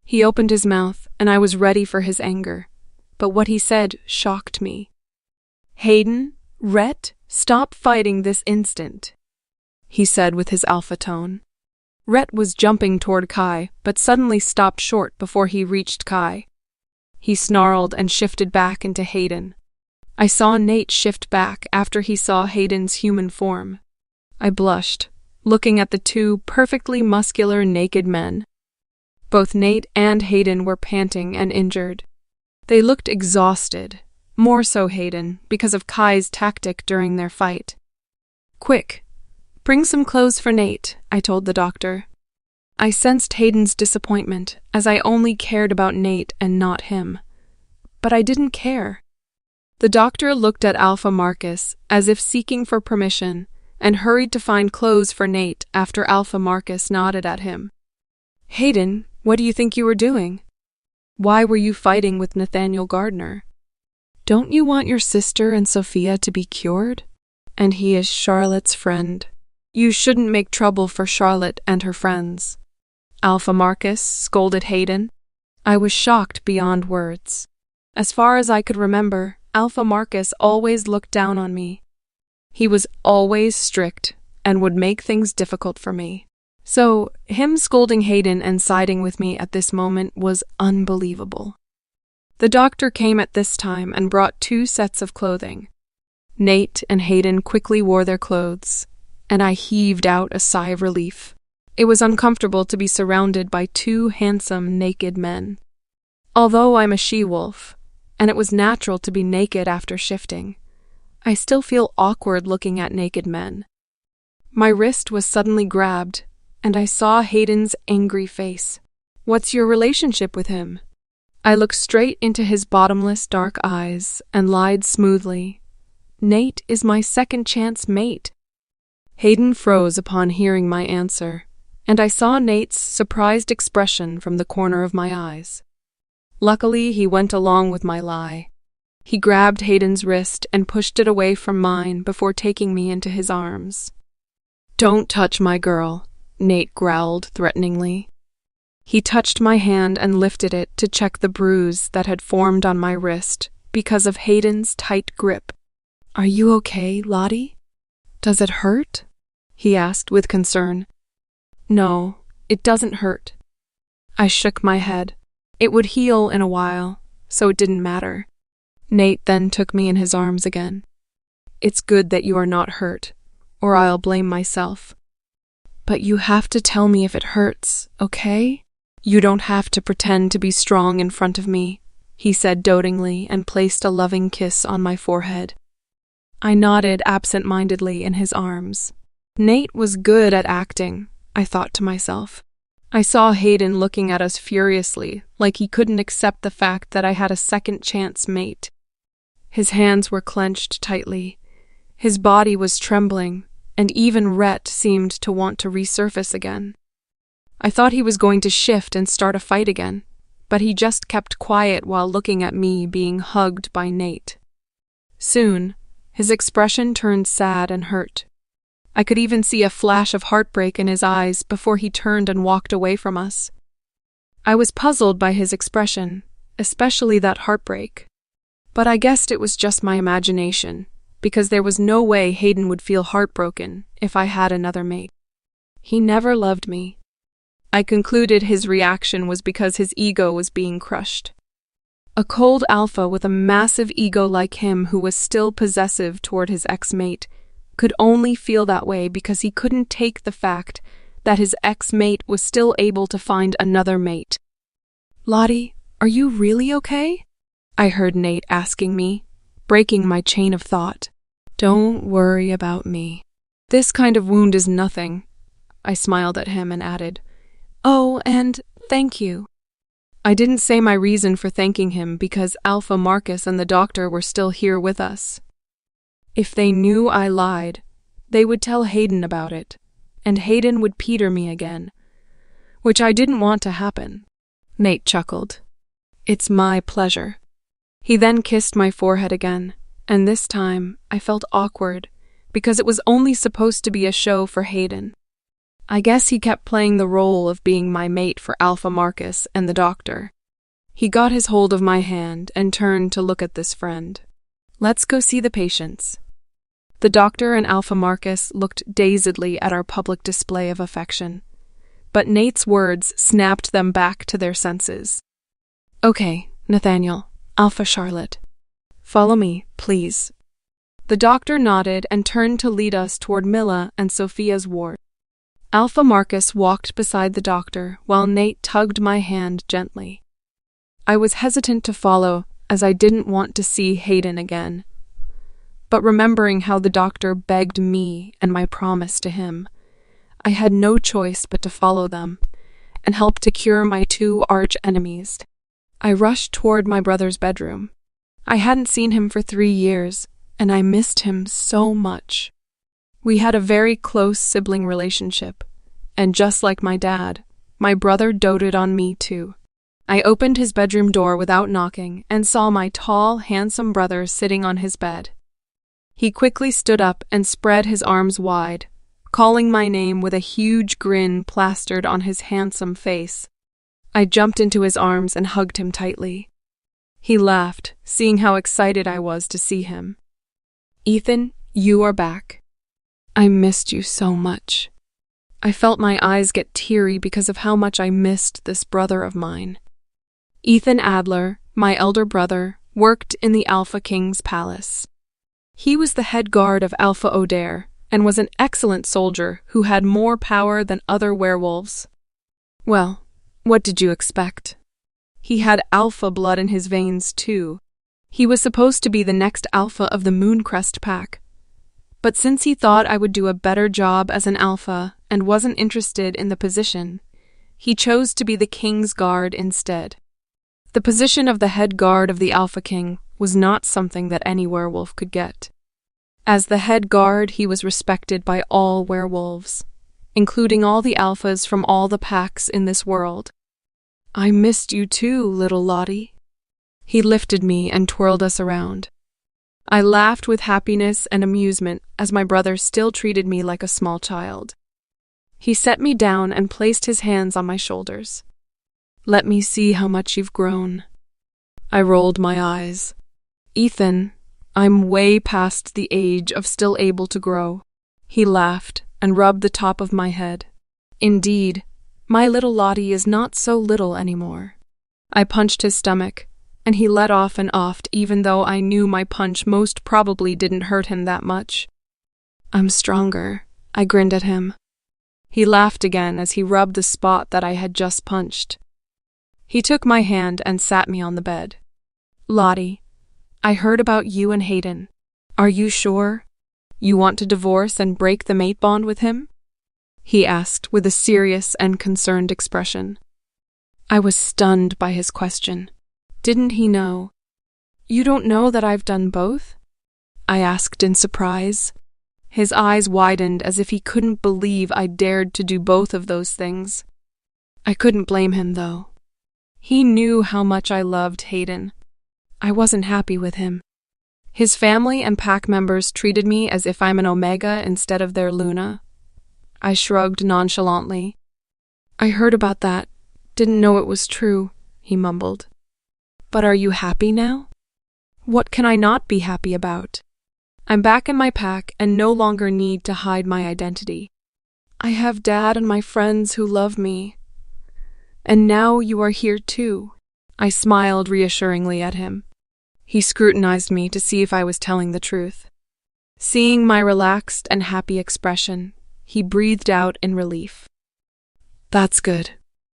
He opened his mouth, and I was ready for his anger, but what he said shocked me. "Hayden, Rhett, stop fighting this instant," he said with his alpha tone. Rhett was jumping toward Kai, but suddenly stopped short before he reached Kai. He snarled and shifted back into Hayden. I saw Nate shift back after he saw Hayden's human form. I blushed, looking at the two perfectly muscular naked men. Both Nate and Hayden were panting and injured. They looked exhausted, more so Hayden, because of Kai's tactic during their fight. "Quick, bring some clothes for Nate," I told the doctor. I sensed Hayden's disappointment, as I only cared about Nate and not him. But I didn't care. The doctor looked at Alpha Marcus as if seeking for permission, and hurried to find clothes for Nate after Alpha Marcus nodded at him. "Hayden, what do you think you were doing? Why were you fighting with Nathaniel Gardner? Don't you want your sister and Sofia to be cured? And he is Charlotte's friend. You shouldn't make trouble for Charlotte and her friends." Alpha Marcus scolded Hayden. I was shocked beyond words. As far as I could remember, Alpha Marcus always looked down on me. He was always strict and would make things difficult for me. So, him scolding Hayden and siding with me at this moment was unbelievable. The doctor came at this time and brought 2 sets of clothing. Nate and Hayden quickly wore their clothes, and I heaved out a sigh of relief. It was uncomfortable to be surrounded by 2 handsome, naked men. Although I'm a she-wolf, and it was natural to be naked after shifting, I still feel awkward looking at naked men. My wrist was suddenly grabbed, and I saw Hayden's angry face. "What's your relationship with him?" I looked straight into his bottomless dark eyes and lied smoothly. "Nate is my second-chance mate." Hayden froze upon hearing my answer, and I saw Nate's surprised expression from the corner of my eyes. Luckily, he went along with my lie. He grabbed Hayden's wrist and pushed it away from mine before taking me into his arms. "Don't touch my girl," Nate growled threateningly. He touched my hand and lifted it to check the bruise that had formed on my wrist because of Hayden's tight grip. "Are you okay, Lottie? Does it hurt?" he asked with concern. "No, it doesn't hurt." I shook my head. It would heal in a while, so it didn't matter. Nate then took me in his arms again. "It's good that you are not hurt, or I'll blame myself. But you have to tell me if it hurts, okay? You don't have to pretend to be strong in front of me," he said dotingly and placed a loving kiss on my forehead. I nodded absent-mindedly in his arms. Nate was good at acting, I thought to myself. I saw Hayden looking at us furiously, like he couldn't accept the fact that I had a second-chance mate. His hands were clenched tightly. His body was trembling, and even Rhett seemed to want to resurface again. I thought he was going to shift and start a fight again, but he just kept quiet while looking at me being hugged by Nate. Soon, his expression turned sad and hurt. I could even see a flash of heartbreak in his eyes before he turned and walked away from us. I was puzzled by his expression, especially that heartbreak. But I guessed it was just my imagination, because there was no way Hayden would feel heartbroken if I had another mate. He never loved me. I concluded his reaction was because his ego was being crushed. A cold alpha with a massive ego like him who was still possessive toward his ex-mate could only feel that way because he couldn't take the fact that his ex-mate was still able to find another mate. "Lottie, are you really okay?" I heard Nate asking me, breaking my chain of thought. "Don't worry about me. This kind of wound is nothing." I smiled at him and added, "Oh, and thank you." I didn't say my reason for thanking him because Alpha Marcus and the doctor were still here with us. If they knew I lied, they would tell Hayden about it, and Hayden would peter me again, which I didn't want to happen. Nate chuckled. "It's my pleasure." He then kissed my forehead again, and this time I felt awkward because it was only supposed to be a show for Hayden. I guess he kept playing the role of being my mate for Alpha Marcus and the doctor. He got his hold of my hand and turned to look at this friend. "Let's go see the patients." The doctor and Alpha Marcus looked dazedly at our public display of affection, but Nate's words snapped them back to their senses. "Okay, Nathaniel, Alpha Charlotte. Follow me, please." The doctor nodded and turned to lead us toward Milla and Sofia's ward. Alpha Marcus walked beside the doctor while Nate tugged my hand gently. I was hesitant to follow as I didn't want to see Hayden again. But remembering how the doctor begged me and my promise to him, I had no choice but to follow them and help to cure my two arch enemies. I rushed toward my brother's bedroom. I hadn't seen him for 3 years, and I missed him so much. We had a very close sibling relationship, and just like my dad, my brother doted on me too. I opened his bedroom door without knocking and saw my tall, handsome brother sitting on his bed. He quickly stood up and spread his arms wide, calling my name with a huge grin plastered on his handsome face. I jumped into his arms and hugged him tightly. He laughed, seeing how excited I was to see him. "Ethan, you are back. I missed you so much." I felt my eyes get teary because of how much I missed this brother of mine. Ethan Adler, my elder brother, worked in the Alpha King's palace. He was the head guard of Alpha O'Dare and was an excellent soldier who had more power than other werewolves. Well, what did you expect? He had alpha blood in his veins too. He was supposed to be the next alpha of the Mooncrest pack. But since he thought I would do a better job as an alpha and wasn't interested in the position, he chose to be the King's guard instead. The position of the head guard of the Alpha King was not something that any werewolf could get. As the head guard, he was respected by all werewolves, including all the alphas from all the packs in this world. "I missed you too, little Lottie." He lifted me and twirled us around. I laughed with happiness and amusement as my brother still treated me like a small child. He set me down and placed his hands on my shoulders. "Let me see how much you've grown." I rolled my eyes. "Ethan, I'm way past the age of still able to grow." He laughed and rubbed the top of my head. "Indeed, my little Lottie is not so little anymore." I punched his stomach, and he let off and offed even though I knew my punch most probably didn't hurt him that much. "I'm stronger," I grinned at him. He laughed again as he rubbed the spot that I had just punched. He took my hand and sat me on the bed. "Lottie, I heard about you and Hayden. Are you sure? You want to divorce and break the mate bond with him?" he asked with a serious and concerned expression. I was stunned by his question. Didn't he know? "You don't know that I've done both?" I asked in surprise. His eyes widened as if he couldn't believe I dared to do both of those things. I couldn't blame him, though. He knew how much I loved Hayden. I wasn't happy with him. His family and pack members treated me as if I'm an Omega instead of their Luna. I shrugged nonchalantly. "I heard about that. Didn't know it was true," he mumbled. "But are you happy now?" "What can I not be happy about? I'm back in my pack and no longer need to hide my identity. I have Dad and my friends who love me. And now you are here too." I smiled reassuringly at him. He scrutinized me to see if I was telling the truth. Seeing my relaxed and happy expression, he breathed out in relief. That's good.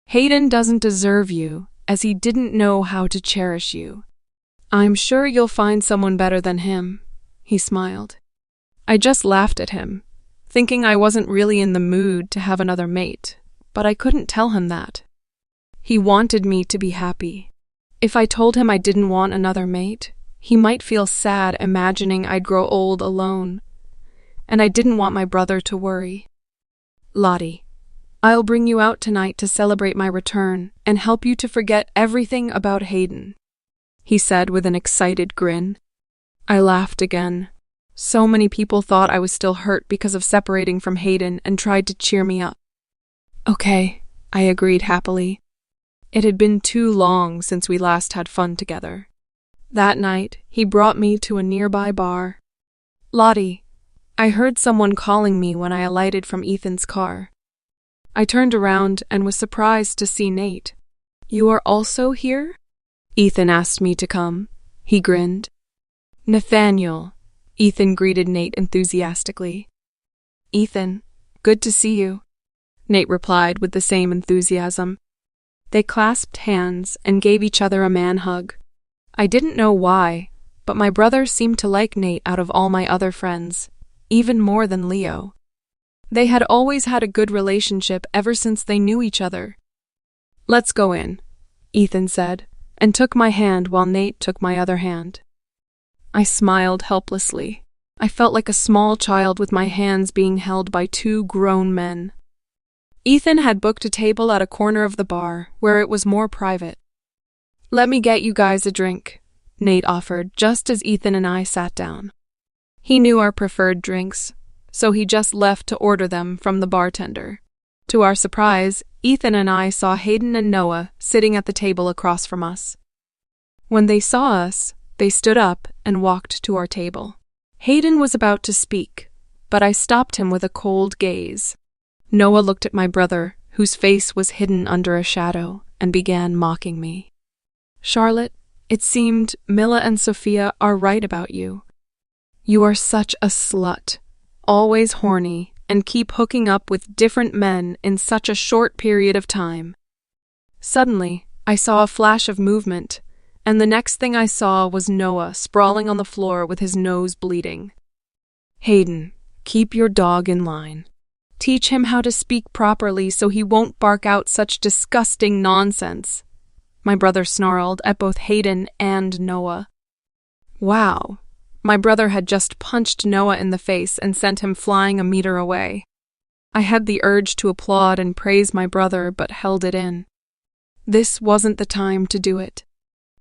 Hayden doesn't deserve you, as he didn't know how to cherish you. I'm sure you'll find someone better than him, he smiled. I just laughed at him, thinking I wasn't really in the mood to have another mate, but I couldn't tell him that. He wanted me to be happy. If I told him I didn't want another mate, he might feel sad imagining I'd grow old alone, and I didn't want my brother to worry. Lottie, I'll bring you out tonight to celebrate my return and help you to forget everything about Hayden, he said with an excited grin. I laughed again. So many people thought I was still hurt because of separating from Hayden and tried to cheer me up. Okay, I agreed happily. It had been too long since we last had fun together. That night, he brought me to a nearby bar. Lottie, I heard someone calling me when I alighted from Ethan's car. I turned around and was surprised to see Nate. You are also here? Ethan asked me to come. He grinned. Nathaniel, Ethan greeted Nate enthusiastically. Ethan, good to see you, Nate replied with the same enthusiasm. They clasped hands and gave each other a man hug. I didn't know why, but my brother seemed to like Nate out of all my other friends, even more than Leo. They had always had a good relationship ever since they knew each other. Let's go in, Ethan said, and took my hand while Nate took my other hand. I smiled helplessly. I felt like a small child with my hands being held by two grown men. Ethan had booked a table at a corner of the bar, where it was more private. Let me get you guys a drink, Nate offered, just as Ethan and I sat down. He knew our preferred drinks, so he just left to order them from the bartender. To our surprise, Ethan and I saw Hayden and Noah sitting at the table across from us. When they saw us, they stood up and walked to our table. Hayden was about to speak, but I stopped him with a cold gaze. Noah looked at my brother, whose face was hidden under a shadow, and began mocking me. Charlotte, it seemed Mila and Sofia are right about you. You are such a slut, always horny, and keep hooking up with different men in such a short period of time. Suddenly, I saw a flash of movement, and the next thing I saw was Noah sprawling on the floor with his nose bleeding. Hayden, keep your dog in line. Teach him how to speak properly so he won't bark out such disgusting nonsense, my brother snarled at both Hayden and Noah. Wow, my brother had just punched Noah in the face and sent him flying a meter away. I had the urge to applaud and praise my brother, but held it in. This wasn't the time to do it.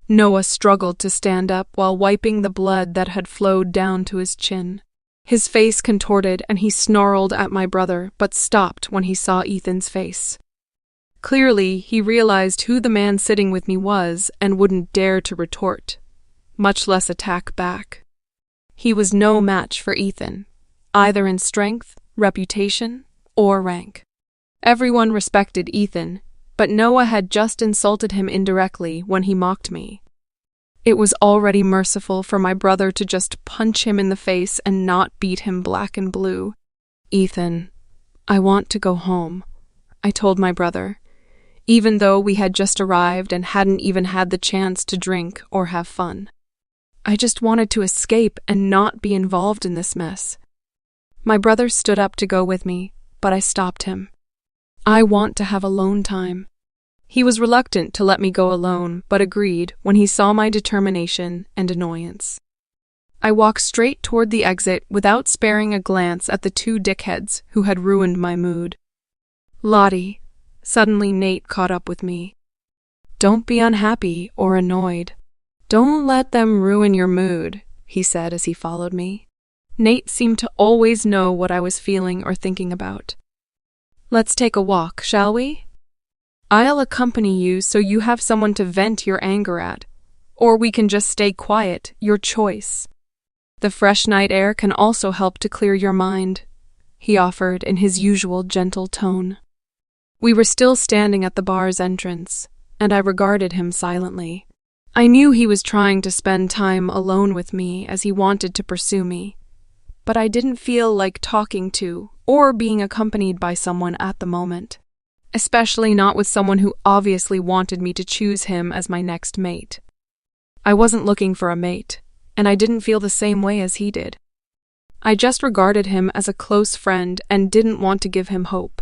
Noah struggled to stand up while wiping the blood that had flowed down to his chin. His face contorted and he snarled at my brother, but stopped when he saw Ethan's face. Clearly, he realized who the man sitting with me was and wouldn't dare to retort, much less attack back. He was no match for Ethan, either in strength, reputation, or rank. Everyone respected Ethan, but Noah had just insulted him indirectly when he mocked me. It was already merciful for my brother to just punch him in the face and not beat him black and blue. Ethan, I want to go home, I told my brother, even though we had just arrived and hadn't even had the chance to drink or have fun. I just wanted to escape and not be involved in this mess. My brother stood up to go with me, but I stopped him. I want to have alone time. He was reluctant to let me go alone, but agreed when he saw my determination and annoyance. I walked straight toward the exit without sparing a glance at the two dickheads who had ruined my mood. Lottie, suddenly Nate caught up with me. Don't be unhappy or annoyed. Don't let them ruin your mood, he said as he followed me. Nate seemed to always know what I was feeling or thinking about. Let's take a walk, shall we? I'll accompany you so you have someone to vent your anger at, or we can just stay quiet, your choice. The fresh night air can also help to clear your mind, he offered in his usual gentle tone. We were still standing at the bar's entrance, and I regarded him silently. I knew he was trying to spend time alone with me as he wanted to pursue me, but I didn't feel like talking to or being accompanied by someone at the moment, especially not with someone who obviously wanted me to choose him as my next mate. I wasn't looking for a mate, and I didn't feel the same way as he did. I just regarded him as a close friend and didn't want to give him hope.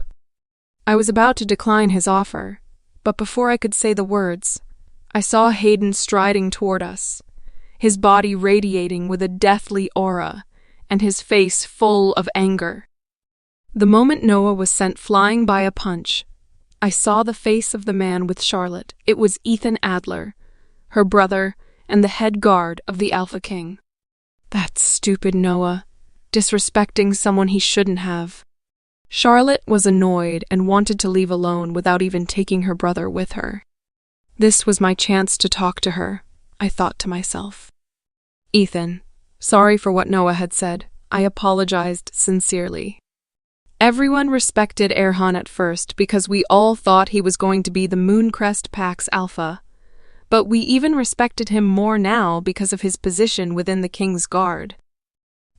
I was about to decline his offer, but before I could say the words, I saw Hayden striding toward us, his body radiating with a deathly aura, and his face full of anger. The moment Noah was sent flying by a punch, I saw the face of the man with Charlotte. It was Ethan Adler, her brother, and the head guard of the Alpha King. That stupid Noah, disrespecting someone he shouldn't have. Charlotte was annoyed and wanted to leave alone without even taking her brother with her. This was my chance to talk to her, I thought to myself. Ethan, sorry for what Noah had said. I apologized sincerely. Everyone respected Erhan at first because we all thought he was going to be the Mooncrest Pack's alpha, but we even respected him more now because of his position within the King's Guard.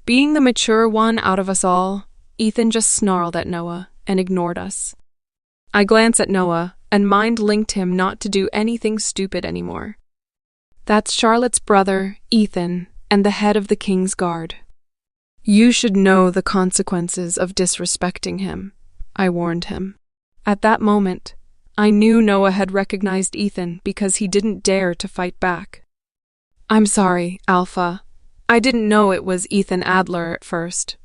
Being the mature one out of us all, Ethan just snarled at Noah and ignored us. I glanced at Noah and mind-linked him not to do anything stupid anymore. That's Charlotte's brother, Ethan, and the head of the King's Guard. You should know the consequences of disrespecting him, I warned him. At that moment, I knew Noah had recognized Ethan because he didn't dare to fight back. I'm sorry, Alpha. I didn't know it was Ethan Adler at first.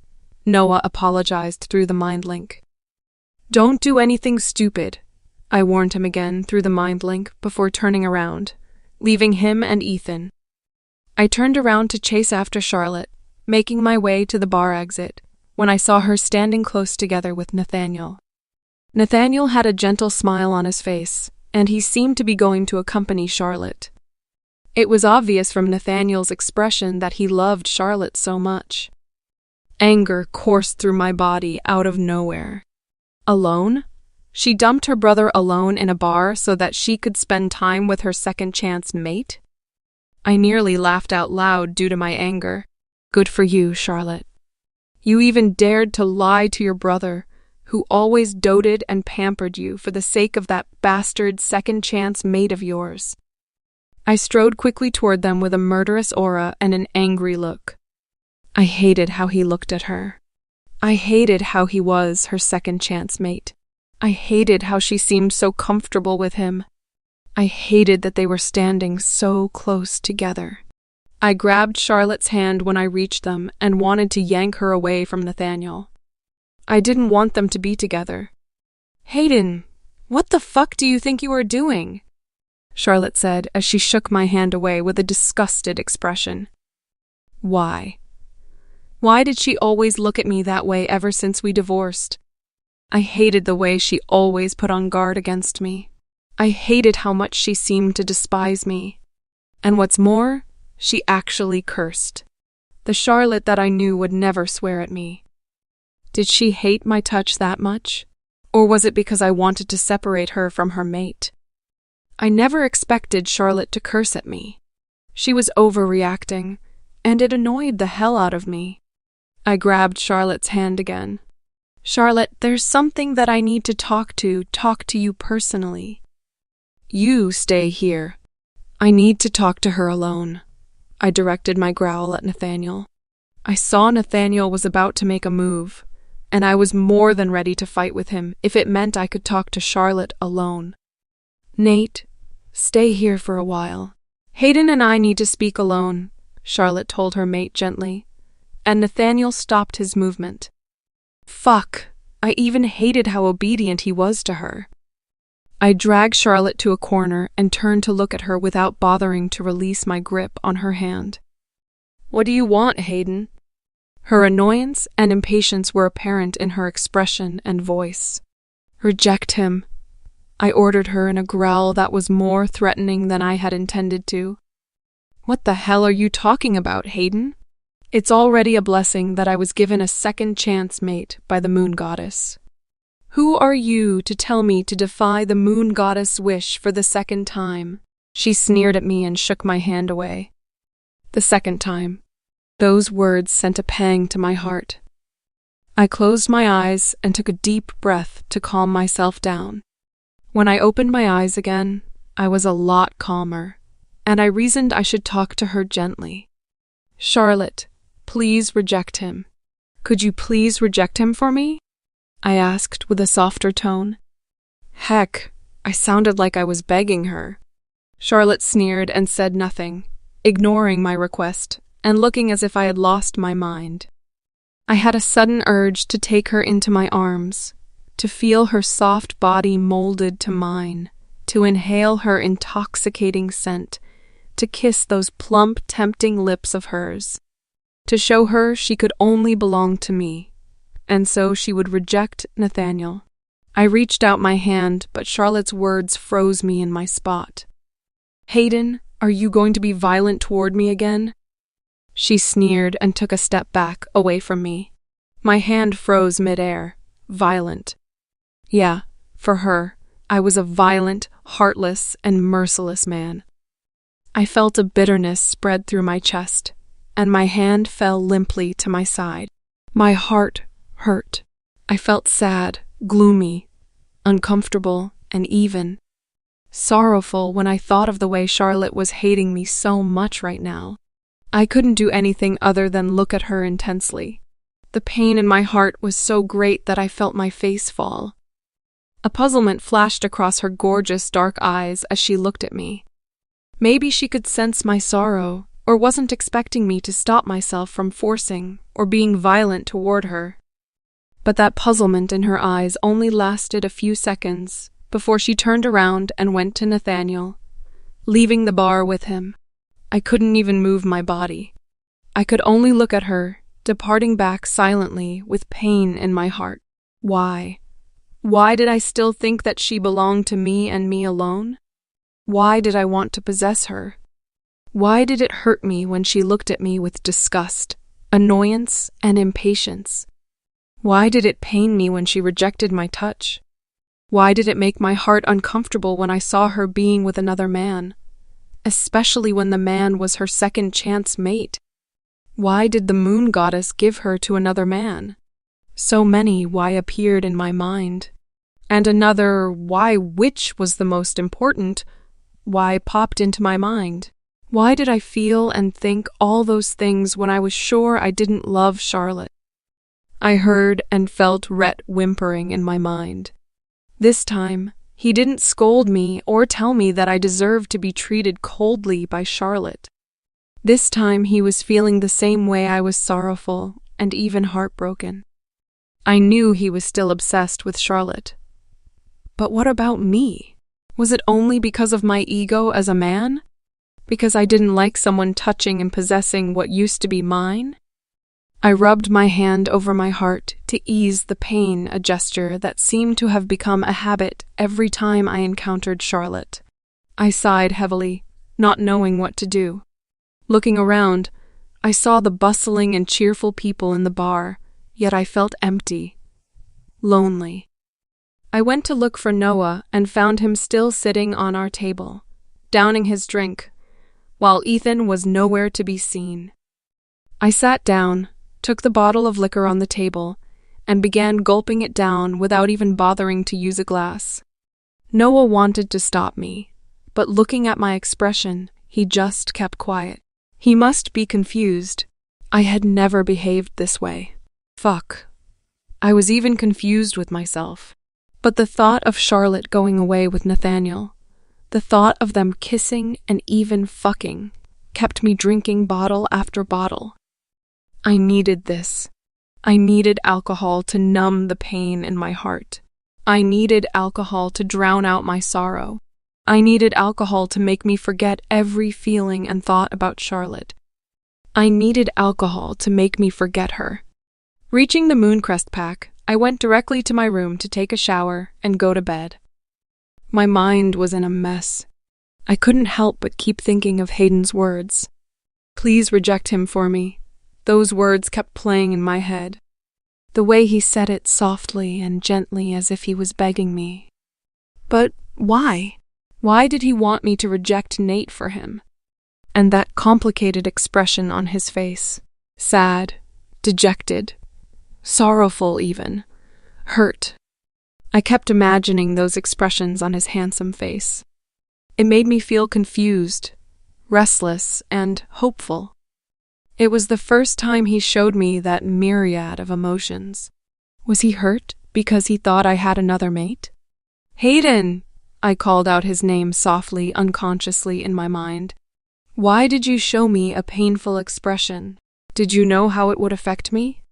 Noah apologized through the mind link. Don't do anything stupid, I warned him again through the mind link before turning around, leaving him and Ethan. I turned around to chase after Charlotte, making my way to the bar exit, when I saw her standing close together with Nathaniel. Nathaniel had a gentle smile on his face, and he seemed to be going to accompany Charlotte. It was obvious from Nathaniel's expression that he loved Charlotte so much. Anger coursed through my body out of nowhere. Alone? She dumped her brother alone in a bar so that she could spend time with her second-chance mate? I nearly laughed out loud due to my anger. Good for you, Charlotte. You even dared to lie to your brother, who always doted and pampered you for the sake of that bastard second-chance mate of yours. I strode quickly toward them with a murderous aura and an angry look. I hated how he looked at her. I hated how he was her second-chance mate. I hated how she seemed so comfortable with him. I hated that they were standing so close together. I grabbed Charlotte's hand when I reached them and wanted to yank her away from Nathaniel. I didn't want them to be together. Hayden, what the fuck do you think you are doing? Charlotte said as she shook my hand away with a disgusted expression. Why? Why did she always look at me that way ever since we divorced? I hated the way she always put on guard against me. I hated how much she seemed to despise me. And what's more, she actually cursed. The Charlotte that I knew would never swear at me. Did she hate my touch that much? Or was it because I wanted to separate her from her mate? I never expected Charlotte to curse at me. She was overreacting, and it annoyed the hell out of me. I grabbed Charlotte's hand again. Charlotte, there's something that I need to talk to you personally. You stay here. I need to talk to her alone. I directed my growl at Nathaniel. I saw Nathaniel was about to make a move, and I was more than ready to fight with him if it meant I could talk to Charlotte alone. Nate, stay here for a while. Hayden and I need to speak alone, Charlotte told her mate gently, and Nathaniel stopped his movement. Fuck, I even hated how obedient he was to her. I dragged Charlotte to a corner and turned to look at her without bothering to release my grip on her hand. What do you want, Hayden? Her annoyance and impatience were apparent in her expression and voice. Reject him, I ordered her in a growl that was more threatening than I had intended to. What the hell are you talking about, Hayden? It's already a blessing that I was given a second chance mate by the moon goddess. Who are you to tell me to defy the moon goddess' wish for the second time? She sneered at me and shook my hand away. The second time. Those words sent a pang to my heart. I closed my eyes and took a deep breath to calm myself down. When I opened my eyes again, I was a lot calmer, and I reasoned I should talk to her gently. Charlotte, please reject him. Could you please reject him for me? I asked with a softer tone. Heck, I sounded like I was begging her. Charlotte sneered and said nothing, ignoring my request and looking as if I had lost my mind. I had a sudden urge to take her into my arms, to feel her soft body molded to mine, to inhale her intoxicating scent, to kiss those plump, tempting lips of hers, to show her she could only belong to me, and so she would reject Nathaniel. I reached out my hand, but Charlotte's words froze me in my spot. Hayden, are you going to be violent toward me again? She sneered and took a step back, away from me. My hand froze midair. Violent. Yeah, for her, I was a violent, heartless, and merciless man. I felt a bitterness spread through my chest, and my hand fell limply to my side. My heart hurt. I felt sad, gloomy, uncomfortable, and even sorrowful when I thought of the way Charlotte was hating me so much right now. I couldn't do anything other than look at her intensely. The pain in my heart was so great that I felt my face fall. A puzzlement flashed across her gorgeous dark eyes as she looked at me. Maybe she could sense my sorrow, or wasn't expecting me to stop myself from forcing or being violent toward her. But that puzzlement in her eyes only lasted a few seconds before she turned around and went to Nathaniel, leaving the bar with him. I couldn't even move my body. I could only look at her, departing back silently with pain in my heart. Why? Why did I still think that she belonged to me and me alone? Why did I want to possess her? Why did it hurt me when she looked at me with disgust, annoyance, and impatience? Why did it pain me when she rejected my touch? Why did it make my heart uncomfortable when I saw her being with another man, especially when the man was her second chance mate? Why did the moon goddess give her to another man? So many why appeared in my mind. And another why, which was the most important, why popped into my mind. Why did I feel and think all those things when I was sure I didn't love Charlotte? I heard and felt Rhett whimpering in my mind. This time, he didn't scold me or tell me that I deserved to be treated coldly by Charlotte. This time he was feeling the same way I was sorrowful and even heartbroken. I knew he was still obsessed with Charlotte. But what about me? Was it only because of my ego as a man? Because I didn't like someone touching and possessing what used to be mine? I rubbed my hand over my heart to ease the pain, a gesture that seemed to have become a habit every time I encountered Charlotte. I sighed heavily, not knowing what to do. Looking around, I saw the bustling and cheerful people in the bar, yet I felt empty, lonely. I went to look for Noah and found him still sitting on our table, downing his drink, while Ethan was nowhere to be seen. I sat down, took the bottle of liquor on the table, and began gulping it down without even bothering to use a glass. Noah wanted to stop me, but looking at my expression, he just kept quiet. He must be confused. I had never behaved this way. Fuck. I was even confused with myself. But the thought of Charlotte going away with Nathaniel, the thought of them kissing and even fucking, kept me drinking bottle after bottle. I needed this. I needed alcohol to numb the pain in my heart. I needed alcohol to drown out my sorrow. I needed alcohol to make me forget every feeling and thought about Charlotte. I needed alcohol to make me forget her. Reaching the Mooncrest Pack, I went directly to my room to take a shower and go to bed. My mind was in a mess. I couldn't help but keep thinking of Hayden's words. Please reject him for me. Those words kept playing in my head. the way he said it softly and gently as if he was begging me. But why? Why did he want me to reject Nate for him? And that complicated expression on his face. Sad, dejected, sorrowful even, hurt. I kept imagining those expressions on his handsome face. It made me feel confused, restless, and hopeful. It was the first time he showed me that myriad of emotions. Was he hurt because he thought I had another mate? Hayden! I called out his name softly, unconsciously in my mind. Why did you show me a painful expression? Did you know how it would affect me?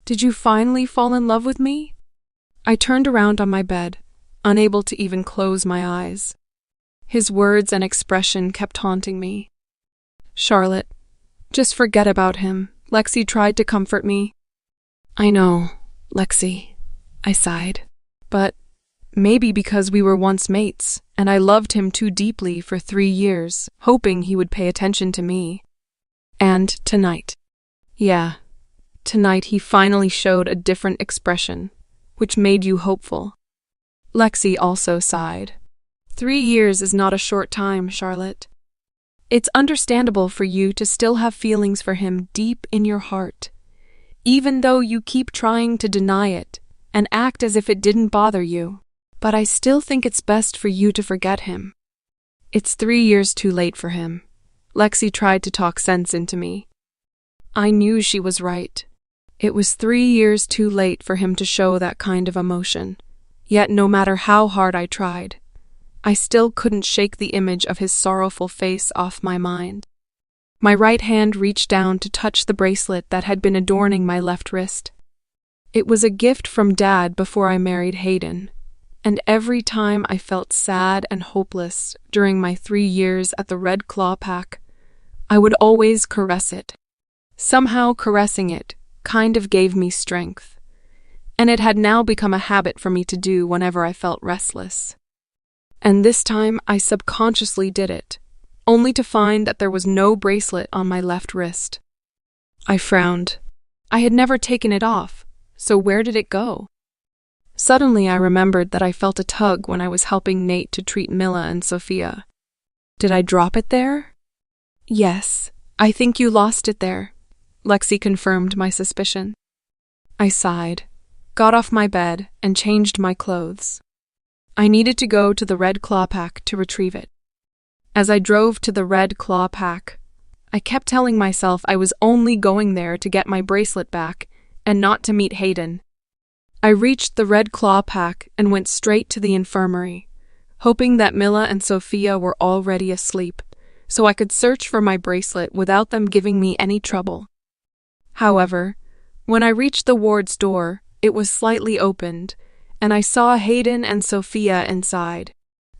Did you finally fall in love with me? I turned around on my bed, unable to even close my eyes. His words and expression kept haunting me. Charlotte, just forget about him. Lexi tried to comfort me. I know, Lexi, I sighed. But maybe because we were once mates, and I loved him too deeply for 3 years, hoping he would pay attention to me. And tonight. Yeah, tonight he finally showed a different expression, which made you hopeful. Lexi also sighed. 3 years is not a short time, Charlotte. It's understandable for you to still have feelings for him deep in your heart, even though you keep trying to deny it and act as if it didn't bother you. But I still think it's best for you to forget him. It's 3 years too late for him. Lexi tried to talk sense into me. I knew she was right. It was 3 years too late for him to show that kind of emotion. Yet no matter how hard I tried, I still couldn't shake the image of his sorrowful face off my mind. My right hand reached down to touch the bracelet that had been adorning my left wrist. It was a gift from Dad before I married Hayden, and every time I felt sad and hopeless during my 3 years at the Red Claw Pack, I would always caress it. Somehow caressing it kind of gave me strength, and it had now become a habit for me to do whenever I felt restless. And this time I subconsciously did it, only to find that there was no bracelet on my left wrist. I frowned. I had never taken it off, so where did it go? Suddenly I remembered that I felt a tug when I was helping Nate to treat Mila and Sofia. Did I drop it there? Yes, I think you lost it there, Lexi confirmed my suspicion. I sighed, got off my bed, and changed my clothes. I needed to go to the Red Claw Pack to retrieve it. As I drove to the Red Claw Pack, I kept telling myself I was only going there to get my bracelet back and not to meet Hayden. I reached the Red Claw Pack and went straight to the infirmary, hoping that Mila and Sofia were already asleep, so I could search for my bracelet without them giving me any trouble. However, when I reached the ward's door, it was slightly opened, and I saw Hayden and Sofia inside.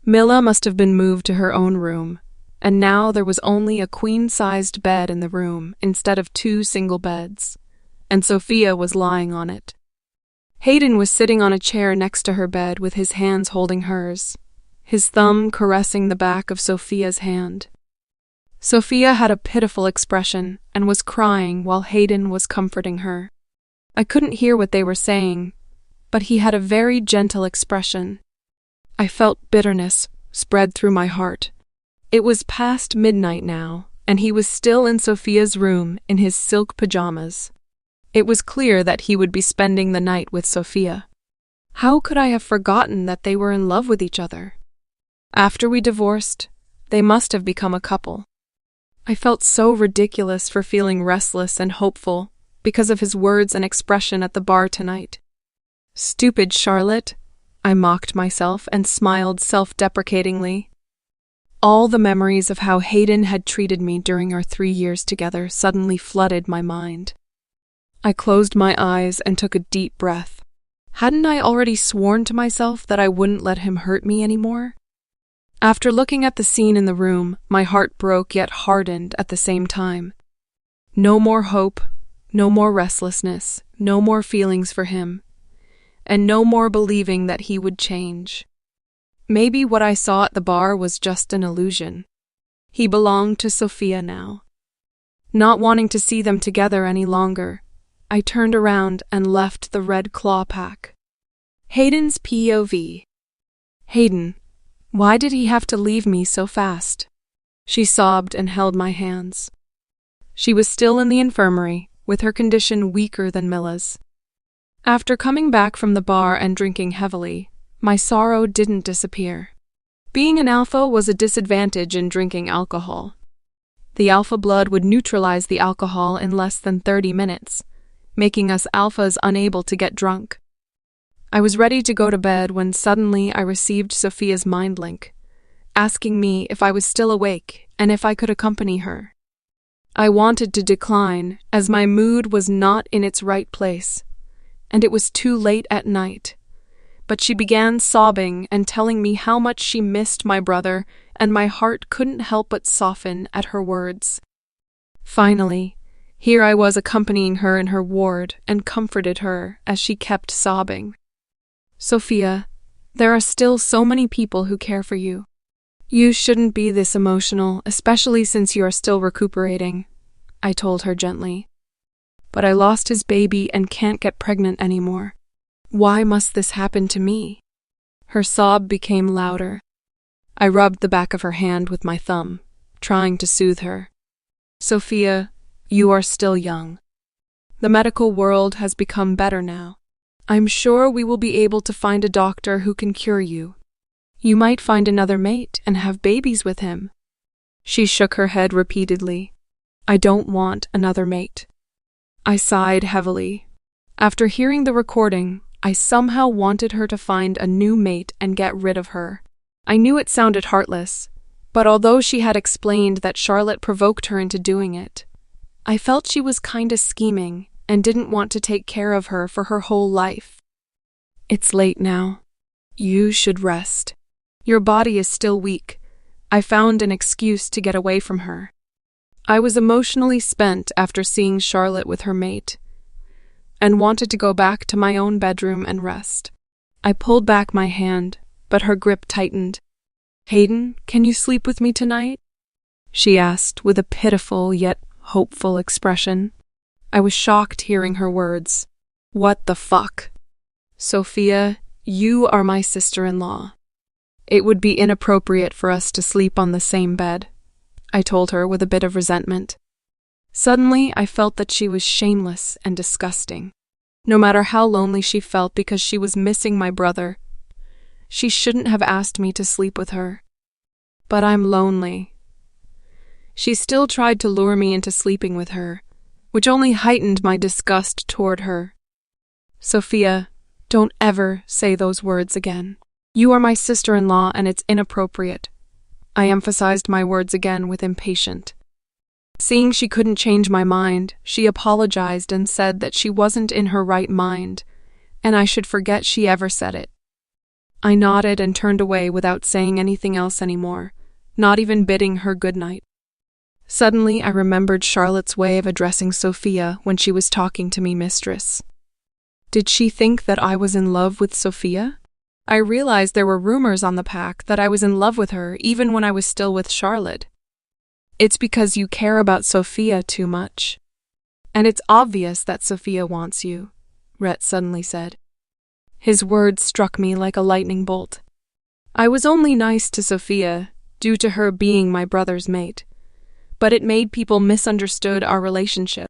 Mila must have been moved to her own room, and now there was only a queen-sized bed in the room instead of 2 single beds, and Sofia was lying on it. Hayden was sitting on a chair next to her bed with his hands holding hers, his thumb caressing the back of Sofia's hand. Sofia had a pitiful expression and was crying while Hayden was comforting her. I couldn't hear what they were saying, but he had a very gentle expression. I felt bitterness spread through my heart. It was past midnight now, and he was still in Sofia's room in his silk pajamas. It was clear that he would be spending the night with Sofia. How could I have forgotten that they were in love with each other? After we divorced, they must have become a couple. I felt so ridiculous for feeling restless and hopeful because of his words and expression at the bar tonight. Stupid Charlotte, I mocked myself and smiled self-deprecatingly. All the memories of how Hayden had treated me during our 3 years together suddenly flooded my mind. I closed my eyes and took a deep breath. Hadn't I already sworn to myself that I wouldn't let him hurt me anymore? After looking at the scene in the room, my heart broke yet hardened at the same time. No more hope, no more restlessness, no more feelings for him, and no more believing that he would change. Maybe what I saw at the bar was just an illusion. He belonged to Sofia now. Not wanting to see them together any longer, I turned around and left the red claw pack. Hayden's POV. Hayden, why did he have to leave me so fast? She sobbed and held my hands. She was still in the infirmary, with her condition weaker than Milla's. After coming back from the bar and drinking heavily, my sorrow didn't disappear. Being an alpha was a disadvantage in drinking alcohol. The alpha blood would neutralize the alcohol in less than 30 minutes, making us alphas unable to get drunk. I was ready to go to bed when suddenly I received Sofia's mind link, asking me if I was still awake and if I could accompany her. I wanted to decline, as my mood was not in its right place, and it was too late at night. But she began sobbing and telling me how much she missed my brother, and my heart couldn't help but soften at her words. Finally, here I was accompanying her in her ward and comforted her as she kept sobbing. Sofia, there are still so many people who care for you. You shouldn't be this emotional, especially since you are still recuperating, I told her gently. But I lost his baby and can't get pregnant anymore. Why must this happen to me? Her sob became louder. I rubbed the back of her hand with my thumb, trying to soothe her. Sofia, you are still young. The medical world has become better now. I'm sure we will be able to find a doctor who can cure you. You might find another mate and have babies with him. She shook her head repeatedly. I don't want another mate. I sighed heavily. After hearing the recording, I somehow wanted her to find a new mate and get rid of her. I knew it sounded heartless, but although she had explained that Charlotte provoked her into doing it, I felt she was kinda scheming and didn't want to take care of her for her whole life. It's late now. You should rest. Your body is still weak. I found an excuse to get away from her. I was emotionally spent after seeing Charlotte with her mate, and wanted to go back to my own bedroom and rest. I pulled back my hand, but her grip tightened. Hayden, can you sleep with me tonight? She asked with a pitiful yet hopeful expression. I was shocked hearing her words. What the fuck? Sofia, you are my sister-in-law. It would be inappropriate for us to sleep on the same bed, I told her with a bit of resentment. Suddenly, I felt that she was shameless and disgusting. No matter how lonely she felt because she was missing my brother, she shouldn't have asked me to sleep with her. But I'm lonely. She still tried to lure me into sleeping with her, which only heightened my disgust toward her. Sofia, don't ever say those words again. You are my sister-in-law and it's inappropriate. I emphasized my words again with impatience. Seeing she couldn't change my mind, she apologized and said that she wasn't in her right mind, and I should forget she ever said it. I nodded and turned away without saying anything else anymore, not even bidding her good night. Suddenly, I remembered Charlotte's way of addressing Sofia when she was talking to me, mistress. Did she think that I was in love with Sofia? I realized there were rumors on the pack that I was in love with her even when I was still with Charlotte. It's because you care about Sofia too much. And it's obvious that Sofia wants you, Rhett suddenly said. His words struck me like a lightning bolt. I was only nice to Sofia due to her being my brother's mate, but it made people misunderstood our relationship.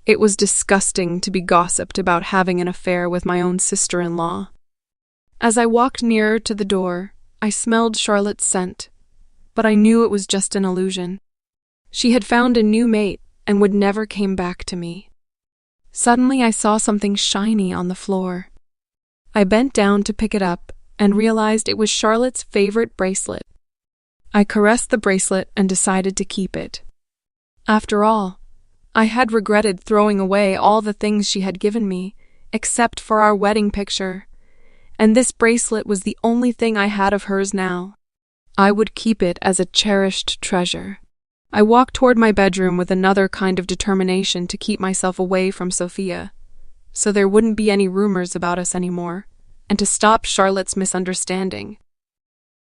It was disgusting to be gossiped about having an affair with my own sister-in-law. As I walked nearer to the door, I smelled Charlotte's scent, but I knew it was just an illusion. She had found a new mate and would never came back to me. Suddenly I saw something shiny on the floor. I bent down to pick it up and realized it was Charlotte's favorite bracelet. I caressed the bracelet and decided to keep it. After all, I had regretted throwing away all the things she had given me, except for our wedding picture, and this bracelet was the only thing I had of hers now. I would keep it as a cherished treasure. I walked toward my bedroom with another kind of determination to keep myself away from Sofia, so there wouldn't be any rumors about us anymore, and to stop Charlotte's misunderstanding.